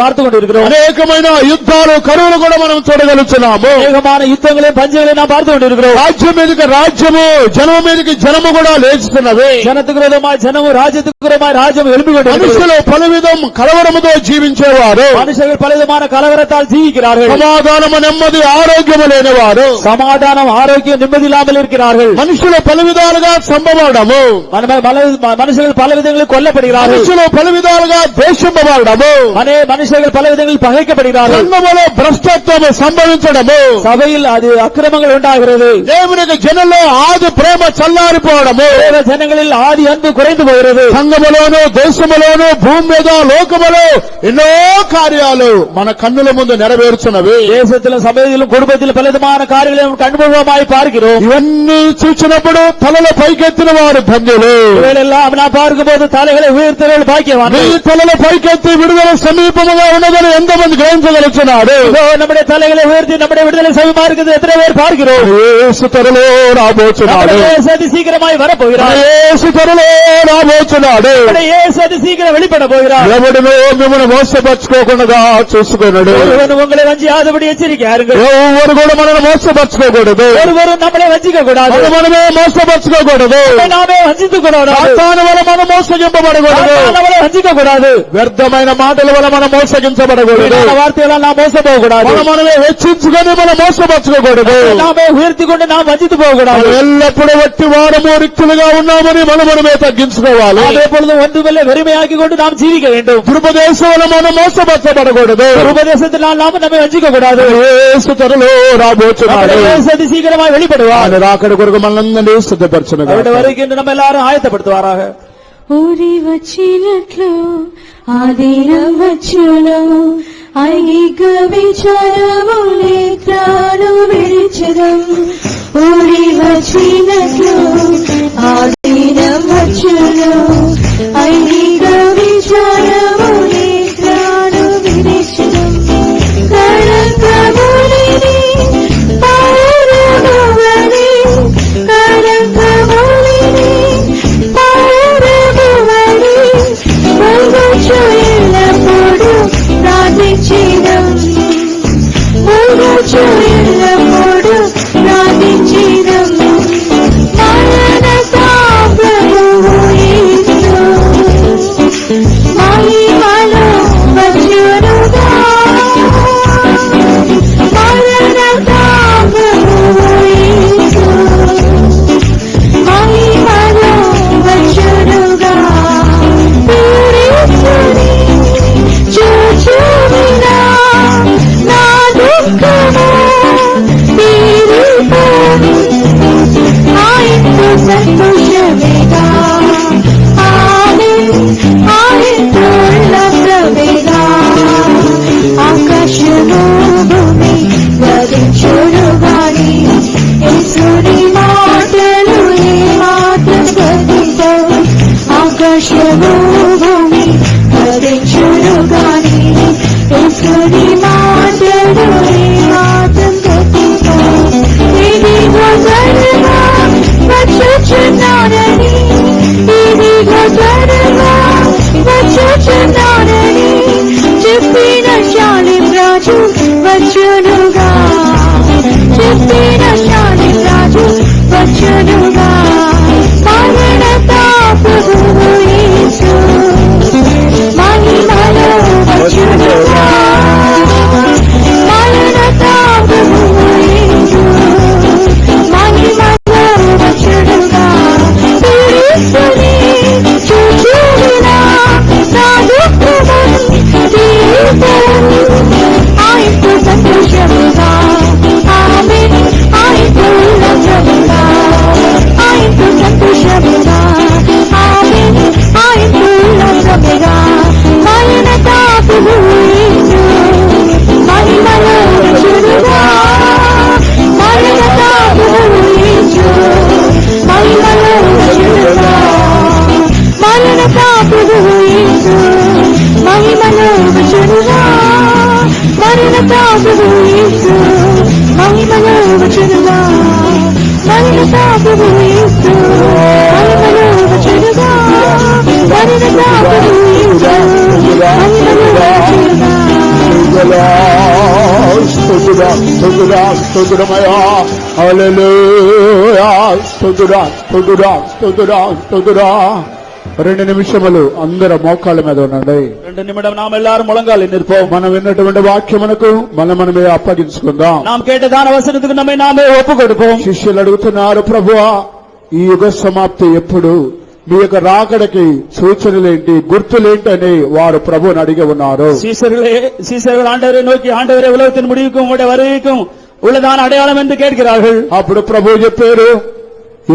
பார்த்து கொண்டிருக்கிறோம். అనేకమైన యుద్ధాలు కరువులు కూడా మనం చూడగలుగుతున్నాము. అనేకమైన యుద్ధங்களையும் பஞ்சங்களையும் நாம் பார்த்து கொண்டிருக்கிறோம். రాజ్యం మీదకి రాజ్యము, జనము మీదకి జనము కూడా లేచుతున్నవి. జనத்துக்கு విరోధమాய் జనము, రాజ్యத்துக்கு విరోధమాய் రాజ్యం எழும்பி கொண்டிருக்கிறது. మనుషులు పలువిధం కలవరముతో జీవించేవారు. మనుషులు పలువిధమైన కలవరத்தால் జీవిக்கிறார்கள். సమాధానము, నెమ్మది, ఆరోగ్యము లేనివారు. సమాధానం, ఆరోగ్యం, నెమ్మది ఇல்லாமல் இருக்கிறார்கள். మనుషులు పలు విధాలుగా చంపబడము. మనుషులు పలు విధంగా కొల్లப்படுகிறார்கள். మనుషులు పలు విధాలుగా ద్వేషింపబడము. మనుషులు పలు విధంగా పகைக்கப்படுகிறார்கள். సంఘములో భ్రష్టత్వము సంభవించడము. సభயில் అది అక్రమங்கள் உண்டாகிறது. దేవునికి జనంలో ఆది ప్రేమ చల్లారిపోవడము. జనங்களில் ఆది అன்பు కురైందు పోகிறது. సంఘములోను, దేశములోను, భూమి మీద, లోకములో ఎన్నో కార్యాలు మన కన్నుల ముందు నెరవేర్చున్నవి. దేశத்திலும் సభయిலும் కుటుంబத்திலும் పలవిధమైన కార్యాలను కనుభవమాయి பார்க்கிறோம். ఇవన్నీ చూచినప్పుడు తలల పైకెత్తిన వారు ధన్యులు. ఇవెల్లాం నా పార్కుబోదు తలகளை ఉయర్తేవాళ్ళు భాగ్యవాన్లు. మీ తలల పైకెత్తి విడుదల సమీపముగా ఉన్నదని ఎంతమంది గ్రహించగలుగుతున్నారు? நம்முடைய தலைகளை உயர்த்தி நம்முடைய விடுதலை சமீபமா இருக்குது எத்தனை பேர் பார்க்கிறோம்? యేసు త్వరలో రాబోచున్నాడు. యేసు అతి శీఘ్రమాయి வரப்போகிறார். యేసు త్వరలో రాబోచున్నాడు. యేసు అతి శీఘ్రం வெளிப்பட போகிறார். ఎవడును మిమ్మల్ని మోసపరచుకోకుండా చూసుకున్నాడు. ஒருவன் உங்களை வஞ்சியாதபடி எச்சரிக்கையாருங்கள். ఎవరు కూడా మనల్ని మోసపరచుకోకూడదు. ஒருவரும் நம்மளை வஞ்சிக்க கூடாது. మనమే మోసపరచుకోకూడదు. நாமே வஞ்சித்துக் கூடாது. సాతాను వల్ల మనం మోసగింపబడకూడదు. வஞ்சிக்க கூடாது. వ్యర్థమైన మాటల వల్ల మనం మోసగించబడకూడదు. వార్తల நாம் మోస పోకూడదు. మనమే హెచ్చించుకొని మనం మోసపరచుకోకూడదు. నామే ఉయర్తికొండి நாம் வஞ்சித்து పోకూడదు. ఎల్లప్పుడూ వట్టి వారము రిక్తులుగా ఉన్నామని మనమే తగ్గించుకోవాలి. அதேபோல ஒன்றுமில்லை வெறுமையாக்கி கொண்டு நாம் జీవిக்க வேண்டும். దురుపదేశం వల్ల మనం మోసపరచబడకూడదు. ఉపదేశத்தினால் நாம் நம்மை வஞ்சிக்க கூடாது. యేసు త్వరలో రాబోచున్నాడు. యేసు అతి శీఘ్రమాయి வெளிப்படுவார். ఆయన రాకడ కొరకు మనల్ని సిద్ధపరచును. అప్పటి వరకు நம்ம எல்லாரும் ఆయత్తపడుతువారాக. ఊరి వచ్చినట్లు ఆదినం వచ్చును, ఐగిక విచారము నేత్రాలు విడిచెదం. ఊరి వచ్చినట్లు ఆదినం వచ్చును, ఐగిక విచారము నేత్రాలు విడిచెదం. కళంకములిని పౌరమువని, కళంకములిని పౌరమువని, ముంగచు ఎల్లప్పుడు ప్రార్థించిదం. ముంగచు ఎల్లప్పుడు ప్రార్థించిదం. మరణత ప్రభువు యేసు మహిమలో వచ్చునుగా. మరణత ప్రభువు యేసు మహిమలో వచ్చునుగా. తీర్చుని చూచువినా నా దుఃఖము తీరిపోని, ఆయనతో సంతోషమేగా. ఆయనతో ఉల్లాసమేగా. ఆకాశము భూమి గతించునుగాని, యేసుని మాటలు ఏమాత్రం గతించవు. ఆకాశము భూమి గతించునుగాని, యేసుని మాటలు ఏమాత్రం గతించవు. ఇదిగో త్వరగా వచ్చుచున్నానని, ఇదిగో త్వరగా వచ్చుచున్నానని చెప్పిన శాలిం రాజు వచ్చునుగా. చెప్పిన శాలిం రాజు వచ్చునుగా. మరణత ప్రభువు యేసు మహిమలో వచ్చునుగా. మరణత ప్రభువు యేసు మహిమలో వచ్చునుగా. తీర్చుని చూచువినా నా దుఃఖము తీరిపోని, ఆయనతో సంతోషముగా. ఆమేన్. ఆయనతో ఉల్లాసముగా. ఆయనతో సంతోషముగా. ఆమేన్. ఆయనతో ఉల్లాసముగా. మరణత ప్రభువు యేసు మహిమలో వచ్చునుగా. మరణత ప్రభువు యేసు మహిమలో వచ్చునుగా. మరణత ప్రభువు యేసు మహిమలో వచ్చునుగా. మరణత ప్రభువు యేసు మహిమలో వచ్చునుగా. మరణత ప్రభువు యేసు మహిమలో స్తోత్రమయా హల్లెలూయా స్తోత్రం 2 నిమిషములు అందరూ మోకాళ్ళ మీద ఉండండి. 2 నిమిடம் நாம் எல்லாரும் முழங்காலில் நிற்போம். మనం విన్నటువంటి వాక్యమునకు మనమే అప్పగించుకుందాం. நாம் கேட்ட தான வசனத்துக்கு நம்மை நாமே ஒப்பு கொடுப்போம். శిష్యులు అడుగుతున్నారు, ప్రభువా ఈ యుగ సమాప్తి ఎప్పుడు, మీ యొక్క రాకడకి సూచనలేంటి, గుర్తులేంటి అని వారు ప్రభువుని అడిగి ఉన్నారు. சீசர்கள் ஆண்டவரை நோக்கி, ஆண்டவரே உலகத்தின் முடிவுக்கும் உங்களுடைய வருகைக்கும் உள்ளதான அடையாளம் என்று கேட்கிறார்கள். అప్పుడు ప్రభువు చెప్పారు,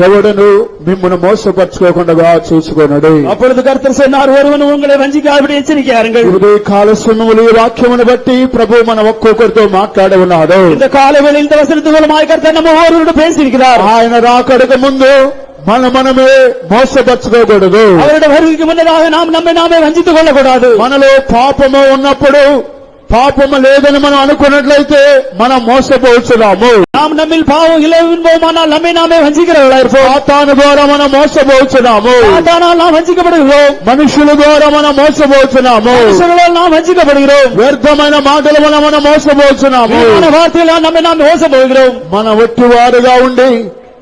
ఎవడను మిమ్మల్ని మోసపరచుకోకుండా చూసుకోనడు. அப்பொழுது கர்த்தர் சொன்னார், ஒருவன் உங்களை வஞ்சிக்காதபடி எச்சரிக்கையாருங்கள். ఉదయ కాల సమయములో ఈ వాక్యమును బట్టి ప్రభువు మన ఒక్కొక్కరితో మాట్లాడి ఉన్నాడు. இந்த காலவேளையில் இந்த வசனத்தின் மூலமாய் கர்த்தர் நம்ம ஒவ்வொருவரோடு பேசியிருக்கிறார். ఆయన రాకడకు ముందు మనమే మోసపరచుకోకూడదు. அவருடைய வருகைக்கு முன்னதாக நாம் நம்மை நாமே வஞ்சித்துக் கொள்ளக்கூடாது. మనలో పాపము ఉన్నప్పుడు, పాపము లేదని మనం అనుకున్నట్లయితే మనం మోసపోవచ్చున్నాము. நாம் நம்மில் பாவம் இல்லை என்போமானால் நம்மை நாமே வஞ்சிக்கிறவர்களாக இருப்போம். సాతాను ద్వారా మనం మోసపోవచ్చున్నాము. சாத்தானால் நாம் வஞ்சிக்கப்படுகிறோம். మనుషుల ద్వారా మనం మోసపోవచ్చున్నాము. மனுஷர்களால் நாம் வஞ்சிக்கப்படுகிறோம். వ్యర్థమైన మాటల వల్ల మనం మోసపోవచ్చున్నాము. వార్తలు நம்மை நாம் మోసపోகிறோம். మన ఒట్టివారుగా ఉండి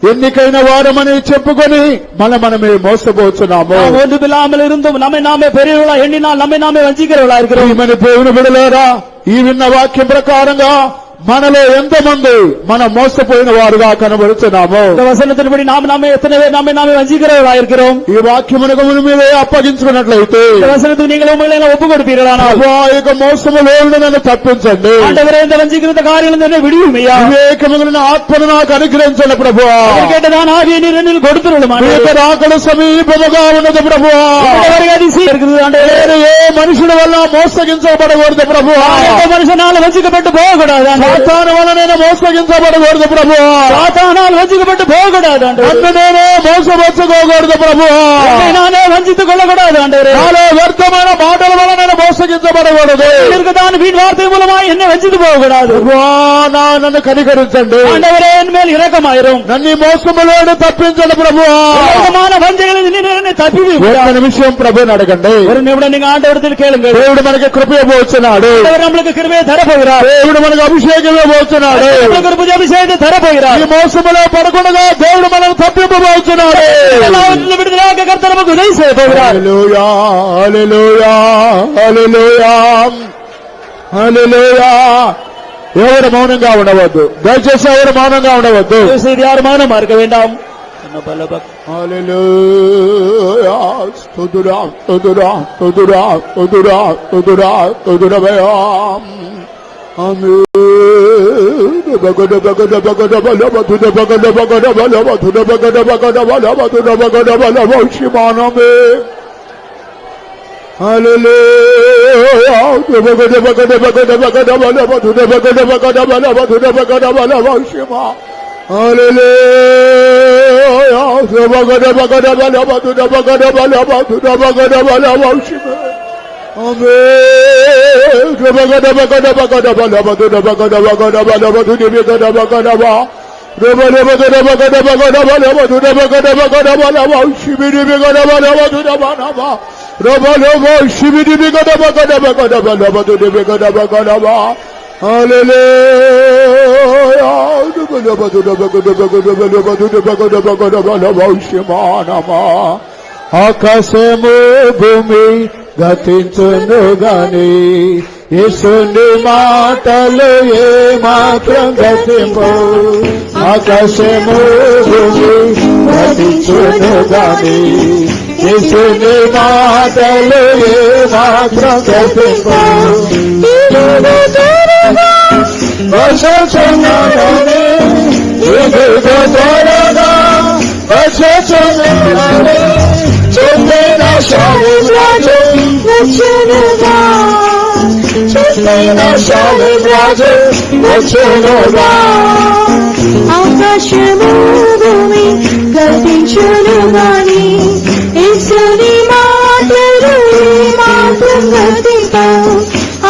ఎన్నికైన వారమని చెప్పుకొని మనమే మోసపోతున్నాము. ஒன்றுமில்லாமல் இருந்தும் நம்மை நாமே பெரியவர்களா எண்ணினால் நம்மை நாமே வஞ்சிக்கிறவர்களா இருக்கிறோம். మన దేవుని బిడ్డలారా, ఈ విన్న వాక్యం ప్రకారంగా మనలో ఎంతమంది మనం మోసపోయిన వారుగా కనబడుతున్నాము. இந்த வசனத்தின்படி நாம் நாமே எத்தனை பேர் நம்மை நாமே வஞ்சிக்கிறவர்களா இருக்கிறோம். ఈ వాక్యమునకు మీరే అప్పగించుకున్నట్లయితే, இந்த வசனத்துக்கு நீங்கள் உங்களை ஒப்பு கொடுப்பீர்களானால், ఇక మోసము లేకుండా నన్ను తప్పించండి. ஆண்டவரே, இந்த வஞ்சிக்கிற காரியங்கள் என்னை விடுவிமையா, వివేకమైన ఆత్మను నాకు అనుగ్రహించండి ప్రభువా. கேட்டதான் ஆவியை நீர் கொடுத்துருளும். రాకడ సమీపముగా ఉన్నది ప్రభువా. ఏ మనుషుల వల్ల మోసగించబడకూడదు ప్రభువా. మనుషునాలు వంచబట్టు పోకూడదు. సాతాను వల్ల నేను మోసగించబడకూడదు ప్రభువా. సాతానాలు వంచబట్టు పోకూడదు. నన్ను నేనే మోసపరచుకోకూడదు ప్రభువా. నానే వంచితుకు కొల్లకూడదు. అంటే నాలో వ్యర్థమైన మాటల వల్ల నేను మోసగించబడకూడదు. దాని వీటి వార్త మూలమా ఎన్నే వంచితు పోకూడదు. నన్ను కనికరించండి. ఆండవరే ఎన్ మేల్ ఇరకమాయిరం. నన్ను మోసములోనే తప్పించండి ప్రభువా. తప్పి ఒక్క నిమిషం ప్రభుని అడగండి. ஒரு நிமிடம் நீங்க ஆண்டவரிடத்தில் கேளுங்கள். దేవుడు మనకి కృప ఇవ్వబోతున్నాడు. நம்மளுக்கு கிருபையை தரப்போகிறார். దేవుడు మనకు అభిషేకం ఇవ్వబోతున్నాడు. நம்மளுக்கு అభిషేకం తరపోகிறார். ఈ మోసములో పడకుండా దేవుడు మనకు తప్పింపబోతున్నాడు. విడుదలాగా కర్త நமக்கு ఉదయం చేయబోகிறார். హల్లెలూయా హల్లెలూయా హల్లెలూయా హల్లెలూయా. ఎవరు మౌనంగా ఉండవద్దు, దయచేసి ఎవరు మౌనంగా ఉండవద్దు. யாரும் మౌనం మార్గ వేண்டாం. హల్లెలూయా స్తుతురా స్తుతురా స్తుతురా స్తుతురా స్తుతురా స్తుతురమయా. ఆమేన్. బగద బగద బగద బల బతుద బగద బగద బల బతుద బగద బగద బల బతుద బగద బల వశిమానమే. హల్లెలూయా. బగద బగద బగద బగద బల బతుద బగద బగద బల బతుద బగద బల వశిమా. హల్లెలూయా. బగద బగద బల బతుద బగద బల బతుద బగద బల వశిమా. ఆమేన్. బగద బగద బగద బల బతుద బగద బగద బల బతుద బగద బగద బా. బగద బగద బగద బగద బల బతుద బగద బగద బల వశిమిరి బగద బల బతుద బనబా. రబలబో శిమిరి బగద బగద బగద బల బతుద బగద బగద బా. హల్లెలూయా. బగద బగద బగద బగద బల బతుద బగద బగద బల వశిమానమా. ఆకాశము భూమి గతించును గాని యేసుని మాటలు ఏ మాత్రం గతింపవు. ఆకాశము భూమి గతించును గాని యేసుని మాటలు ఏ మాత్రం గతింపవు. వర్షించునగాని ఇదిగో త్వరగా వర్షించునగాని చుట్టైన శాలిరాజు వచ్చునుగా. చుట్టైన శాలిరాజు వచ్చునుగా. ఆకాశము భూమి గతించును గాని యేసుని మాటలు మాత్రం గతింపవు.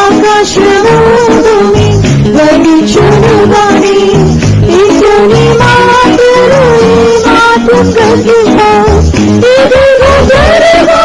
ఆకాశము భూమి గతించును గాని యేసుని మాటలు మాత్రం గతింపవు. ఇదిగో త్వరగా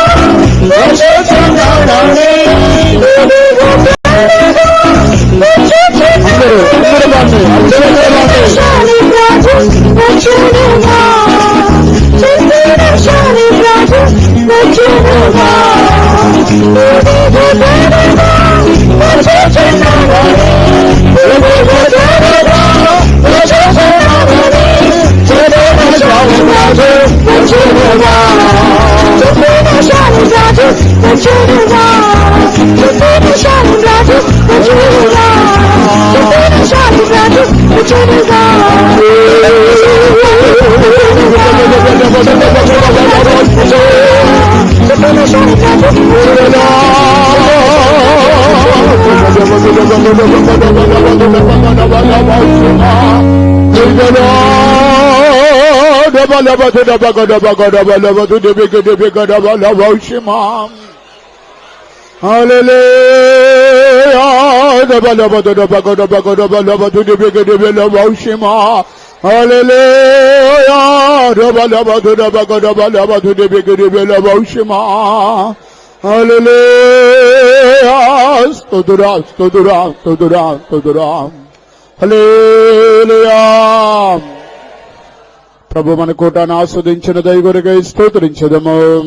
ప్రభు మన కూటాన్ని ఆస్వాదించిన దైవరుగా స్తోత్రించదము.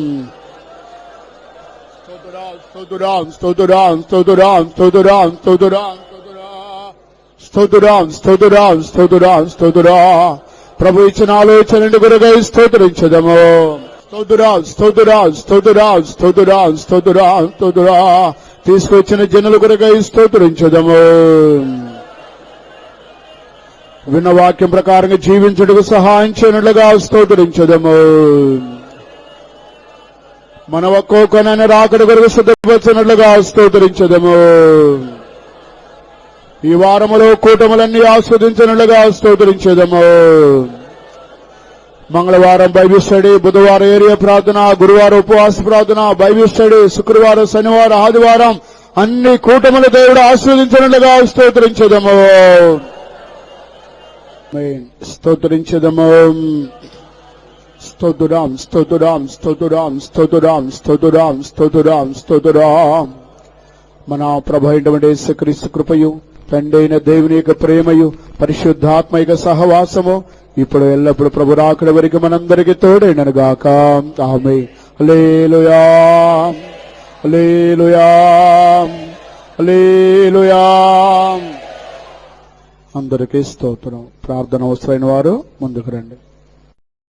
ప్రభు ఇచ్చిన ఆలోచన గురుగా స్తోత్రించదము. తీసుకొచ్చిన జనుల గురుగా స్తోత్రించదము. విన్న వాక్యం ప్రకారంగా జీవించుటకు సహాయం చేయనులుగా స్తోత్రించదము. మన ఒక్కొక్కనైనా రాకడ కొరకు సిద్ధపరచినట్లుగా స్తోత్రించదము. ఈ వారములో కూటములన్నీ ఆస్వాదించినట్లుగా స్తోత్రించదము. మంగళవారం బైబిల్ స్టడీ, బుధవారం ఏరియా ప్రార్థన, గురువారం ఉపవాస ప్రార్థన, బైబిల్ స్టడీ, శుక్రవారం, శనివారం, ఆదివారం అన్ని కూటముల దేవుడు ఆస్వాదించినట్లుగా స్తోత్రించదము. స్తోత్రించదము. స్తోత్రం స్తోత్రం స్తోత్రం స్తోత్రం స్తోత్రం స్తోత్రం స్తోత్రం. మన ప్రభు అయినటువంటి యేసుక్రీస్తు కృపయు, తండ్రి అయిన దేవుని యొక్క ప్రేమయు, పరిశుద్ధాత్మ యొక్క సహవాసము ఇప్పుడు ఎల్లప్పుడు ప్రభు రాకడ వరకు మనందరికీ తోడైనగాక. ఆమేన్. హల్లెలూయా హల్లెలూయా హల్లెలూయా. అందరికీ స్తోత్రం. ప్రార్థన అవసరమైన వారు ముందుకు రండి.